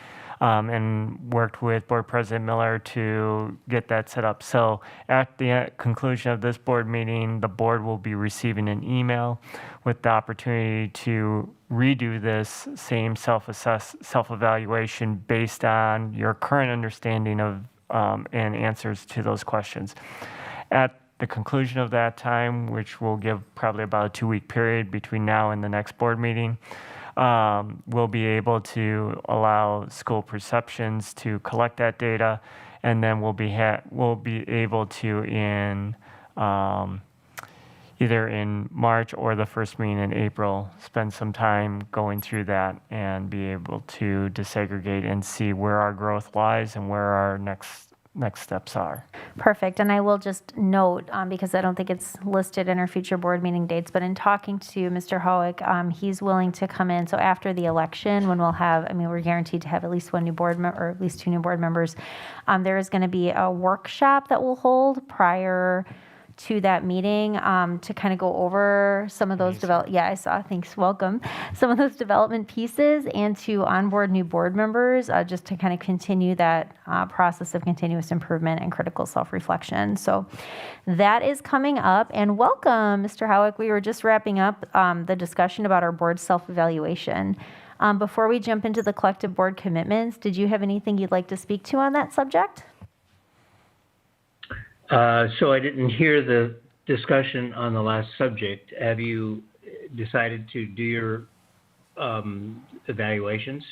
and worked with Board President Miller to get that set up. So at the conclusion of this board meeting, the board will be receiving an email with the opportunity to redo this same self-evaluation based on your current understanding of and answers to those questions. At the conclusion of that time, which will give probably about a 2-week period between now and the next board meeting, we'll be able to allow School Perceptions to collect that data, and then we'll be able to in either in March or the first meeting in April, spend some time going through that and be able to disaggregate and see where our growth lies and where our next steps are. Perfect. And I will just note, because I don't think it's listed in our future board meeting dates, but in talking to Mr. Howick, he's willing to come in. So after the election, when we'll have, we're guaranteed to have at least one new board member, or at least 2 new board members, there is going to be a workshop that we'll hold prior to that meeting to kind of go over some of those some of those development pieces and to onboard new board members just to kind of continue that process of continuous improvement and critical self-reflection. So that is coming up. And welcome, Mr. Howick. We were just wrapping up the discussion about our board self-evaluation. Before we jump into the collective board commitments, did you have anything you'd like to speak to on that subject? So I didn't hear the discussion on the last subject. Have you decided to do your evaluations?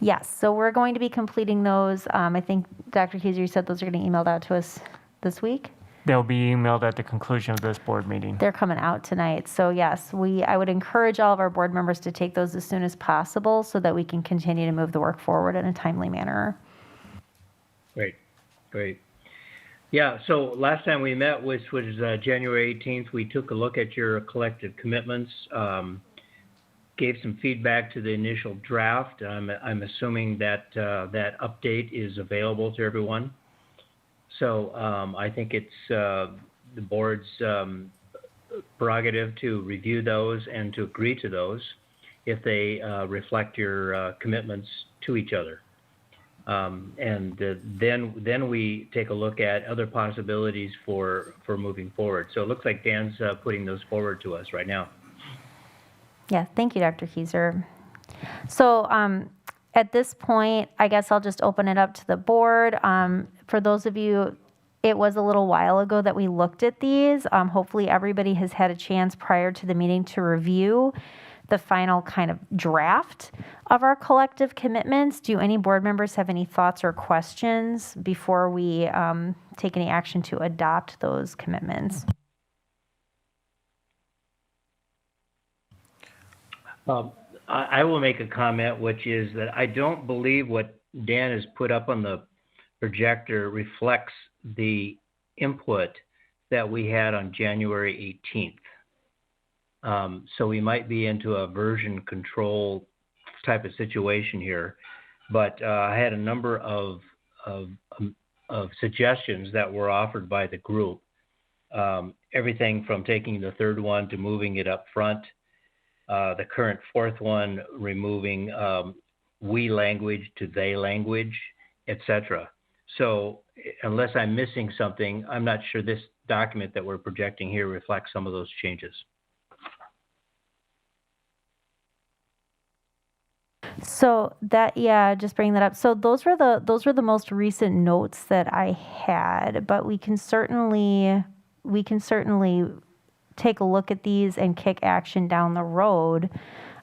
Yes. So we're going to be completing those. I think, Dr. Keyser, you said those are getting emailed out to us this week? They'll be emailed at the conclusion of this board meeting. They're coming out tonight. So yes, I would encourage all of our board members to take those as soon as possible so that we can continue to move the work forward in a timely manner. Great. Yeah, so last time we met, which was January 18th, we took a look at your collective commitments, gave some feedback to the initial draft. I'm assuming that that update is available to everyone. So I think it's the board's prerogative to review those and to agree to those if they reflect your commitments to each other. Then we take a look at other possibilities for moving forward. So it looks like Dan's putting those forward to us right now. Yeah, thank you, Dr. Kieser. So at this point, I guess I'll just open it up to the board. For those of you, it was a little while ago that we looked at these. Hopefully everybody has had a chance prior to the meeting to review the final kind of draft of our collective commitments. Do any board members have any thoughts or questions before we take any action to adopt those commitments? I will make a comment, which is that I don't believe what Dan has put up on the projector reflects the input that we had on January 18th. So we might be into a version control type of situation here. But I had a number of suggestions that were offered by the group. Everything from taking the third one to moving it up front. The current fourth one, removing we language to they language, etc. So unless I'm missing something, I'm not sure this document that we're projecting here reflects some of those changes. So that, yeah, just bringing that up. So those were the most recent notes that I had, but we can certainly take a look at these and kick action down the road.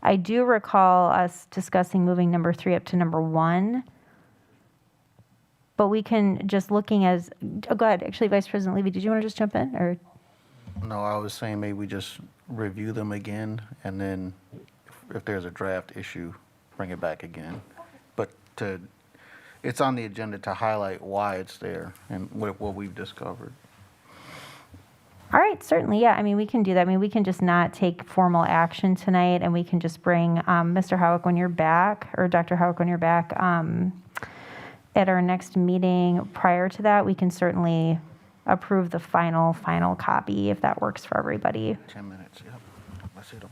I do recall us discussing moving number 3 up to number 1. But we can just looking as, oh, go ahead. Actually, Vice President Levy, did you want to just jump in? Or No, I was saying maybe we just review them again, and then if there's a draft issue, bring it back again. But it's on the agenda to highlight why it's there and what we've discovered. all right, certainly, yeah. I mean, we can do that. I mean, we can just not take formal action tonight, and we can just bring Mr. Howick when you're back, or Dr. Howick when you're back. At our next meeting prior to that, we can certainly approve the final copy if that works for everybody. 10 minutes, yep. Let's hit them.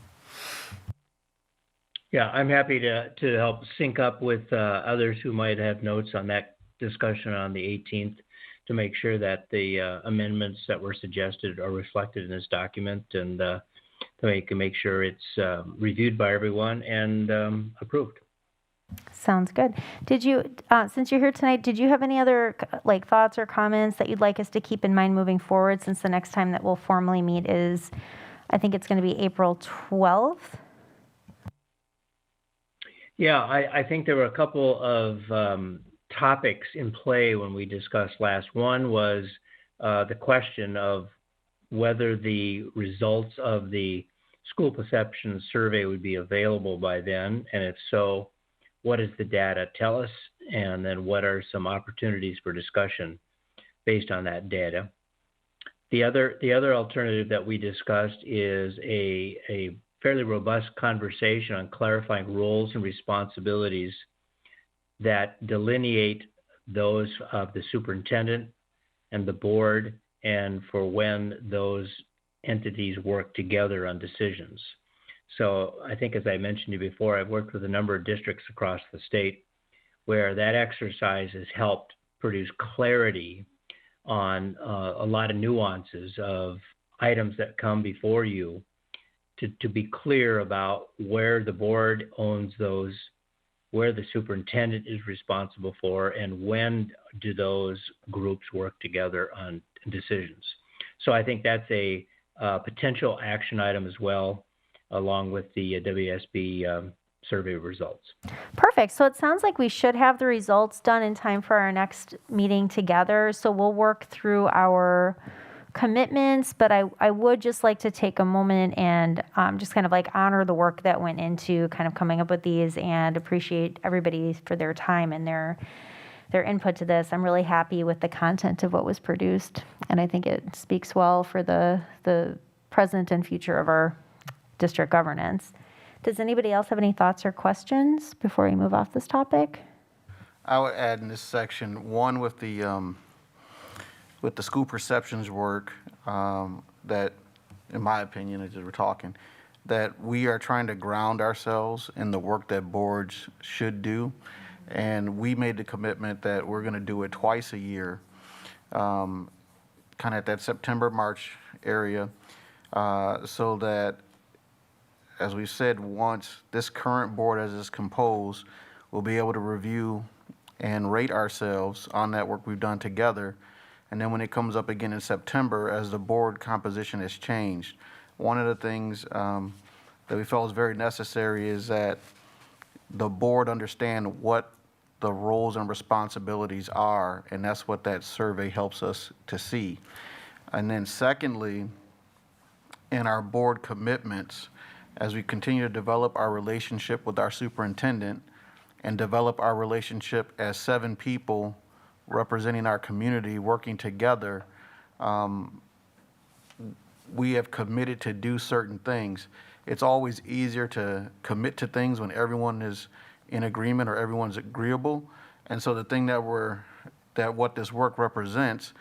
Yeah, I'm happy to help sync up with others who might have notes on that discussion on the 18th to make sure that the amendments that were suggested are reflected in this document, and to make sure it's reviewed by everyone and approved. Sounds good. Did you, since you're here tonight, did you have any other thoughts or comments that you'd like us to keep in mind moving forward, since the next time that we'll formally meet is, I think it's going to be April 12th? Yeah, I think there were a couple of topics in play when we discussed last. One was the question of whether the results of the school perception survey would be available by then, and if so, what does the data tell us, and then what are some opportunities for discussion based on that data. The other alternative that we discussed is a fairly robust conversation on clarifying roles and responsibilities that delineate those of the superintendent and the board, and for when those entities work together on decisions. So I think, as I mentioned to you before, I've worked with a number of districts across the state where that exercise has helped produce clarity on a lot of nuances of items that come before you, to be clear about where the board owns those, where the superintendent is responsible for, and when do those groups work together on decisions. So I think that's a potential action item as well, along with the WSB survey results. Perfect. So it sounds like we should have the results done in time for our next meeting together. So we'll work through our commitments, but I would just like to take a moment and just kind of honor the work that went into kind of coming up with these, and appreciate everybody for their time and their input to this. I'm really happy with the content of what was produced, and I think it speaks well for the present and future of our district governance. Does anybody else have any thoughts or questions before we move off this topic? I would add in this section, one with the with the school perceptions work, that, in my opinion, as we're talking, that we are trying to ground ourselves in the work that boards should do. And we made the commitment that we're going to do it twice a year, kind of at that September, March area, so that, as we said, once this current board as is composed, we'll be able to review and rate ourselves on that work we've done together. And then when it comes up again in September, as the board composition has changed, one of the things that we felt was very necessary is that the board understand what the roles and responsibilities are, and that's what that survey helps us to see. And then secondly, in our board commitments, as we continue to develop our relationship with our superintendent and develop our relationship as 7 people representing our community working together, we have committed to do certain things. It's always easier to commit to things when everyone is in agreement or everyone's agreeable. And so the thing that what this work represents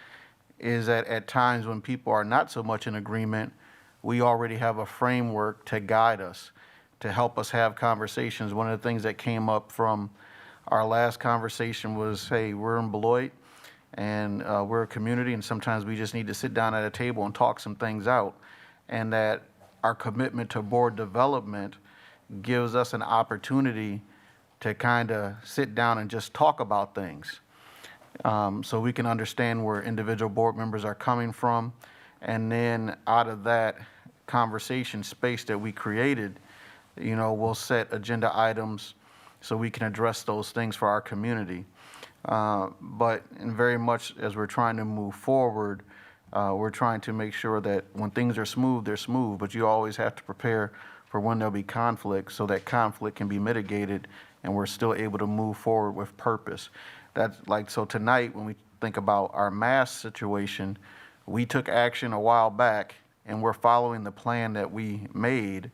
is that at times when people are not so much in agreement, we already have a framework to guide us, to help us have conversations. One of the things that came up from our last conversation was, hey, we're in Beloit and we're a community, and sometimes we just need to sit down at a table and talk some things out. And that our commitment to board development gives us an opportunity to kind of sit down and just talk about things, so we can understand where individual board members are coming from. And then out of that conversation space that we created, we'll set agenda items so we can address those things for our community. But in very much as we're trying to move forward, we're trying to make sure that when things are smooth, they're smooth, but you always have to prepare for when there'll be conflict so that conflict can be mitigated and we're still able to move forward with purpose. That's like, so tonight when we think about our mask situation, we took action a while back and we're following the plan that we made.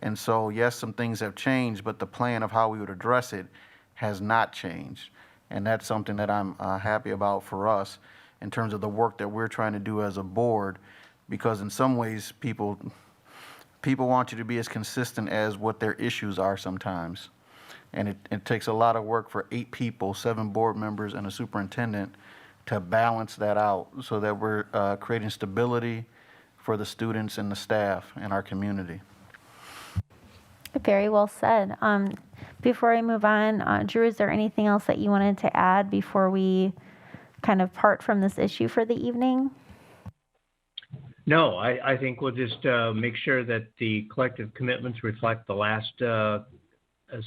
And so, yes, some things have changed, but the plan of how we would address it has not changed. And that's something that I'm happy about for us in terms of the work that we're trying to do as a board, because in some ways people want you to be as consistent as what their issues are sometimes. And it takes a lot of work for 8 people, 7 board members and a superintendent to balance that out so that we're creating stability for the students and the staff in our community. Very well said. Before I move on, Drew, is there anything else that you wanted to add before we kind of part from this issue for the evening? No, I think we'll just make sure that the collective commitments reflect the last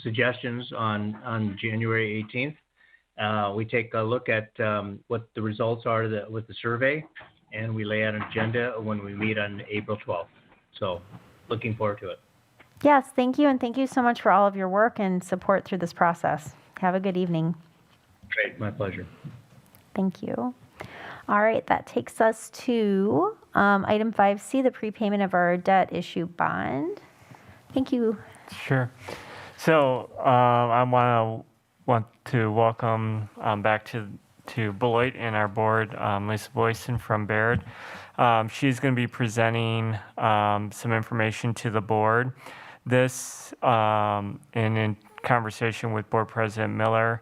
suggestions on January 18th. We take a look at what the results are with the survey, and we lay out an agenda when we meet on April 12th. So looking forward to it. Yes, thank you. And thank you so much for all of your work and support through this process. Have a good evening. Great, my pleasure. Thank you. All right, that takes us to item 5C, the prepayment of our debt issue bond. Thank you. Sure. So I want to welcome back to Beloit and our board, Lisa Boyson from Baird. She's going to be presenting some information to the board. This, in conversation with Board President Miller,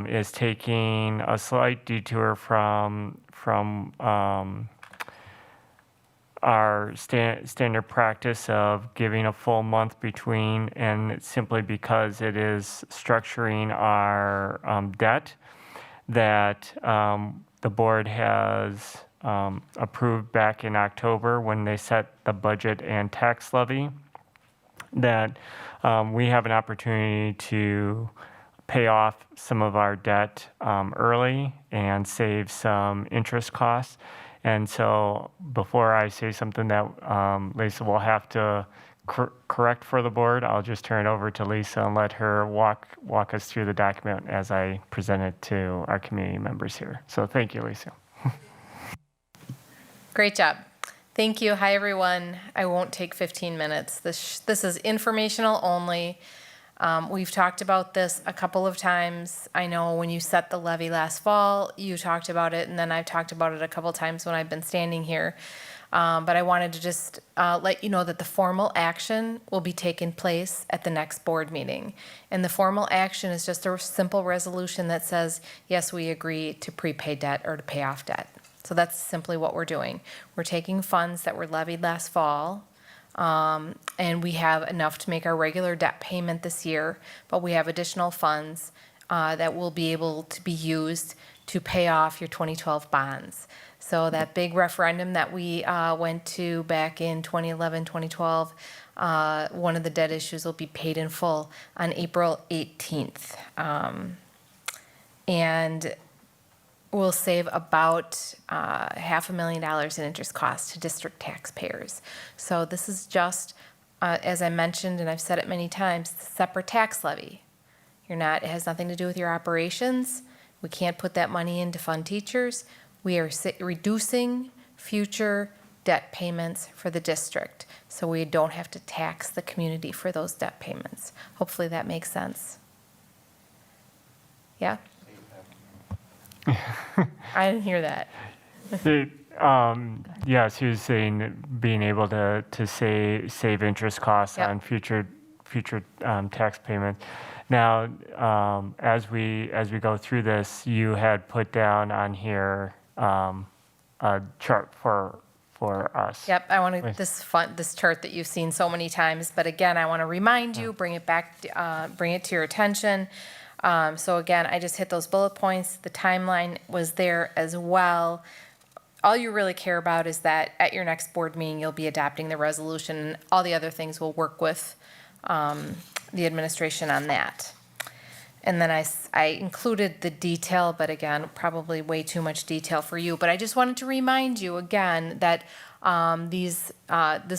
is taking a slight detour from our standard practice of giving a full month between, and it's simply because it is structuring our debt that the board has approved back in October when they set the budget and tax levy, that we have an opportunity to pay off some of our debt early and save some interest costs. And so before I say something that Lisa will have to correct for the board, I'll just turn it over to Lisa and let her walk us through the document as I present it to our community members here. So thank you, Lisa. Great job. Thank you. Hi, everyone. I won't take 15 minutes. This is informational only. We've talked about this a couple of times. I know when you set the levy last fall, you talked about it, and then I've talked about it a couple of times when I've been standing here. But I wanted to just let you know that the formal action will be taking place at the next board meeting. And the formal action is just a simple resolution that says, yes, we agree to prepay debt or to pay off debt. So that's simply what we're doing. We're taking funds that were levied last fall, and we have enough to make our regular debt payment this year, but we have additional funds that will be able to be used to pay off your 2012 bonds. So that big referendum that we went to back in 2011, 2012, one of the debt issues will be paid in full on April 18th. And we'll save about $500,000 in interest costs to district taxpayers. So this is just, as I mentioned, and I've said it many times, it's a separate tax levy. It has nothing to do with your operations. We can't put that money in to fund teachers. We are reducing future debt payments for the district, so we don't have to tax the community for those debt payments. Hopefully that makes sense. Yeah? I didn't hear that. Yes, he was saying being able to save interest costs Yep. on future tax payments. Now, as we go through this, you had put down on here a chart for us. Yep, I want to, this chart that you've seen so many times, but again, I want to remind you, bring it back, bring it to your attention. So again, I just hit those bullet points. The timeline was there as well. All you really care about is that at your next board meeting, you'll be adopting the resolution, and all the other things we'll work with the administration on that. And then I included the detail, but again, probably way too much detail for you. But I just wanted to remind you again that this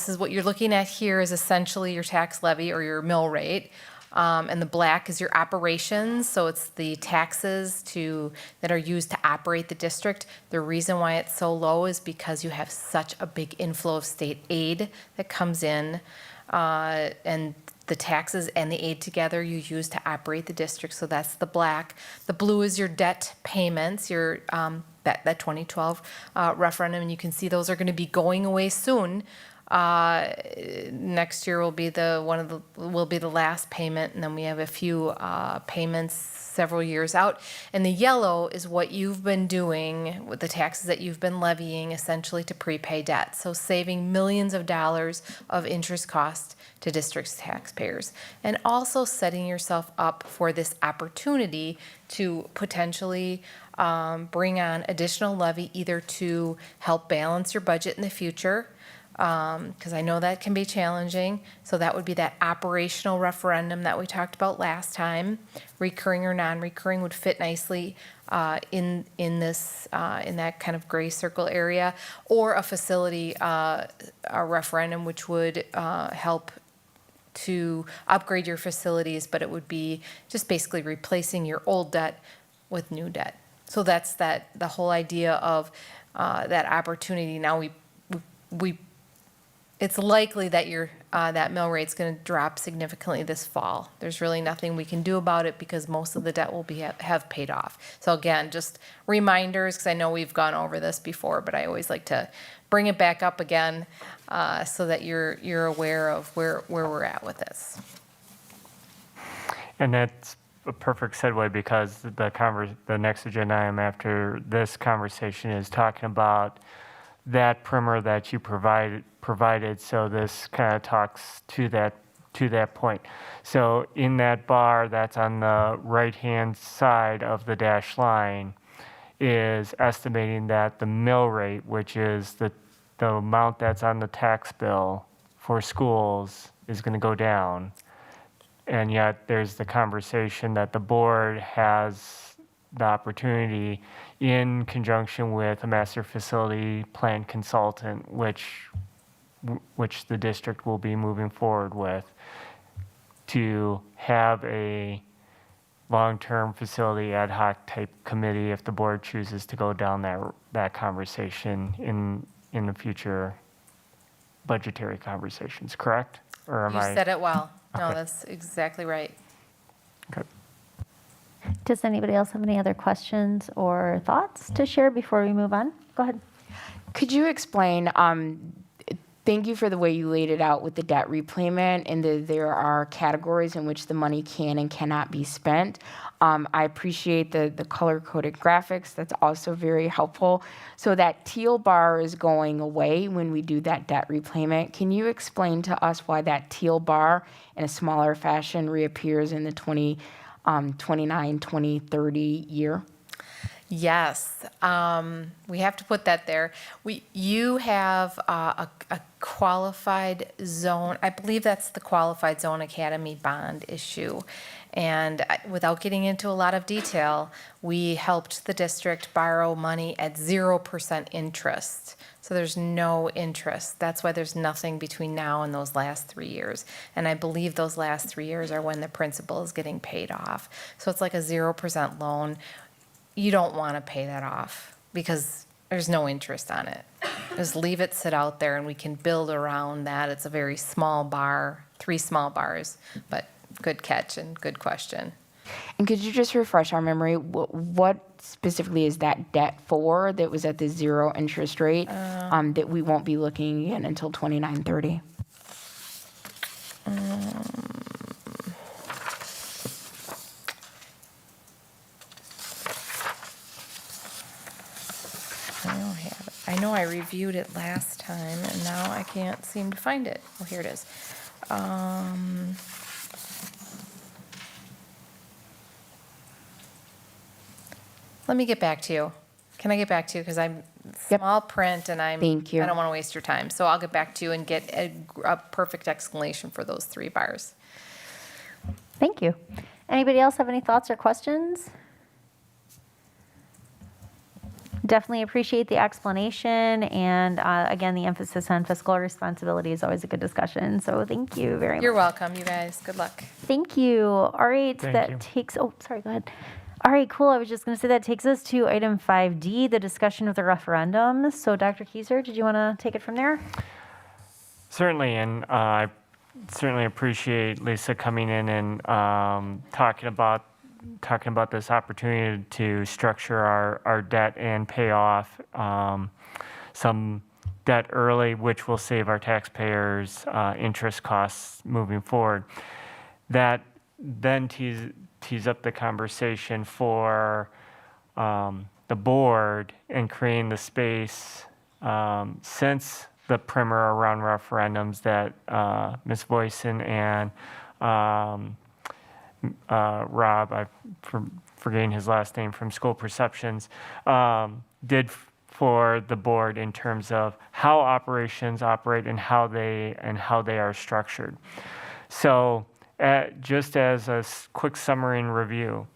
is what you're looking at here is essentially your tax levy or your mill rate. And the black is your operations, so it's the taxes that are used to operate the district. The reason why it's so low is because you have such a big inflow of state aid that comes in, and the taxes and the aid together you use to operate the district, so that's the black. The blue is your debt payments, your that 2012 referendum, and you can see those are going to be going away soon. Next year will be the last payment, and then we have a few payments several years out. And the yellow is what you've been doing with the taxes that you've been levying essentially to prepay debt. So saving millions of dollars of interest costs to district taxpayers, and also setting yourself up for this opportunity to potentially bring on additional levy, either to help balance your budget in the future, because I know that can be challenging. So that would be that operational referendum that we talked about last time. Recurring or non-recurring would fit nicely in that kind of gray circle area, or a facility a referendum, which would help to upgrade your facilities, but it would be just basically replacing your old debt with new debt. So that's the whole idea of that opportunity. Now it's likely that that mill rate's going to drop significantly this fall. There's really nothing we can do about it because most of the debt will have paid off. So again, just reminders, because I know we've gone over this before, but I always like to bring it back up again so that you're aware of where we're at with this. And that's a perfect segue, because the next agenda item after this conversation is talking about that primer that you provided. So this kind of talks to that point. So in that bar that's on the right-hand side of the dashed line is estimating that the mill rate, which is the amount that's on the tax bill for schools, is going to go down. And yet there's the conversation that the board has the opportunity, in conjunction with a master facility plan consultant, which the district will be moving forward with, to have a long-term facility ad hoc type committee if the board chooses to go down that conversation in the future budgetary conversations, correct? Or am You I? said it well. No, Okay. that's exactly right. Does anybody else have any other questions or thoughts to share before we move on? Go ahead. Could you explain, thank you for the way you laid it out with the debt repayment and there are categories in which the money can and cannot be spent. I appreciate the color-coded graphics. That's also very helpful. So that teal bar is going away when we do that debt repayment. Can you explain to us why that teal bar in a smaller fashion reappears in the 2029, 2030 year? Yes, we have to put that there. You have a qualified zone, I believe that's the Qualified Zone Academy bond issue. And without getting into a lot of detail, we helped the district borrow money at 0% interest. So there's no interest. That's why there's nothing between now and those last 3 years. And I believe those last 3 years are when the principal is getting paid off. So it's like a 0% loan. You don't want to pay that off because there's no interest on it. Just leave it sit out there and we can build around that. It's a very small bar, 3 small bars, but good catch and good question. And could you just refresh our memory, what specifically is that debt for that was at the 0 interest rate that we won't be looking at until 2930? I don't have it. I know I reviewed it last time and now I can't seem to find it. Oh, here it is. Let me get back to you. Can I get back to you? Because I'm small print and Thank you. I don't want to waste your time. So I'll get back to you and get a perfect explanation for those 3 bars. Thank you. Anybody else have any thoughts or questions? Definitely appreciate the explanation and again, the emphasis on fiscal responsibility is always a good discussion. So thank you very much. You're welcome, you guys. Good luck. Thank you. All right, Thank you. takes, oh, sorry, go ahead. All right, cool. I was just going to say that takes us to item 5D, the discussion of the referendum. So Dr. Kieser, did you want to take it from there? Certainly, and I certainly appreciate Lisa coming in and talking about this opportunity to structure our debt and pay off some debt early, which will save our taxpayers interest costs moving forward. That then tees up the conversation for the board and creating the space since the primer around referendums that Ms. Voisin and Rob, I'm forgetting his last name from School Perceptions, did for the board in terms of how operations operate and how they are structured. So just as a quick summary and review,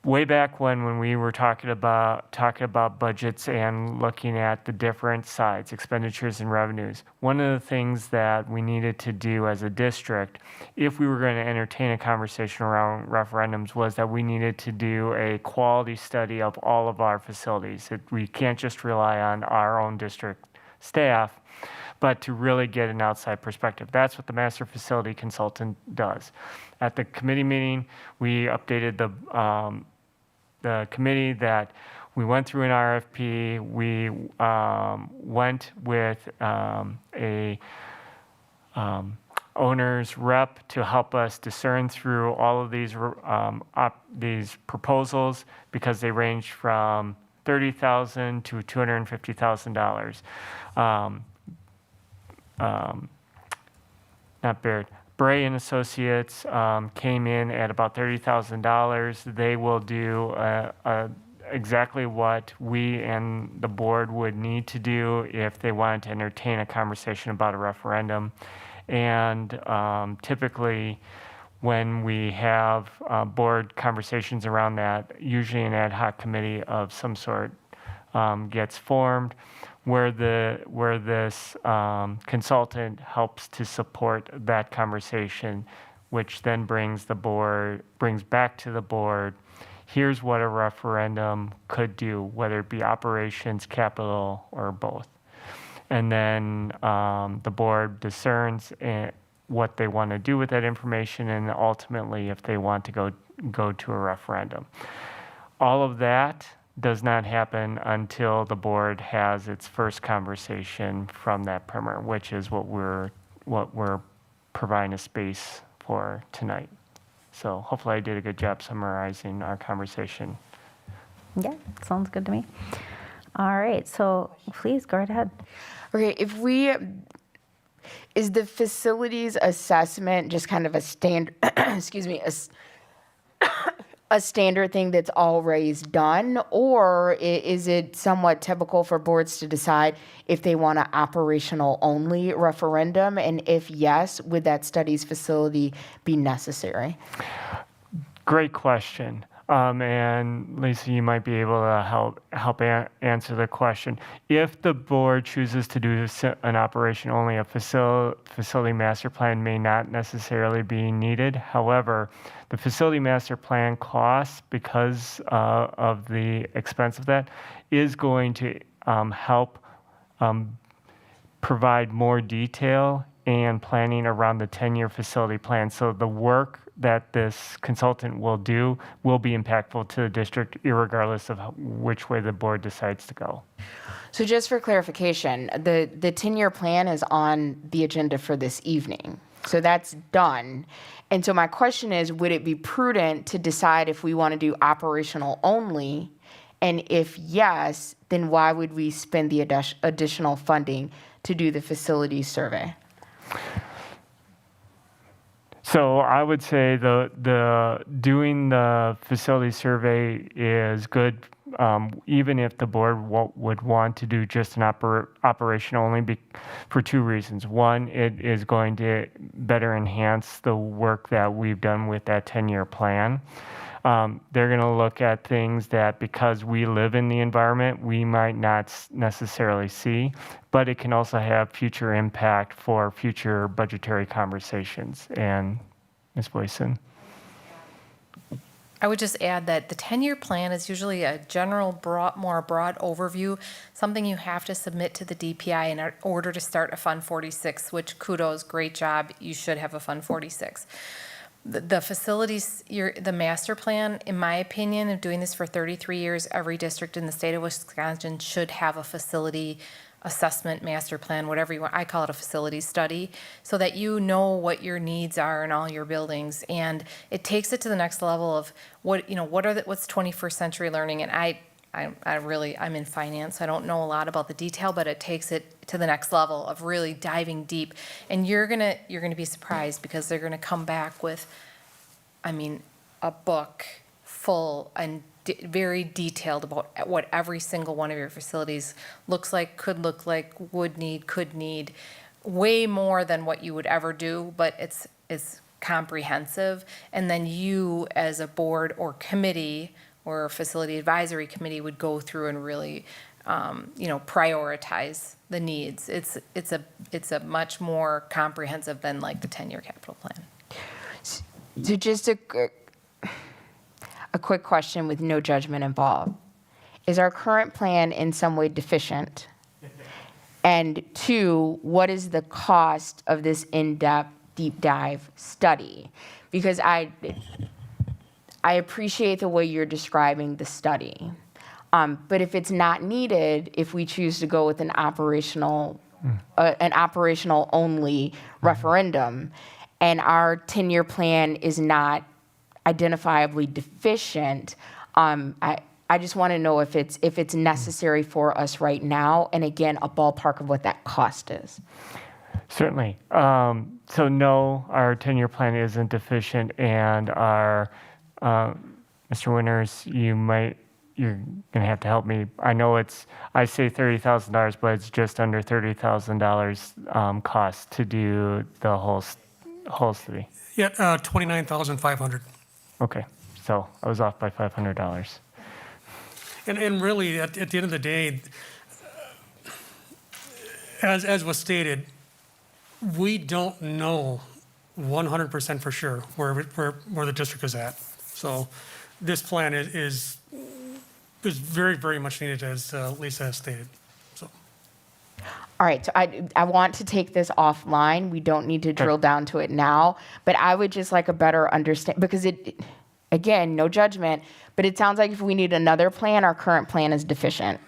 way back when we were talking about budgets and looking at the different sides, expenditures and revenues, one of the things that we needed to do as a district, if we were going to entertain a conversation around referendums, was that we needed to do a quality study of all of our facilities. We can't just rely on our own district staff, but to really get an outside perspective. That's what the master facility consultant does. At the committee meeting, we updated the committee that we went through an RFP. We went with a owner's rep to help us discern through all of these proposals because they range from $30,000 to $250,000. Not Baird. Bray and Associates came in at about $30,000. They will do exactly what we and the board would need to do if they wanted to entertain a conversation about a referendum. And typically, when we have board conversations around that, usually an ad hoc committee of some sort gets formed, where this consultant helps to support that conversation, which then brings back to the board, here's what a referendum could do, whether it be operations, capital, or both. And then the board discerns what they want to do with that information, and ultimately if they want to go to a referendum. All of that does not happen until the board has its first conversation from that primer, which is what we're providing a space for tonight. So hopefully I did a good job summarizing our conversation. Yeah, sounds good to me. All right, so please go right ahead. Okay, is the facilities assessment just kind of a standard, excuse me, a standard thing that's always done, or is it somewhat typical for boards to decide if they want an operational only referendum? And if yes, would that studies facility be necessary? Great question. And Lisa, you might be able to help answer the question. If the board chooses to do an operation only, a facility master plan may not necessarily be needed. However, the facility master plan costs, because of the expense of that, is going to help provide more detail and planning around the 10-year facility plan. So the work that this consultant will do will be impactful to the district, irregardless of which way the board decides to go. So just for clarification, the 10-year plan is on the agenda for this evening. So that's done. And so my question is, would it be prudent to decide if we want to do operational only? And if yes, then why would we spend the additional funding to do the facilities survey? So I would say the doing the facility survey is good, even if the board would want to do just an operation only, for two reasons. One, it is going to better enhance the work that we've done with that 10-year plan. They're going to look at things that, because we live in the environment, we might not necessarily see, but it can also have future impact for future budgetary conversations. And Ms. Boyson? I would just add that the 10-year plan is usually a general, more broad overview, something you have to submit to the DPI in order to start a Fund 46, which kudos, great job, you should have a Fund 46. The facilities, the master plan, in my opinion, of doing this for 33 years, every district in the state of Wisconsin should have a facility assessment master plan, whatever you want. I call it a facility study, so that you know what your needs are in all your buildings, and it takes it to the next level of what's 21st century learning. And I'm in finance, so I don't know a lot about the detail, but it takes it to the next level of really diving deep. And you're gonna be surprised, because they're gonna come back with, a book full and very detailed about what every single one of your facilities looks like, could look like, would need, could need, way more than what you would ever do, but it's comprehensive. And then you, as a board or committee or facility advisory committee, would go through and really prioritize the needs. It's a much more comprehensive than like the 10-year capital plan. So just a quick question with no judgment involved. Is our current plan in some way deficient? And two, what is the cost of this in-depth, deep dive study? Because I appreciate the way you're describing the study. But if it's not needed, if we choose to go with an operational only referendum, and our 10-year plan is not identifiably deficient, I just want to know if it's necessary for us right now, and again, a ballpark of what that cost is. Certainly. So no, our 10-year plan isn't deficient, and our Mr. Winters, you're going to have to help me. I know I say $30,000, but it's just under $30,000 cost to do the whole study. Yeah, $29,500. Okay, so I was off by $500. And really, at the end of the day, as was stated, we don't know 100% for sure where the district is at. So this plan is very, very much needed, as Lisa has stated. So. All right, so I want to take this offline. We don't need to drill down to it now, but I would just like a better understand, because again, no judgment, but it sounds like if we need another plan, our current plan is deficient.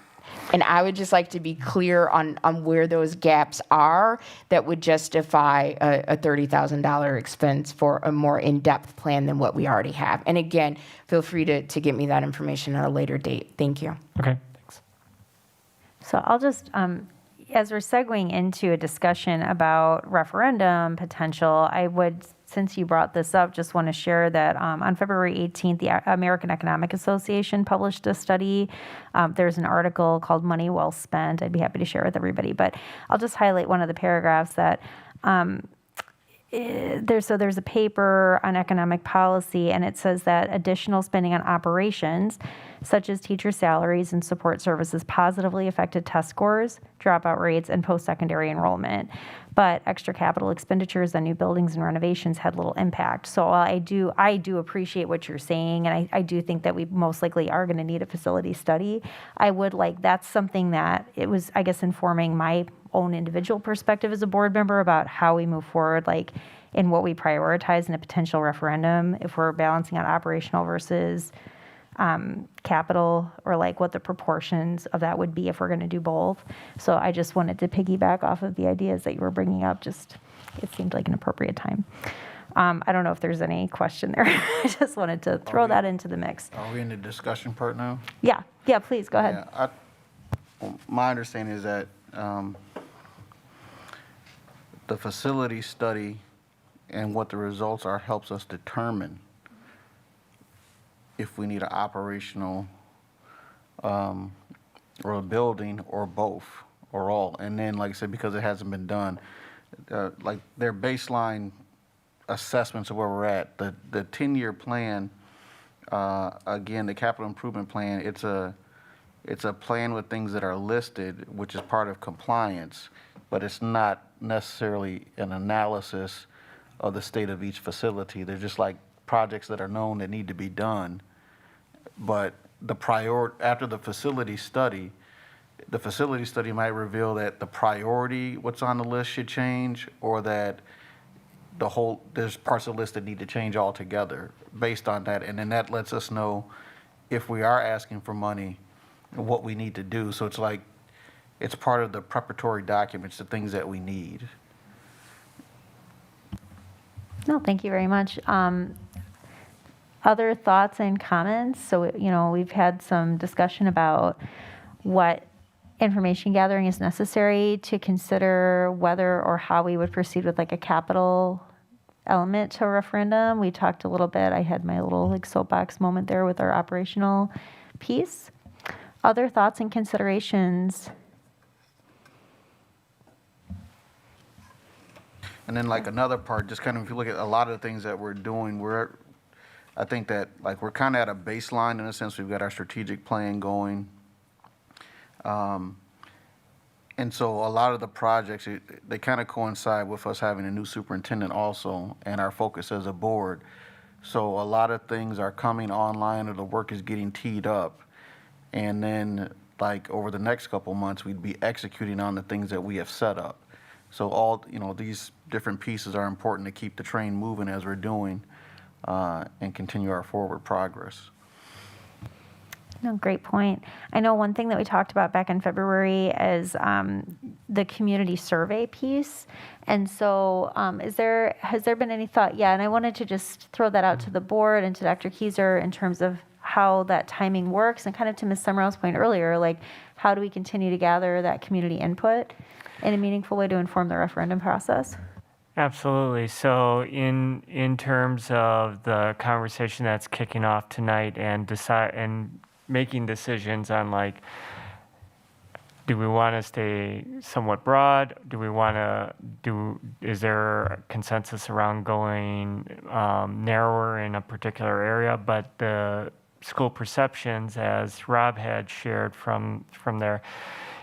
And I would just like to be clear on where those gaps are that would justify a $30,000 expense for a more in-depth plan than what we already have. And again, feel free to get me that information at a later date. Thank you. Okay, thanks. So I'll just, as we're segueing into a discussion about referendum potential, I would, since you brought this up, just want to share that on February 18th, the American Economic Association published a study. There's an article called Money Well Spent. I'd be happy to share with everybody, but I'll just highlight one of the paragraphs that there's a paper on economic policy, and it says that additional spending on operations, such as teacher salaries and support services, positively affected test scores, dropout rates, and post-secondary enrollment. But extra capital expenditures on new buildings and renovations had little impact. So while I do appreciate what you're saying, and I do think that we most likely are going to need a facility study. That's something that it was, I guess, informing my own individual perspective as a board member about how we move forward, like in what we prioritize in a potential referendum, if we're balancing out operational versus capital, or like what the proportions of that would be if we're going to do both. So I just wanted to piggyback off of the ideas that you were bringing up. Just, it seemed like an appropriate time. I don't know if there's any question there. I just wanted to throw that into the mix. Are we in the discussion part now? Yeah, please, go ahead. Yeah, my understanding is that the facility study and what the results are helps us determine if we need an operational or a building or both or all. And then, like I said, because it hasn't been done, like their baseline assessments of where we're at, the 10-year plan, again, the capital improvement plan, it's a plan with things that are listed, which is part of compliance, but it's not necessarily an analysis of the state of each facility. They're just like projects that are known that need to be done. But after the facility study might reveal that the priority, what's on the list, should change, or that there's parts of the list that need to change altogether based on that. And then that lets us know if we are asking for money, what we need to do. So it's part of the preparatory documents, the things that we need. No, thank you very much. Other thoughts and comments? So, we've had some discussion about what information gathering is necessary to consider whether or how we would proceed with like a capital element to a referendum. We talked a little bit, I had my little soapbox moment there with our operational piece. Other thoughts and considerations? And then like another part, just kind of if you look at a lot of the things that we're doing, I think that like we're kind of at a baseline in a sense. We've got our strategic plan going. And so a lot of the projects, they kind of coincide with us having a new superintendent also and our focus as a board. So a lot of things are coming online or the work is getting teed up. And then like over the next couple months, we'd be executing on the things that we have set up. So all, these different pieces are important to keep the train moving as we're doing and continue our forward progress. No, great point. I know one thing that we talked about back in February is the community survey piece. And so has there been any thought? Yeah, and I wanted to just throw that out to the board and to Dr. Keyser in terms of how that timing works, and kind of to Ms. Summerall's point earlier, like how do we continue to gather that community input in a meaningful way to inform the referendum process? Absolutely. So in terms of the conversation that's kicking off tonight and making decisions on like, do we want to stay somewhat broad? Is there a consensus around going narrower in a particular area? But the school perceptions, as Rob had shared from there,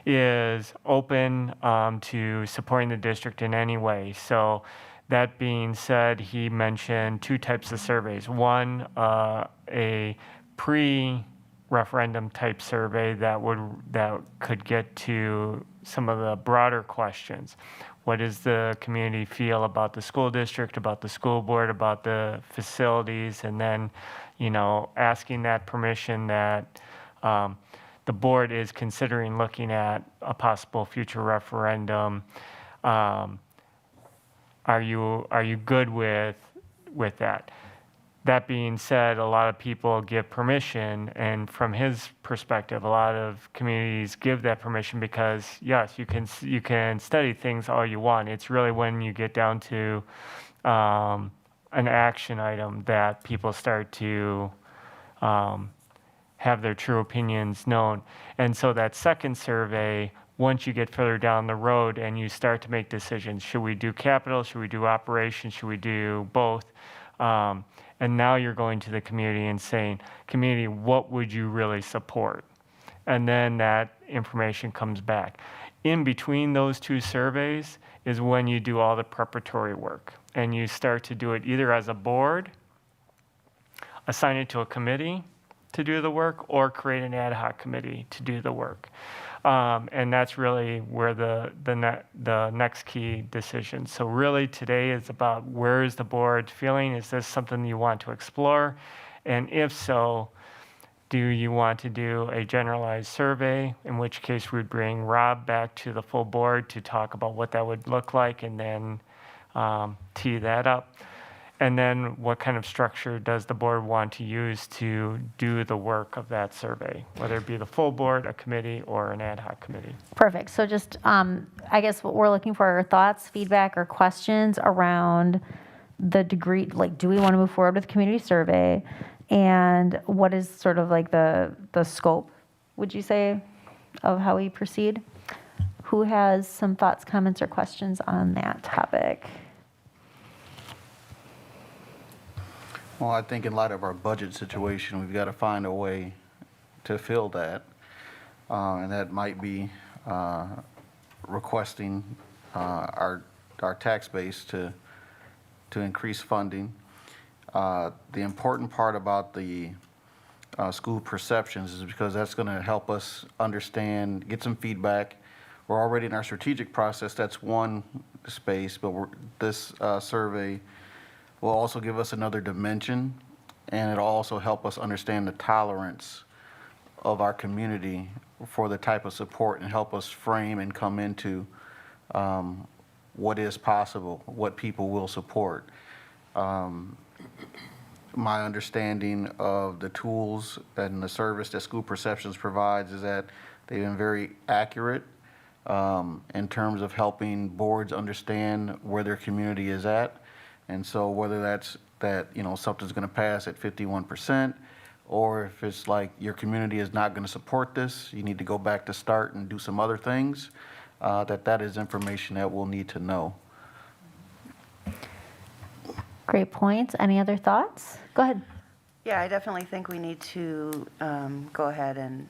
is open to supporting the district in any way. So that being said, he mentioned two types of surveys. One, a pre referendum type survey that could get to some of the broader questions. What does the community feel about the school district, about the school board, about the facilities, and then, asking that permission that the board is considering looking at a possible future referendum. Are you good with that? That being said, a lot of people give permission, and from his perspective, a lot of communities give that permission because, yes, you can study things all you want. It's really when you get down to an action item that people start to have their true opinions known. And so that second survey, once you get further down the road and you start to make decisions, should we do capital, should we do operations, should we do both? And now you're going to the community and saying, community, what would you really support? And then that information comes back. In between those two surveys is when you do all the preparatory work. And you start to do it either as a board, assign it to a committee to do the work, or create an ad hoc committee to do the work. And that's really where the next key decision. So really today is about where is the board feeling? Is this something you want to explore? And if so, do you want to do a generalized survey, in which case we'd bring Rob back to the full board to talk about what that would look like and then tee that up. And then what kind of structure does the board want to use to do the work of that survey, whether it be the full board, a committee, or an ad hoc committee? Perfect. So just, I guess what we're looking for are thoughts, feedback, or questions around the degree, like, do we want to move forward with community survey? And what is sort of like the scope, would you say, of how we proceed? Who has some thoughts, comments, or questions on that topic? Well, I think in light of our budget situation, we've got to find a way to fill that. And that might be requesting our tax base to increase funding. The important part about the school perceptions is because that's going to help us understand, get some feedback. We're already in our strategic process. That's one space, but this survey will also give us another dimension, and it'll also help us understand the tolerance of our community for the type of support and help us frame and come into what is possible, what people will support. My understanding of the tools and the service that School Perceptions provides is that they've been very accurate in terms of helping boards understand where their community is at. And so whether that's that, something's going to pass at 51%, or if it's like your community is not going to support this, you need to go back to start and do some other things, that is information that we'll need to know. Great points. Any other thoughts? Go ahead. Yeah, I definitely think we need to go ahead and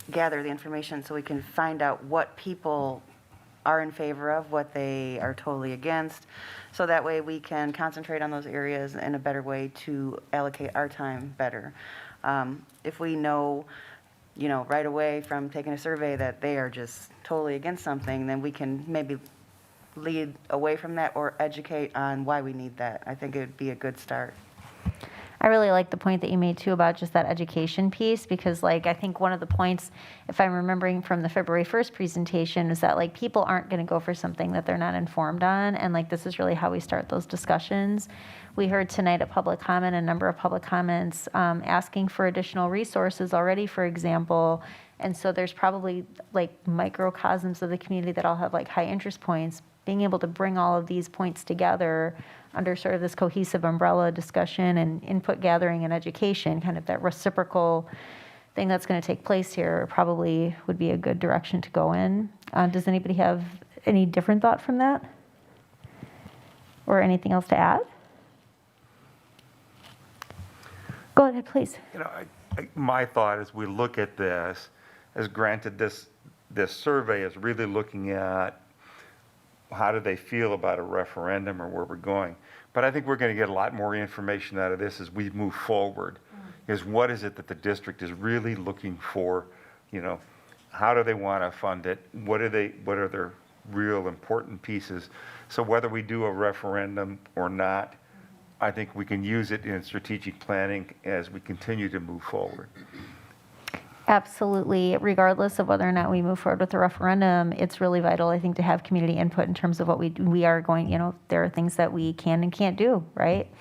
gather the information so we can find out what people are in favor of, what they are totally against, so that way we can concentrate on those areas in a better way to allocate our time better. If we know, right away from taking a survey that they are just totally against something, then we can maybe lead away from that or educate on why we need that. I think it would be a good start. I really like the point that you made too about just that education piece, because I think one of the points, if I'm remembering from the February 1st presentation, is that people aren't going to go for something that they're not informed on, and this is really how we start those discussions. We heard tonight at public comment a number of public comments asking for additional resources already, for example, and so there's probably microcosms of the community that all have high interest points. Being able to bring all of these points together under sort of this cohesive umbrella discussion and input gathering and education, kind of that reciprocal thing that's going to take place here, probably would be a good direction to go in. Does anybody have any different thought from that? Or anything else to add? Go ahead, please. My thought as we look at this, as granted this survey is really looking at how do they feel about a referendum or where we're going. But I think we're going to get a lot more information out of this as we move forward. is what is it that the district is really looking for? You know, how do they want to fund it? What are their real important pieces? So whether we do a referendum or not, I think we can use it in strategic planning as we continue to move forward. Absolutely. Regardless of whether or not we move forward with the referendum, it's really vital, I think, to have community input in terms of what we are going, there are things that we can and can't do, right?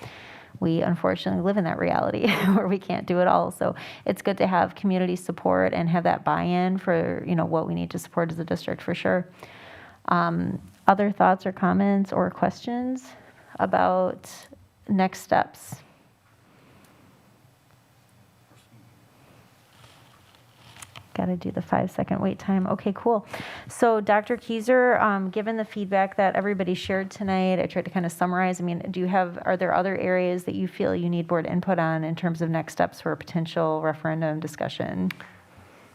We unfortunately live in that reality where we can't do it all. So it's good to have community support and have that buy-in for, what we need to support as a district for sure. Other thoughts or comments or questions about next steps? Got to do the 5-second wait time. Okay, cool. So Dr. Keyser, given the feedback that everybody shared tonight, I tried to kind of summarize. I mean, are there other areas that you feel you need board input on in terms of next steps for a potential referendum discussion?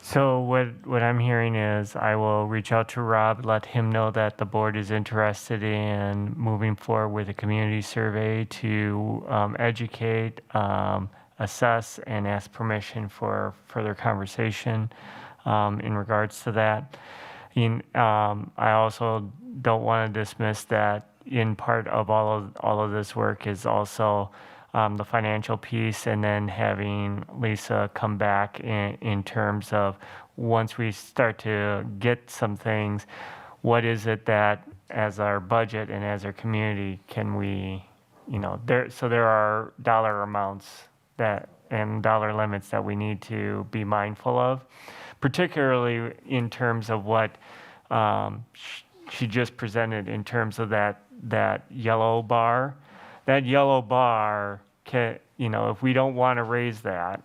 So what I'm hearing is I will reach out to Rob, let him know that the board is interested in moving forward with a community survey to educate, assess, and ask permission for further conversation in regards to that. I also don't want to dismiss that in part of all of this work is also the financial piece, and then having Lisa come back in terms of once we start to get some things, what is it that as our budget and as our community can we, there are dollar amounts and dollar limits that we need to be mindful of, particularly in terms of what she just presented in terms of that yellow bar. That yellow bar can, if we don't want to raise that,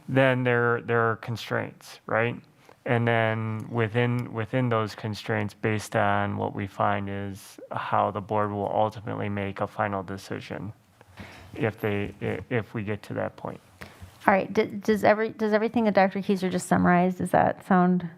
then there are constraints, right? And then within those constraints, based on what we find is how the board will ultimately make a final decision if we get to that point. All right. Does everything that Dr. Keyser just summarized, does that sound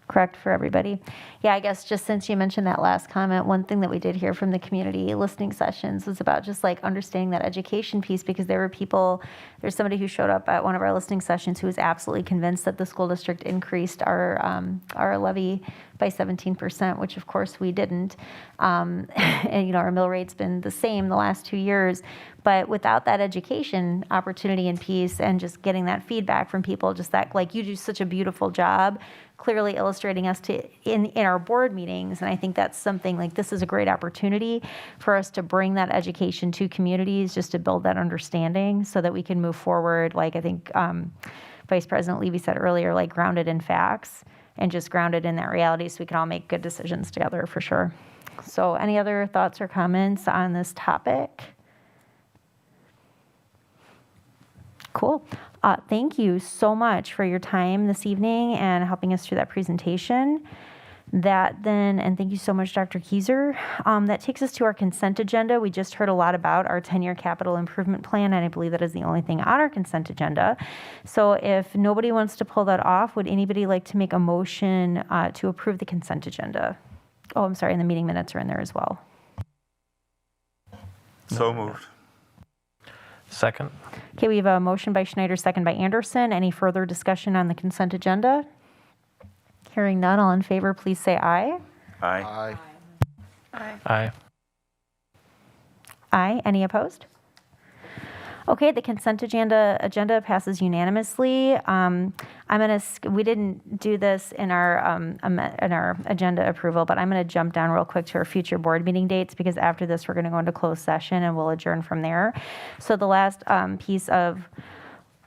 correct for everybody? Yeah, I guess just since you mentioned that last comment, one thing that we did hear from the community listening sessions was about just like understanding that education piece, because there's somebody who showed up at one of our listening sessions who was absolutely convinced that the school district increased our levy by 17%, which of course we didn't. And our mill rate's been the same the last 2 years. But without that education opportunity and piece and just getting that feedback from people, just that, like, you do such a beautiful job clearly illustrating us in our board meetings. And I think that's something like this is a great opportunity for us to bring that education to communities, just to build that understanding so that we can move forward. Like I think Vice President Levy said earlier, like grounded in facts and just grounded in that reality so we can all make good decisions together for sure. So any other thoughts or comments on this topic? Cool. Thank you so much for your time this evening and helping us through that presentation. And thank you so much, Dr. Keyser. That takes us to our consent agenda. We just heard a lot about our 10-year capital improvement plan, and I believe that is the only thing on our consent agenda. So if nobody wants to pull that off, would anybody like to make a motion to approve the consent agenda? Oh, I'm sorry, and the meeting minutes are in there as well. So moved. Second. Okay, we have a motion by Schneider, second by Anderson. Any further discussion on the consent agenda? Hearing none, all in favor, please say aye. Aye. Aye. Aye. Any opposed? Okay, the consent agenda passes unanimously. We didn't do this in our agenda approval, but I'm gonna jump down real quick to our future board meeting dates, because after this we're gonna go into closed session and we'll adjourn from there. So the last piece of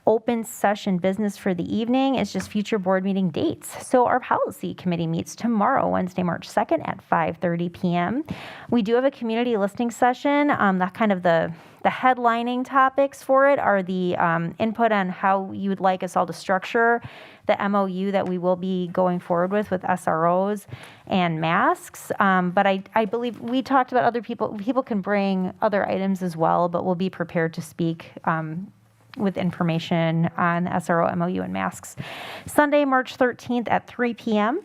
open session business for the evening is just future board meeting dates. So our policy committee meets tomorrow, Wednesday, March 2nd at 5:30 p.m. We do have a community listening session. The headlining topics for it are the input on how you would like us all to structure the MOU that we will be going forward with SROs and masks. But I believe we talked about other people. People can bring other items as well, but we'll be prepared to speak with information on SRO, MOU, and masks. Sunday, March 13th at 3 p.m.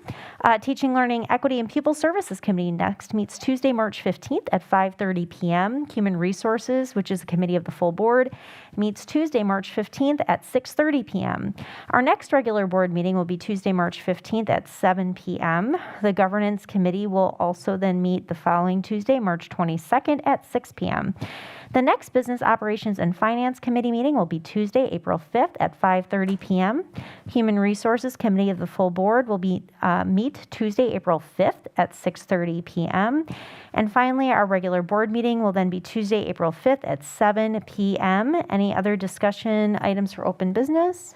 Teaching, Learning, Equity, and Pupil Services Committee next meets Tuesday, March 15th at 5:30 p.m. Human Resources, which is a committee of the full board, meets Tuesday, March 15th at 6:30 p.m. Our next regular board meeting will be Tuesday, March 15th at 7 p.m. The Governance Committee will also then meet the following Tuesday, March 22nd at 6 p.m. The next Business Operations and Finance Committee meeting will be Tuesday, April 5th at 5:30 p.m. Human Resources Committee of the full board will meet Tuesday, April 5th at 6:30 p.m. And finally, our regular board meeting will then be Tuesday, April 5th at 7 p.m. Any other discussion items for open business?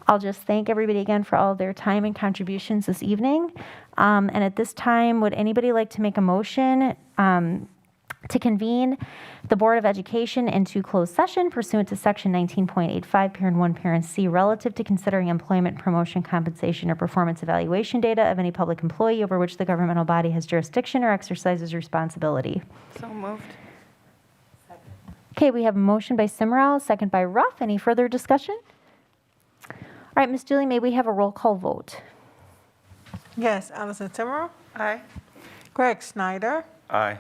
I'll just thank everybody again for all of their time and contributions this evening. And at this time, would anybody like to make a motion to convene the Board of Education into closed session pursuant to Section 19.85, Parent 1, Parent C, relative to considering employment, promotion, compensation, or performance evaluation data of any public employee over which the governmental body has jurisdiction or exercises responsibility? So moved. Okay, we have a motion by Simrau, second by Ruff. Any further discussion? All right, Ms. Dooley, may we have a roll call vote? Yes, Allison Timmer, Aye. Greg Snyder, Aye.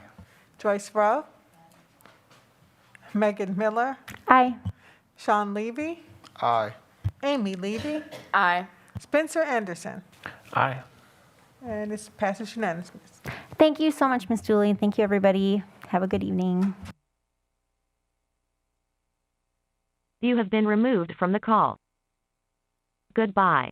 Joyce Rowe, Megan Miller, Aye. Sean Levy, Aye. Amy Levy, Aye. Spencer Anderson. Aye. And this passes unanimously. Thank you so much, Ms. Dooley. Thank you, everybody. Have a good evening. You have been removed from the call. Goodbye.